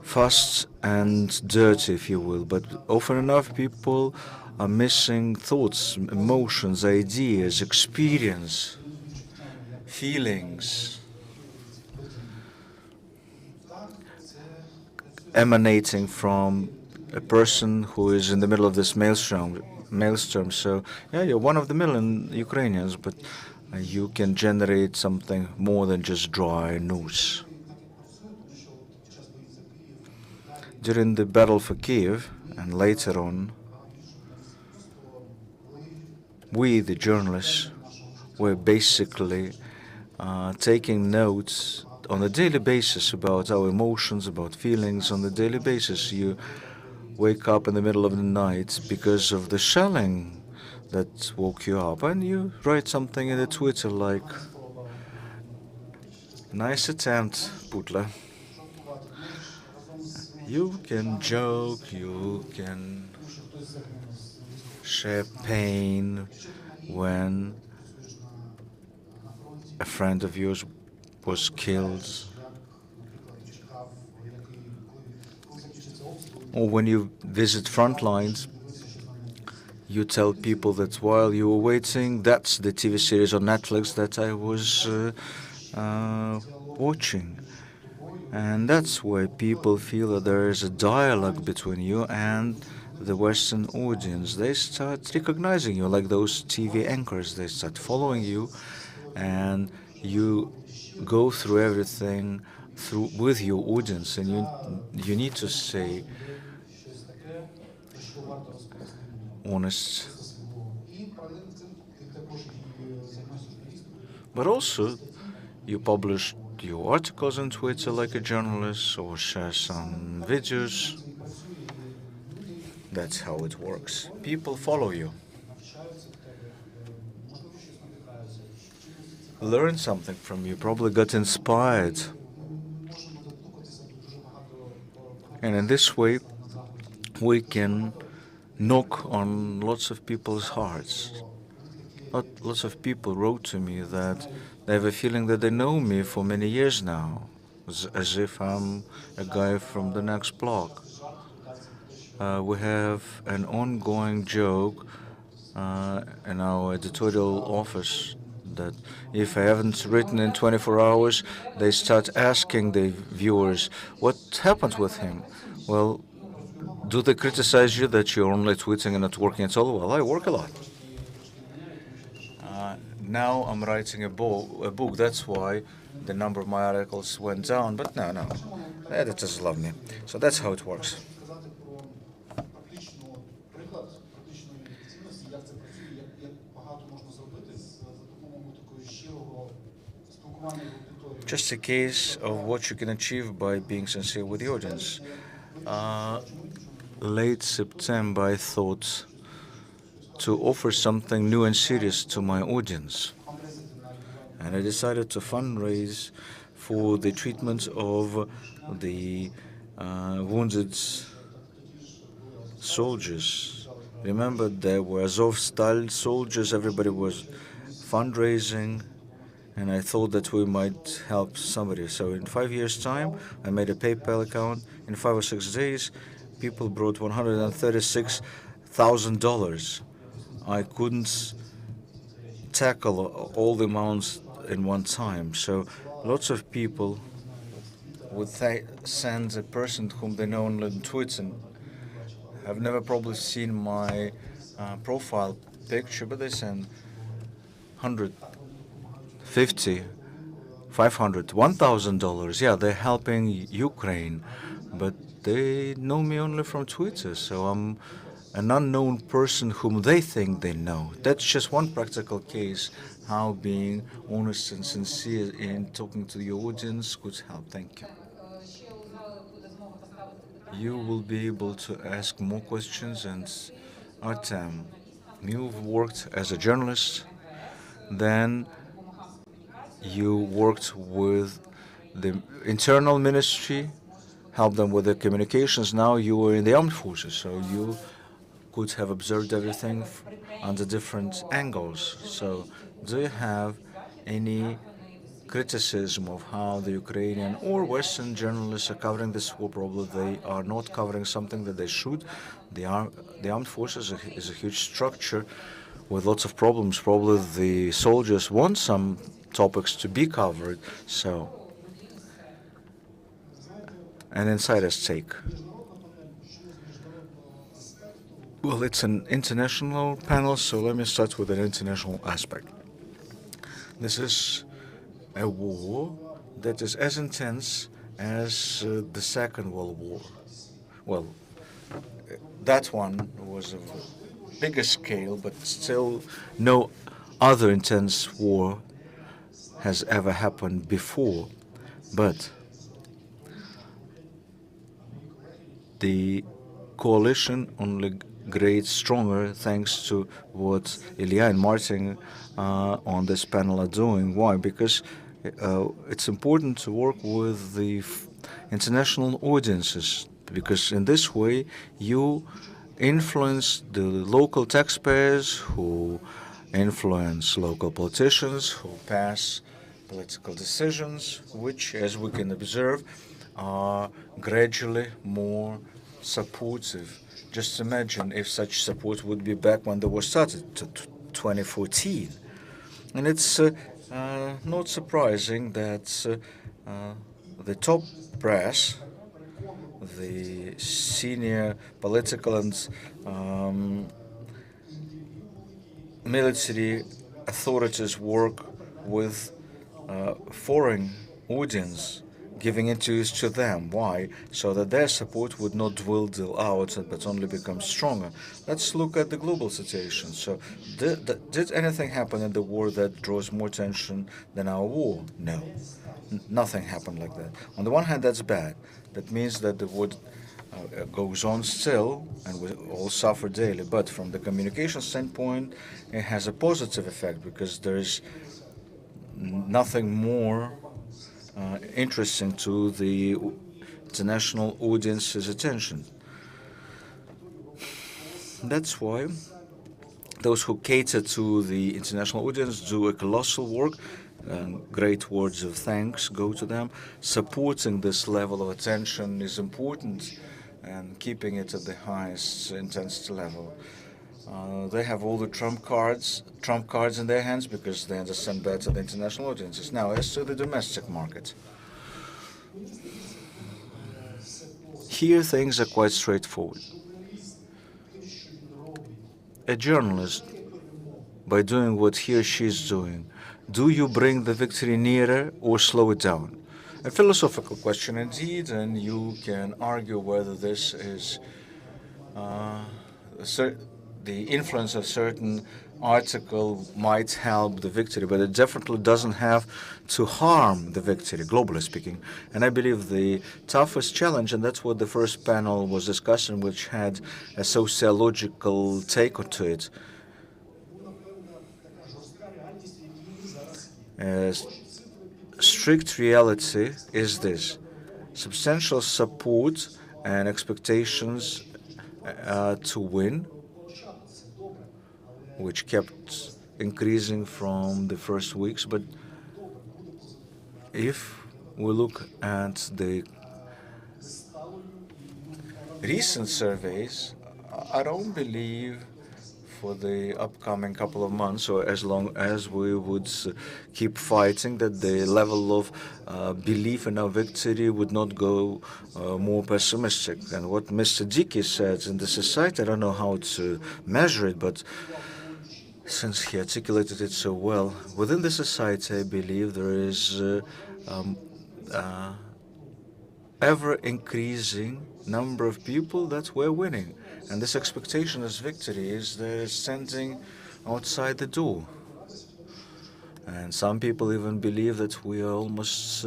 fast and dirty, if you will. But often enough, people are missing thoughts, emotions, ideas, experience, feelings emanating from a person who is in the middle of this maelstrom. So, yeah, you're one of the million Ukrainians, but you can generate something more than just dry news. During the battle for Kiev, and later on, we, the journalists, were basically taking notes on a daily basis about our emotions, about feelings on a daily basis. You wake up in the middle of the night because of the shelling that woke you up, and you write something in the Twitter like, "Nice attempt, Putla." You can joke, you can share pain when a friend of yours was killed, or when you visit front lines, you tell people that while you were waiting, that's the TV series on Netflix that I was watching. And that's why people feel that there is a dialogue between you and the Western audience. They start recognizing you like those TV anchors. They start following you, and you go through everything with your audience, and you need to stay honest. But also, you publish your articles on Twitter like a journalist, or share some videos. That's how it works. People follow you. Learn something from you, probably got inspired. And in this way, we can knock on lots of people's hearts. Lots of people wrote to me that they have a feeling that they know me for many years now, as if I'm a guy from the next block. We have an ongoing joke in our editorial office that if I haven't written in 24 hours, they start asking the viewers, what happened with him? Well, do they criticize you that you're only tweeting and not working at all? Well, I work a lot. Now I'm writing a book. That's why the number of my articles went down. But no, the editors love me. So that's how it works. Just a case of what you can achieve by being sincere with the audience. Late September, I thought to offer something new and serious to my audience. And I decided to fundraise for the treatment of the wounded soldiers. Remember, there were Azovstal soldiers, everybody was fundraising, and I thought that we might help somebody. So in 5 years' time, I made a PayPal account. In 5 or 6 days, people brought $136,000. I couldn't tackle all the amounts in one time. So lots of people would send a person whom they know on Twitter. Have never probably seen my profile picture, but they send 150, 500, $1,000. Yeah, they're helping Ukraine, but they know me only from Twitter, so I'm an unknown person whom they think they know. That's just one practical case how being honest and sincere in talking to your audience could help. Thank you. You will be able to ask more questions, and Artem, you've worked as a journalist, then you worked with the internal ministry, helped them with the communications. Now you were in the armed forces, so you could have observed everything under different angles. So do you have any criticism of how the Ukrainian or Western journalists are covering this war? Probably they are not covering something that they should. The armed forces is a huge structure with lots of problems. Probably the soldiers want some topics to be covered. So, an insider's take. Well, it's an international panel, so let me start with an international aspect. This is a war that is as intense as the Second World War. Well, that one was of a bigger scale, but still no other intense war has ever happened before. But the coalition only grows stronger thanks to what Ilya and Martin on this panel are doing. Why? Because it's important to work with the international audiences, because in this way you influence the local taxpayers who influence local politicians who pass political decisions, which, as we can observe, are gradually more supportive. Just imagine if such support would be back when they were started, 2014. And it's not surprising that the top brass, the senior political and military authorities work with foreign audience, giving interviews to them. Why? So that their support would not dwindle out, but only become stronger. Let's look at the global situation. So, did anything happen in the war that draws more attention than our war? No. Nothing happened like that. On the one hand, that's bad. That means that the war goes on still, and we all suffer daily. But from the communication standpoint, it has a positive effect, because there is nothing more interesting to the international audience's attention. That's why those who cater to the international audience do a colossal work, and great words of thanks go to them. Supporting this level of attention is important, and keeping it at the highest intensity level. They have all the trump cards in their hands, because they understand better the international audiences. Now, as to the domestic market, here things are quite straightforward. A journalist, by doing what he or she is doing, do you bring the victory nearer or slow it down? A philosophical question indeed, and you can argue whether this is the influence of certain article might help the victory, but it definitely doesn't have to harm the victory, globally speaking. And I believe the toughest challenge, and that's what the first panel was discussing, which had a sociological take to it, strict reality is this: substantial support and expectations to win, which kept increasing from the first weeks. But if we look at the recent surveys, I don't believe for the upcoming couple of months, or as long as we would keep fighting, that the level of belief in our victory would not go more pessimistic. And what Mr. Dickey said in the society, I don't know how to measure it, but since he articulated it so well, within the society, I believe there is ever-increasing number of people that we're winning. And this expectation as victory is standing outside the door. And some people even believe that we are almost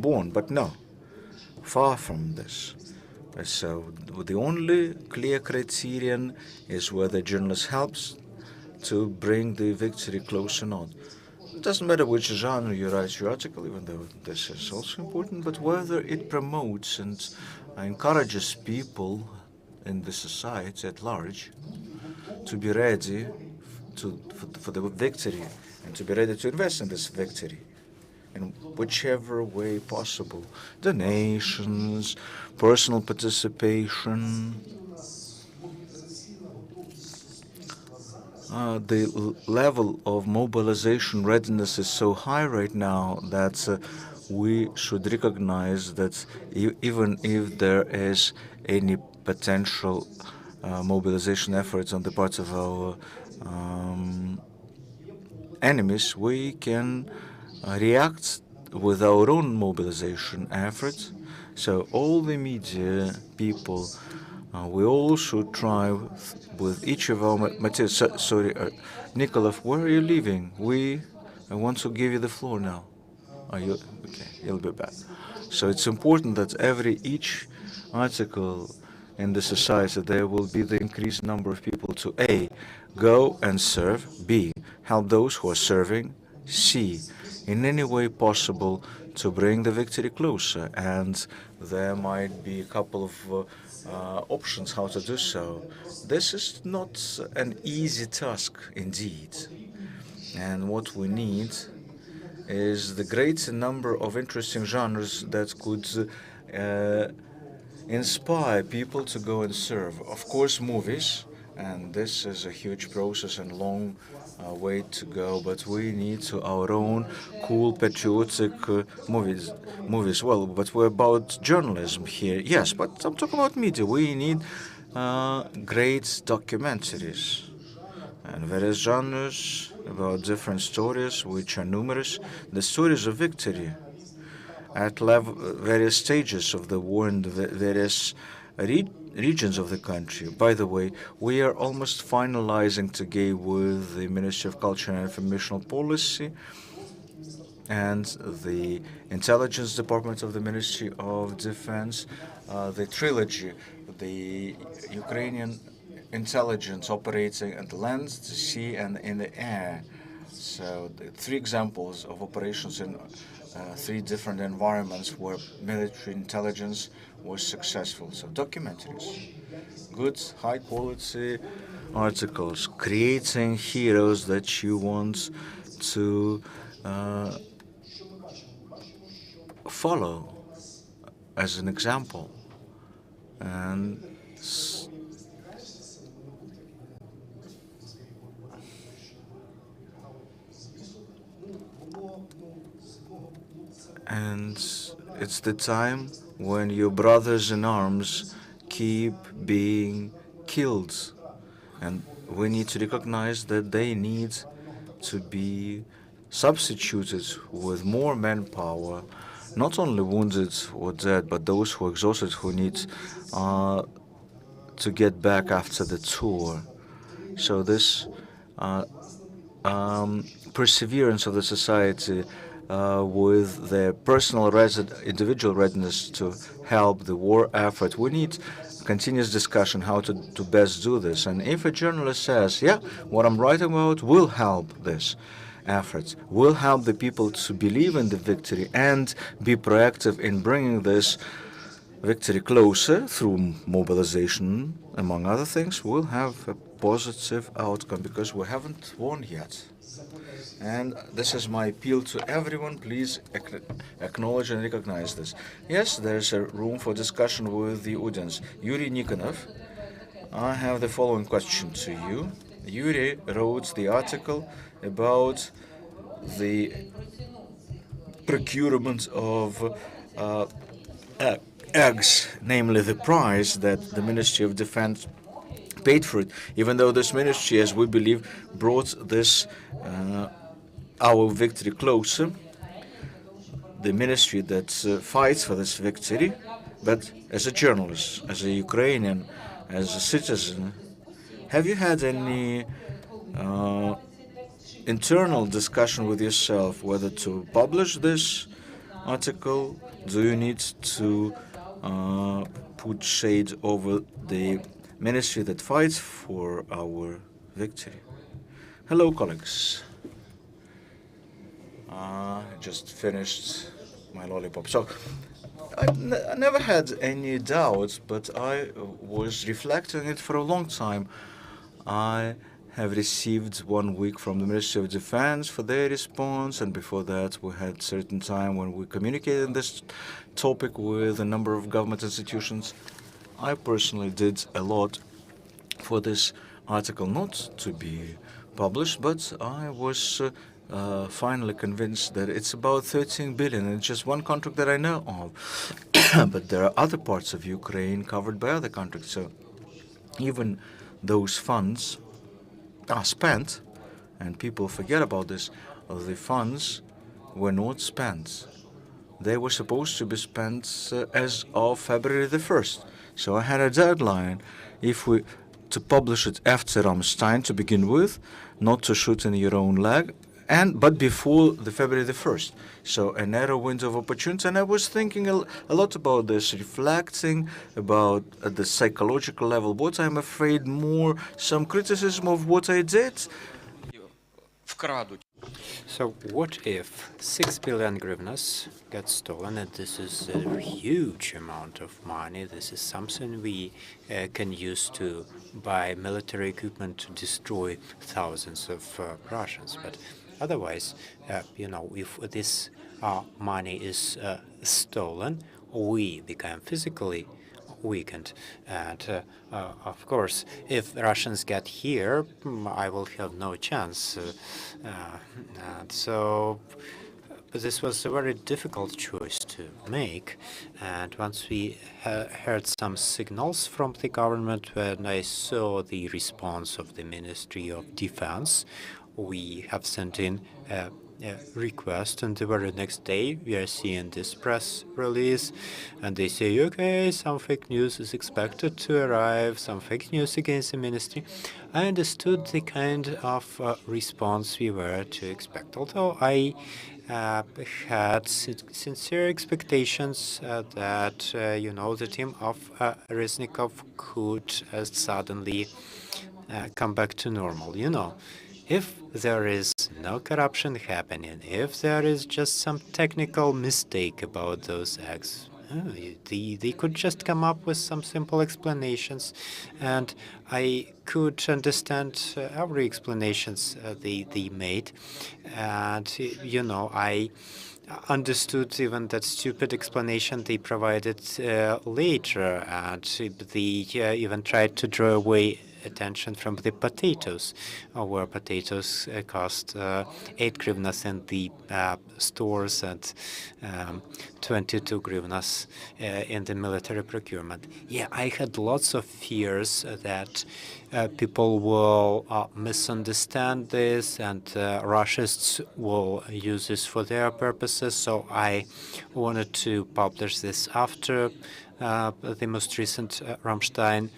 born, but no, far from this. So the only clear criterion is whether journalist helps to bring the victory close or not. It doesn't matter which genre you write your article, even though this is also important, but whether it promotes and encourages people in the society at large to be ready for the victory, and to be ready to invest in this victory in whichever way possible. Donations, personal participation. The level of mobilization readiness is so high right now that we should recognize that even if there is any potential mobilization efforts on the part of our enemies, we can react with our own mobilization efforts. So all the media people, we all should try with each of our materials. Sorry, Nikolov, where are you leaving? I want to give you the floor now. Are you okay? You'll be back. So it's important that each article in the society there will be the increased number of people to A, go and serve, B, help those who are serving, C, in any way possible to bring the victory closer. And there might be a couple of options how to do so. This is not an easy task indeed. And what we need is the great number of interesting genres that could inspire people to go and serve. Of course, movies, and this is a huge process and long way to go, but we need our own cool, patriotic movies. Well, but we're about journalism here. Yes, but I'm talking about media. We need great documentaries and various genres about different stories, which are numerous. The stories of victory at various stages of the war in the various regions of the country. By the way, we are almost finalizing together with the Ministry of Culture and Informational Policy and the Intelligence Department of the Ministry of Defense, the trilogy, the Ukrainian intelligence operating at the land, the sea, and in the air. So the 3 examples of operations in 3 different environments where military intelligence was successful. So documentaries, good, high-quality articles, creating heroes that you want to follow as an example. And it's the time when your brothers in arms keep being killed. And we need to recognize that they need to be substituted with more manpower, not only wounded or dead, but those who are exhausted, who need to get back after the tour. So this perseverance of the society with their personal individual readiness to help the war effort. We need continuous discussion how to best do this. And if a journalist says, yeah, what I'm writing about will help this effort, will help the people to believe in the victory and be proactive in bringing this victory closer through mobilization, among other things, we'll have a positive outcome because we haven't won yet. And this is my appeal to everyone. Please acknowledge and recognize this. Yes, there's a room for discussion with the audience. Yuri Nikonov, I have the following question to you. Yuri wrote the article about the procurement of eggs, namely the price that the Ministry of Defense paid for it, even though this ministry, as we believe, brought this our victory closer, the ministry that fights for this victory. But as a journalist, as a Ukrainian, as a citizen, have you had any internal discussion with yourself whether to publish this article? Do you need to put shade over the ministry that fights for our victory? Hello, colleagues. I just finished my lollipop. So I never had any doubts, but I was reflecting it for a long time. I have received 1 week from the Ministry of Defense for their response, and before that we had certain time when we communicated on this topic with a number of government institutions. I personally did a lot for this article not to be published, but I was finally convinced that it's about 13 billion, and it's just one contract that I know of. But there are other parts of Ukraine covered by other contracts, so even those funds are spent, and people forget about this. The funds were not spent. They were supposed to be spent as of February the 1st. So I had a deadline to publish it after Ramstein to begin with, not to shoot in your own leg, but before the February the 1st. So a narrow window of opportunity, and I was thinking a lot about this, reflecting about at the psychological level, what I'm afraid more, some criticism of what I did. So what if 6 billion hryvnias get stolen, and this is a huge amount of money. This is something we can use to buy military equipment to destroy thousands of Russians. But otherwise, if this money is stolen, we become physically weakened. And of course, if Russians get here, I will have no chance. And so this was a very difficult choice to make. And once we heard some signals from the government, when I saw the response of the Ministry of Defense, we have sent in a request, and the very next day we are seeing this press release, and they say, okay, some fake news is expected to arrive, some fake news against the ministry. I understood the kind of response we were to expect, although I had sincere expectations that, the team of Reznikov could suddenly come back to normal. If there is no corruption happening, if there is just some technical mistake about those acts, they could just come up with some simple explanations, and I could understand every explanations they made, and I understood even that stupid explanation they provided later, and they even tried to draw away attention from the potatoes, where potatoes cost 8 hryvnias in the stores and 22 hryvnias in the military procurement. Yeah, I had lots of fears that people will misunderstand this, and Russians will use this for their purposes. So I wanted to publish this after the most recent Rammstein,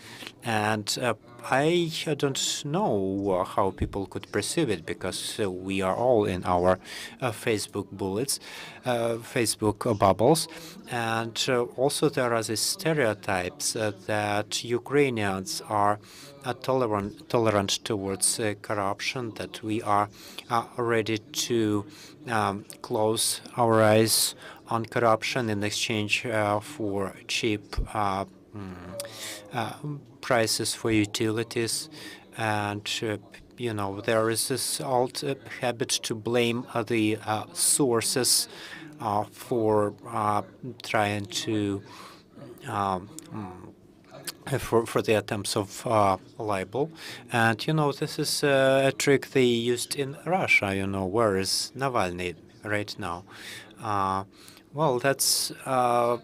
and I don't know how people could perceive it, because we are all in our Facebook bullets, Facebook bubbles, and also there are these stereotypes that Ukrainians are tolerant towards corruption, that we are ready to close our eyes on corruption in exchange for cheap prices for utilities. And there is this old habit to blame the sources for trying to for the attempts of libel. And this is a trick they used in Russia. Where is Navalny right now? Well, that's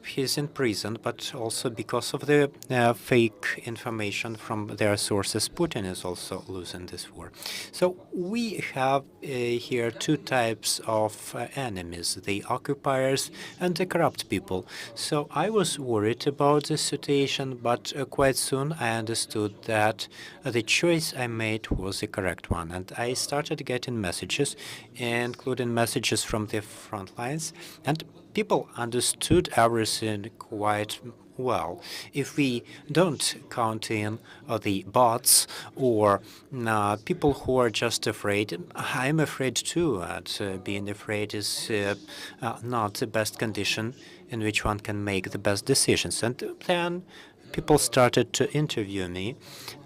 he's in prison, but also because of the fake information from their sources, Putin is also losing this war. So we have here two types of enemies: the occupiers and the corrupt people. So I was worried about this situation, but quite soon I understood that the choice I made was the correct one, and I started getting messages, including messages from the front lines, and people understood everything quite well. If we don't count in the bots or people who are just afraid, I'm afraid too. And being afraid is not the best condition in which one can make the best decisions. And then people started to interview me,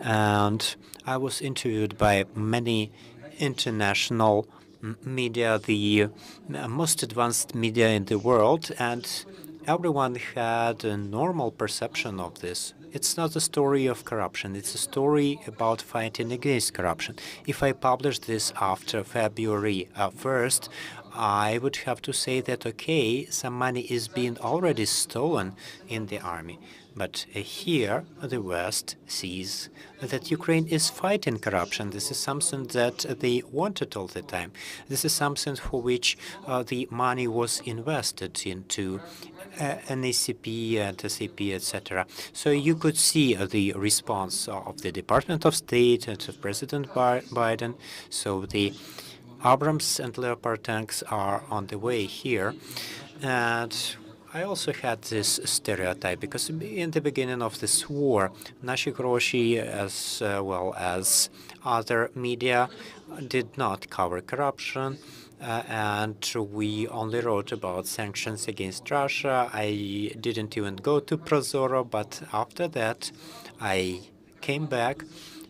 and I was interviewed by many international media, the most advanced media in the world, and everyone had a normal perception of this. It's not a story of corruption. It's a story about fighting against corruption. If I published this after February 1st, I would have to say that, okay, some money is being already stolen in the army. But here, the West sees that Ukraine is fighting corruption. This is something that they wanted all the time. This is something for which the money was invested into NACP and SAP, etc. So you could see the response of the Department of State and of President Biden. So the Abrams and Leopard tanks are on the way here. And I also had this stereotype because in the beginning of this war, Nashi Groshi, as well as other media, did not cover corruption. And we only wrote about sanctions against Russia. I didn't even go to Prozoro, but after that, I came back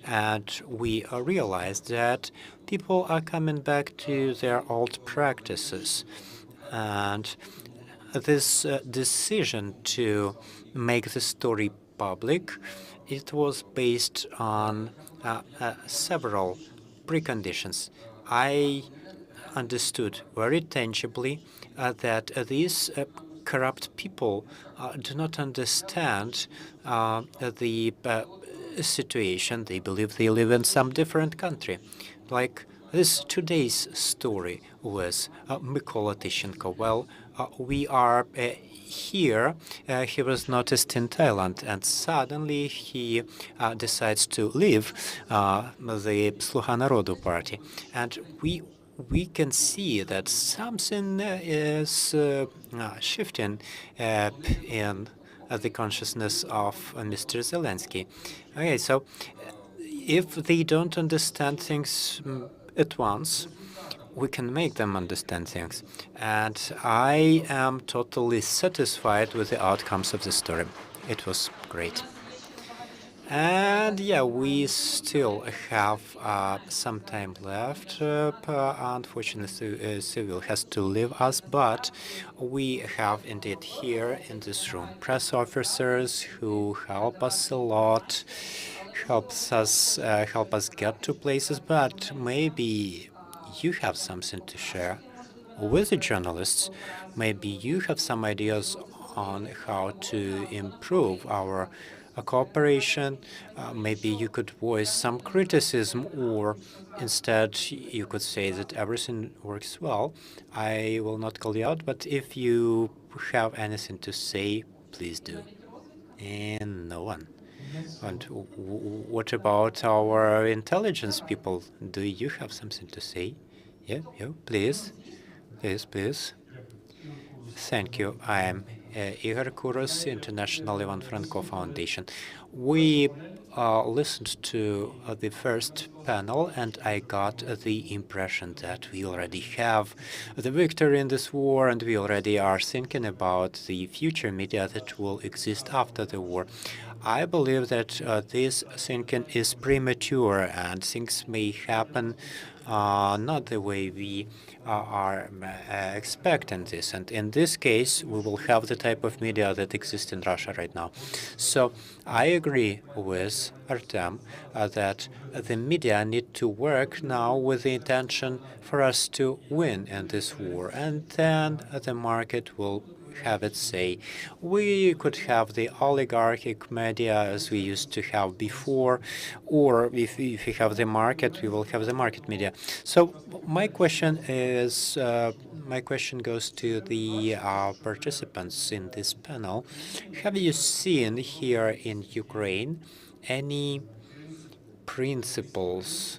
and we realized that people are coming back to their old practices. And this decision to make the story public, it was based on several preconditions. I understood very tangibly that these corrupt people do not understand the situation. They believe they live in some different country. Like this today's story with Mykola Tищенko. Well, we are here. He was noticed in Thailand, and suddenly he decides to leave the Sluha Narodu party. And we can see that something is shifting in the consciousness of Mr. Zelensky. Okay, so if they don't understand things at once, we can make them understand things. And I am totally satisfied with the outcomes of the story. It was great. And yeah, we still have some time left. Unfortunately, Civil has to leave us, but we have indeed here in this room press officers who help us a lot, help us get to places. But maybe you have something to share with the journalists. Maybe you have some ideas on how to improve our cooperation. Maybe you could voice some criticism, or instead you could say that everything works well. I will not call you out, but if you have anything to say, please do. And no one. And what about our intelligence people? Do you have something to say? Yeah, please. Please. Thank you. I am Igor Kouros, International Ivan Franko Foundation. We listened to the first panel, and I got the impression that we already have the victory in this war, and we already are thinking about the future media that will exist after the war. I believe that this thinking is premature, and things may happen not the way we are expecting this. And in this case, we will have the type of media that exists in Russia right now. So I agree with Artem that the media need to work now with the intention for us to win in this war, and then the market will have its say. We could have the oligarchic media as we used to have before, or if we have the market, we will have the market media. So my question goes to the participants in this panel. Have you seen here in Ukraine any principles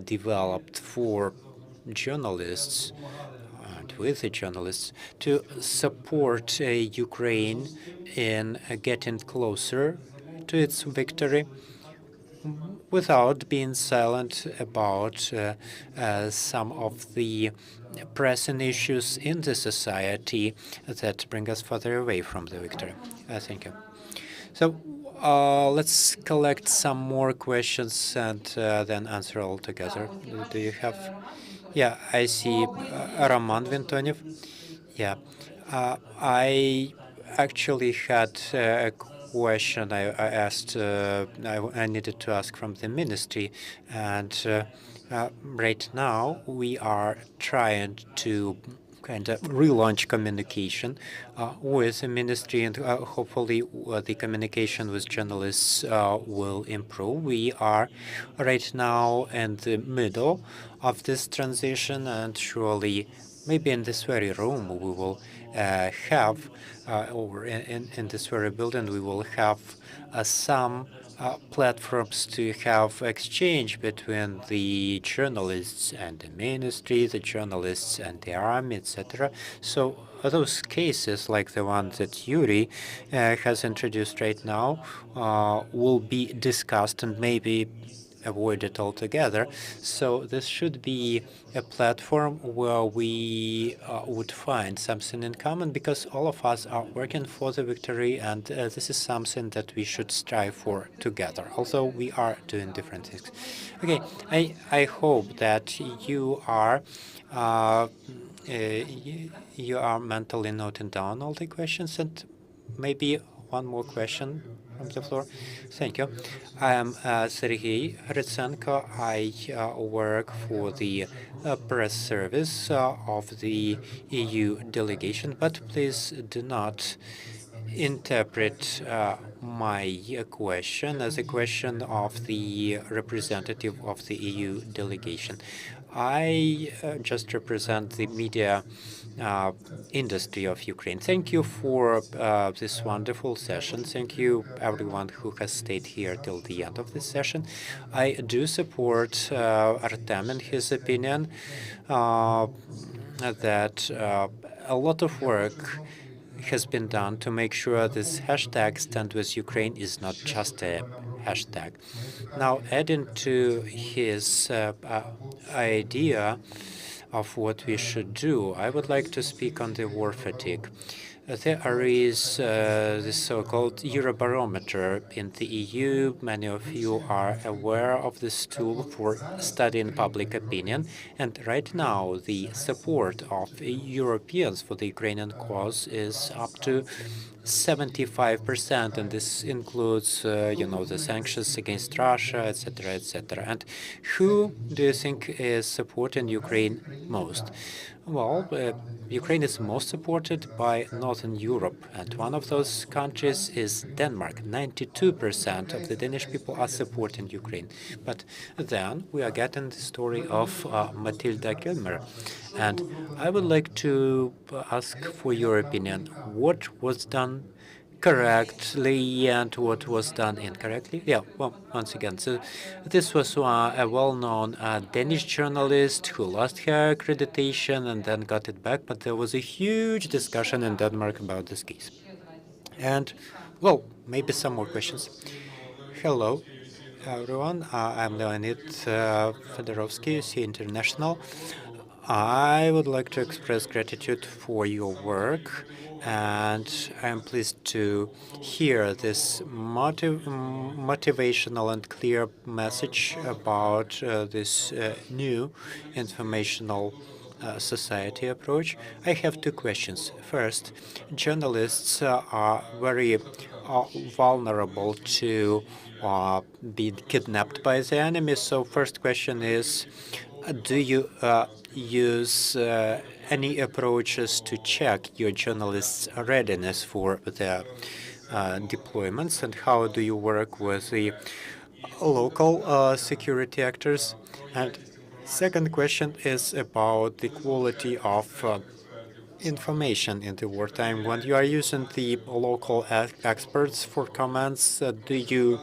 developed for journalists and with the journalists to support Ukraine in getting closer to its victory without being silent about some of the pressing issues in the society that bring us further away from the victory? Thank you. So let's collect some more questions and then answer all together. Do you have? Yeah, I see Roman Vintonyev. Yeah, I actually had a question I asked, I needed to ask from the ministry, and right now we are trying to kind of relaunch communication with the ministry, and hopefully the communication with journalists will improve. We are right now in the middle of this transition, and surely maybe in this very room we will have, or in this very building, we will have some platforms to have exchange between the journalists and the ministry, the journalists and the army, etc. So those cases, like the one that Yuri has introduced right now, will be discussed and maybe avoid it altogether. So this should be a platform where we would find something in common, because all of us are working for the victory, and this is something that we should strive for together, although we are doing different things. Okay, I hope that you are you are mentally noting down all the questions, and maybe one more question from the floor. Thank you. I am Sergei Ritsenko. I work for the press service of the EU delegation, but please do not interpret my question as a question of the representative of the EU delegation. I just represent the media uh, industry of Ukraine. Thank you for this wonderful session. Thank you, everyone who has stayed here till the end of this session. I do support Artem and his opinion that a lot of work has been done to make sure this hashtag Stand With Ukraine is not just a hashtag. Now, adding to his idea of what we should do, I would like to speak on the war fatigue. There is this so-called Eurobarometer in the EU. Many of you are aware of this tool for studying public opinion. And right now, the support of Europeans for the Ukrainian cause is up to 75%, and this includes, the sanctions against Russia, etc., etc. And who do you think is supporting Ukraine most? Well, Ukraine is most supported by Northern Europe, and one of those countries is Denmark. 92% of the Danish people are supporting Ukraine. But then we are getting the story of Matilda Kilmer, and I would like to ask for your opinion. What was done correctly and what was done incorrectly? Yeah, well, once again, so this was a well-known Danish journalist who lost her accreditation and then got it back, but there was a huge discussion in Denmark about this case. And, well, maybe some more questions. Hello, everyone. I'm Leonid Fedorovsky, C International. I would like to express gratitude for your work, and I'm pleased to hear this motivational and clear message about this new informational society approach. I have two questions. First, journalists are very vulnerable to being kidnapped by the enemy. So first question is, do you use any approaches to check your journalists' readiness for their deployments, and how do you work with the local security actors? And second question is about the quality of information in the wartime. When you are using the local experts for comments, do you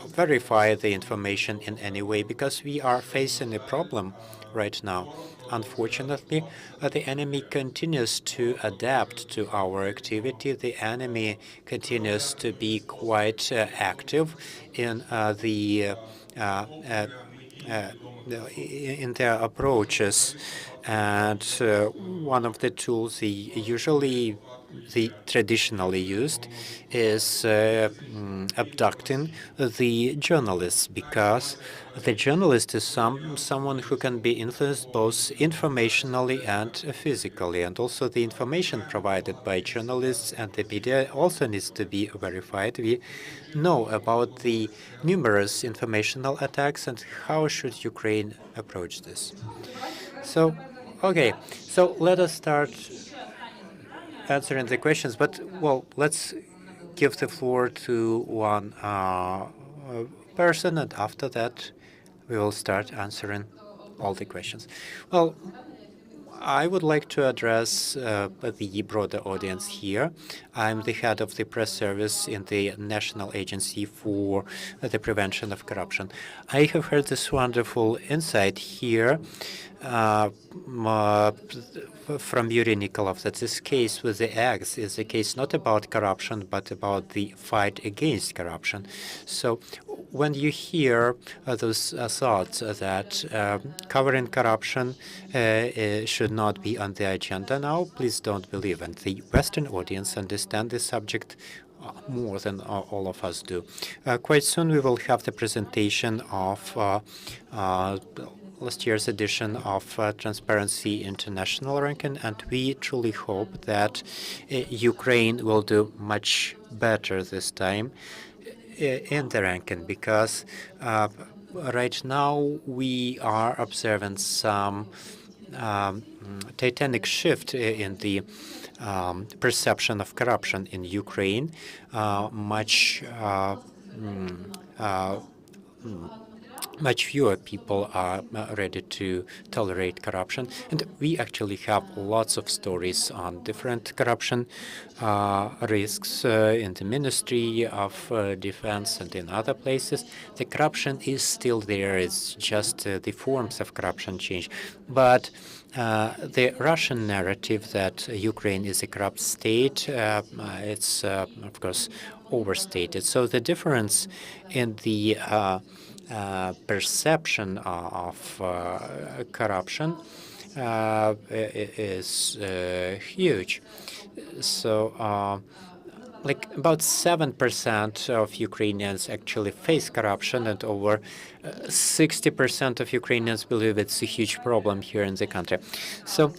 verify the information in any way? Because we are facing a problem right now. Unfortunately, the enemy continues to adapt to our activity. The enemy continues to be quite active in in their approaches, and one of the tools they traditionally used is abducting the journalists, because the journalist is someone who can be influenced both informationally and physically, and also the information provided by journalists and the media also needs to be verified. We know about the numerous informational attacks, and how should Ukraine approach this? So, okay, so let us start answering the questions, but, well, let's give the floor to one person, and after that, we will start answering all the questions. Well, I would like to address the broader audience here. I'm the head of the press service in the National Agency for the Prevention of Corruption. I have heard this wonderful insight here from Yuri Nikolov that this case with the eggs is a case not about corruption, but about the fight against corruption. So when you hear those thoughts that covering corruption should not be on the agenda now, please don't believe. And the Western audience understand this subject more than all of us do. Quite soon we will have the presentation of last year's edition of Transparency International ranking, and we truly hope that Ukraine will do much better this time in the ranking, because right now we are observing some titanic shift in the perception of corruption in Ukraine. Much fewer people are ready to tolerate corruption. And we actually have lots of stories on different corruption risks in the Ministry of Defense and in other places. The corruption is still there. It's just the forms of corruption change. But the Russian narrative that Ukraine is a corrupt state, it's, of course, overstated. So the difference in the perception of corruption is huge. So like about 7% of Ukrainians actually face corruption, and over 60% of Ukrainians believe it's a huge problem here in the country. So,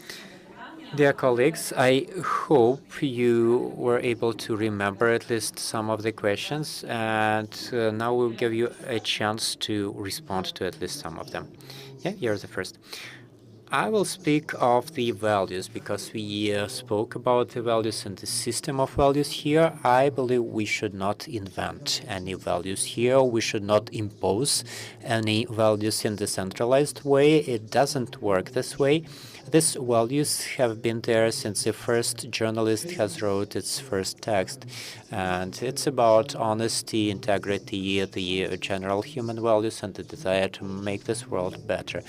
dear colleagues, I hope you were able to remember at least some of the questions, and now we'll give you a chance to respond to at least some of them. Yeah, you're the first. I will speak of the values because we spoke about the values and the system of values here. I believe we should not invent any values here. We should not impose any values in the centralized way. It doesn't work this way. These values have been there since the first journalist has wrote its first text. And it's about honesty, integrity, the general human values, and the desire to make this world better.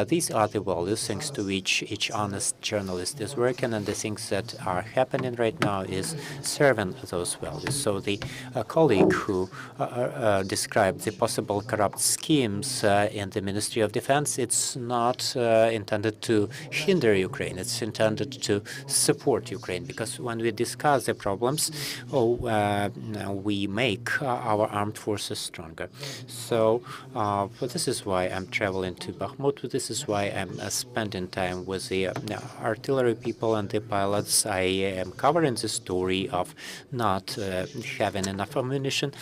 These are the values thanks to which each honest journalist is working, and the things that are happening right now is serving those values. So the colleague who described the possible corrupt schemes in the Ministry of Defense, it's not intended to hinder Ukraine. It's intended to support Ukraine, because when we discuss the problems, we make our armed forces stronger. So this is why I'm traveling to Bakhmut. This is why I'm spending time with the artillery people and the pilots. I am covering the story of not having enough ammunition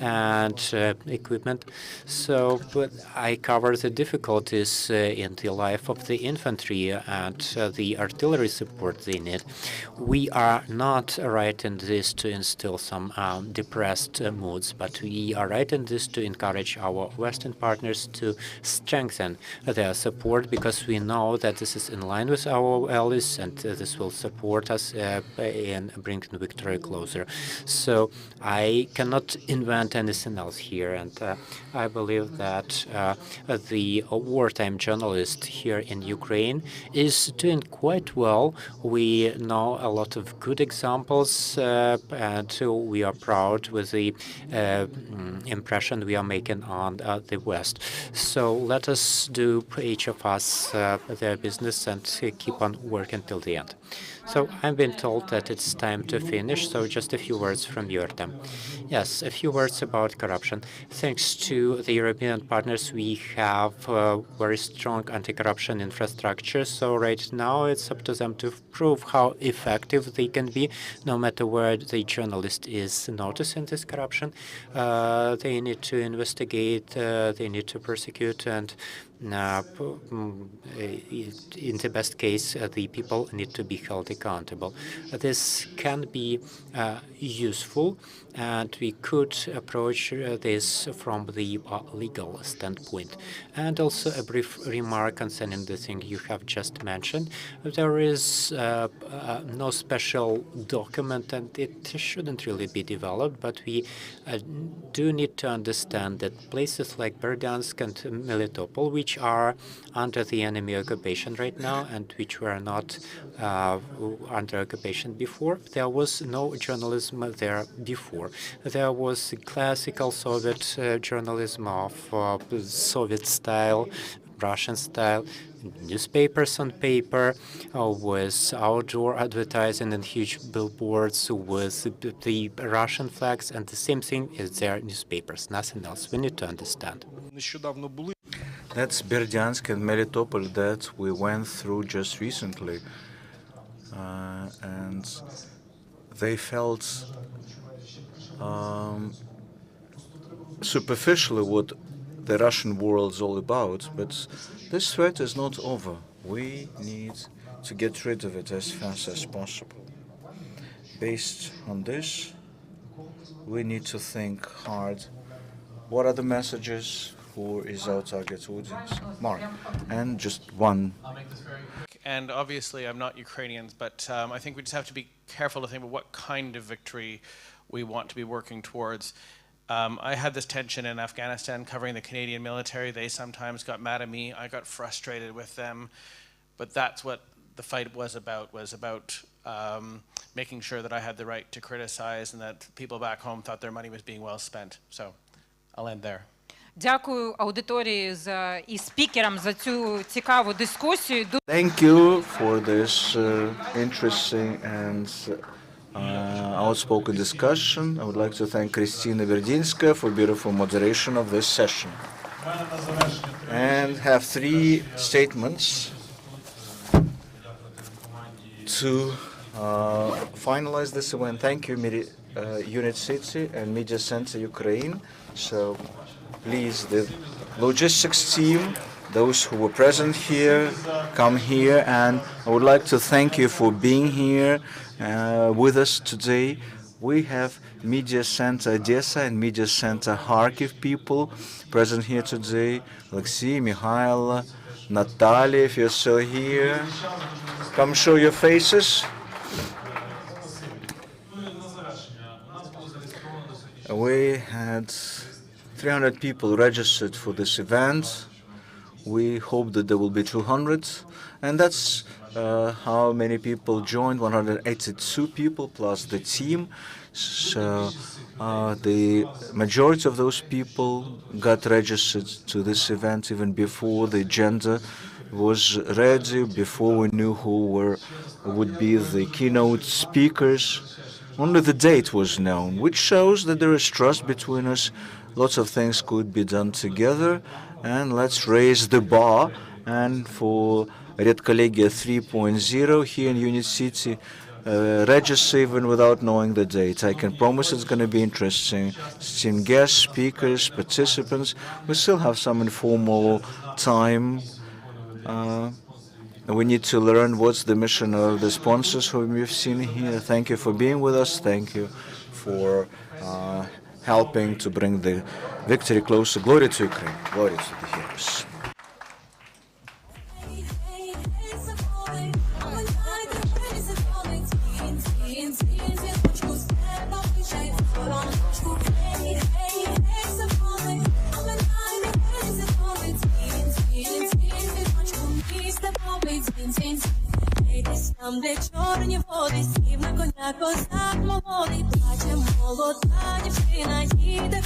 and equipment. So, but I cover the difficulties in the life of the infantry and the artillery support they need. We are not writing this to instill some depressed moods, but we are writing this to encourage our Western partners to strengthen their support, because we know that this is in line with our values, and this will support us in bringing victory closer. So I cannot invent anything else here, and I believe that the wartime journalist here in Ukraine is doing quite well. We know a lot of good examples, and we are proud with the impression we are making on the West. So let us do, each of us, their business and keep on working till the end. So I've been told that it's time to finish, so just a few words from Yurtem. Yes, a few words about corruption. Thanks to the European partners, we have very strong anti-corruption infrastructure. So right now it's up to them to prove how effective they can be, no matter where the journalist is noticing this corruption. They need to investigate, they need to prosecute, and in the best case, the people need to be held accountable. This can be useful, and we could approach this from the legal standpoint. And also a brief remark concerning the thing you have just mentioned. There is no special document, and it shouldn't really be developed, but we do need to understand that places like Berdyansk and Melitopol, which are under the enemy occupation right now and which were not under occupation before, there was no journalism there before. There was classical Soviet journalism of Soviet style, Russian style, newspapers on paper, with outdoor advertising and huge billboards with the Russian flags, and the same thing is their newspapers, nothing else. We need to understand. That's Berdyansk and Melitopol that we went through just recently. And they felt superficially what the Russian world is all about, but this threat is not over. We need to get rid of it as fast as possible. Based on this, we need to think hard. What are the messages? Who is our target audience? Mark, and just one. I'll make this very quick. And obviously, I'm not Ukrainians, but I think we just have to be careful to think about what kind of victory we want to be working towards. I had this tension in Afghanistan covering the Canadian military. They sometimes got mad at me. I got frustrated with them. But that's what the fight was about making sure that I had the right to criticize and that people back home thought their money was being well spent. So I'll end there. Дякую аудиторії і спікерам за цю цікаву дискусію. Thank you for this interesting and outspoken discussion. I would like to thank Kristina Verdinska for beautiful moderation of this session. And have 3 statements to finalize this event. Thank you, UNIT.City and Media Center Ukraine. So please, the logistics team, those who were present here, come here, and I would like to thank you for being here with us today. We have Media Center Odessa and Media Center Kharkiv people present here today. Alexei, Mikhail, Natalia, if you're still here, come show your faces. We had 300 people registered for this event. We hope that there will be 200, and that's how many people joined, 182 people plus the team. So the majority of those people got registered to this event even before the agenda was ready, before we knew who would be the keynote speakers. Only the date was known, which shows that there is trust between us. Lots of things could be done together, and let's raise the bar. And for Redkolegia 3.0 here in UNIT.City, register even without knowing the date. I can promise it's going to be interesting. Esteemed guests, speakers, participants, we still have some informal time. We need to learn what's the mission of the sponsors whom we've seen here. Thank you for being with us. Thank you for helping to bring the victory closer. Glory to Ukraine. Glory to the heroes. Там, де чорні води, сів на коня козак молодий, плаче молода дівчина, їде.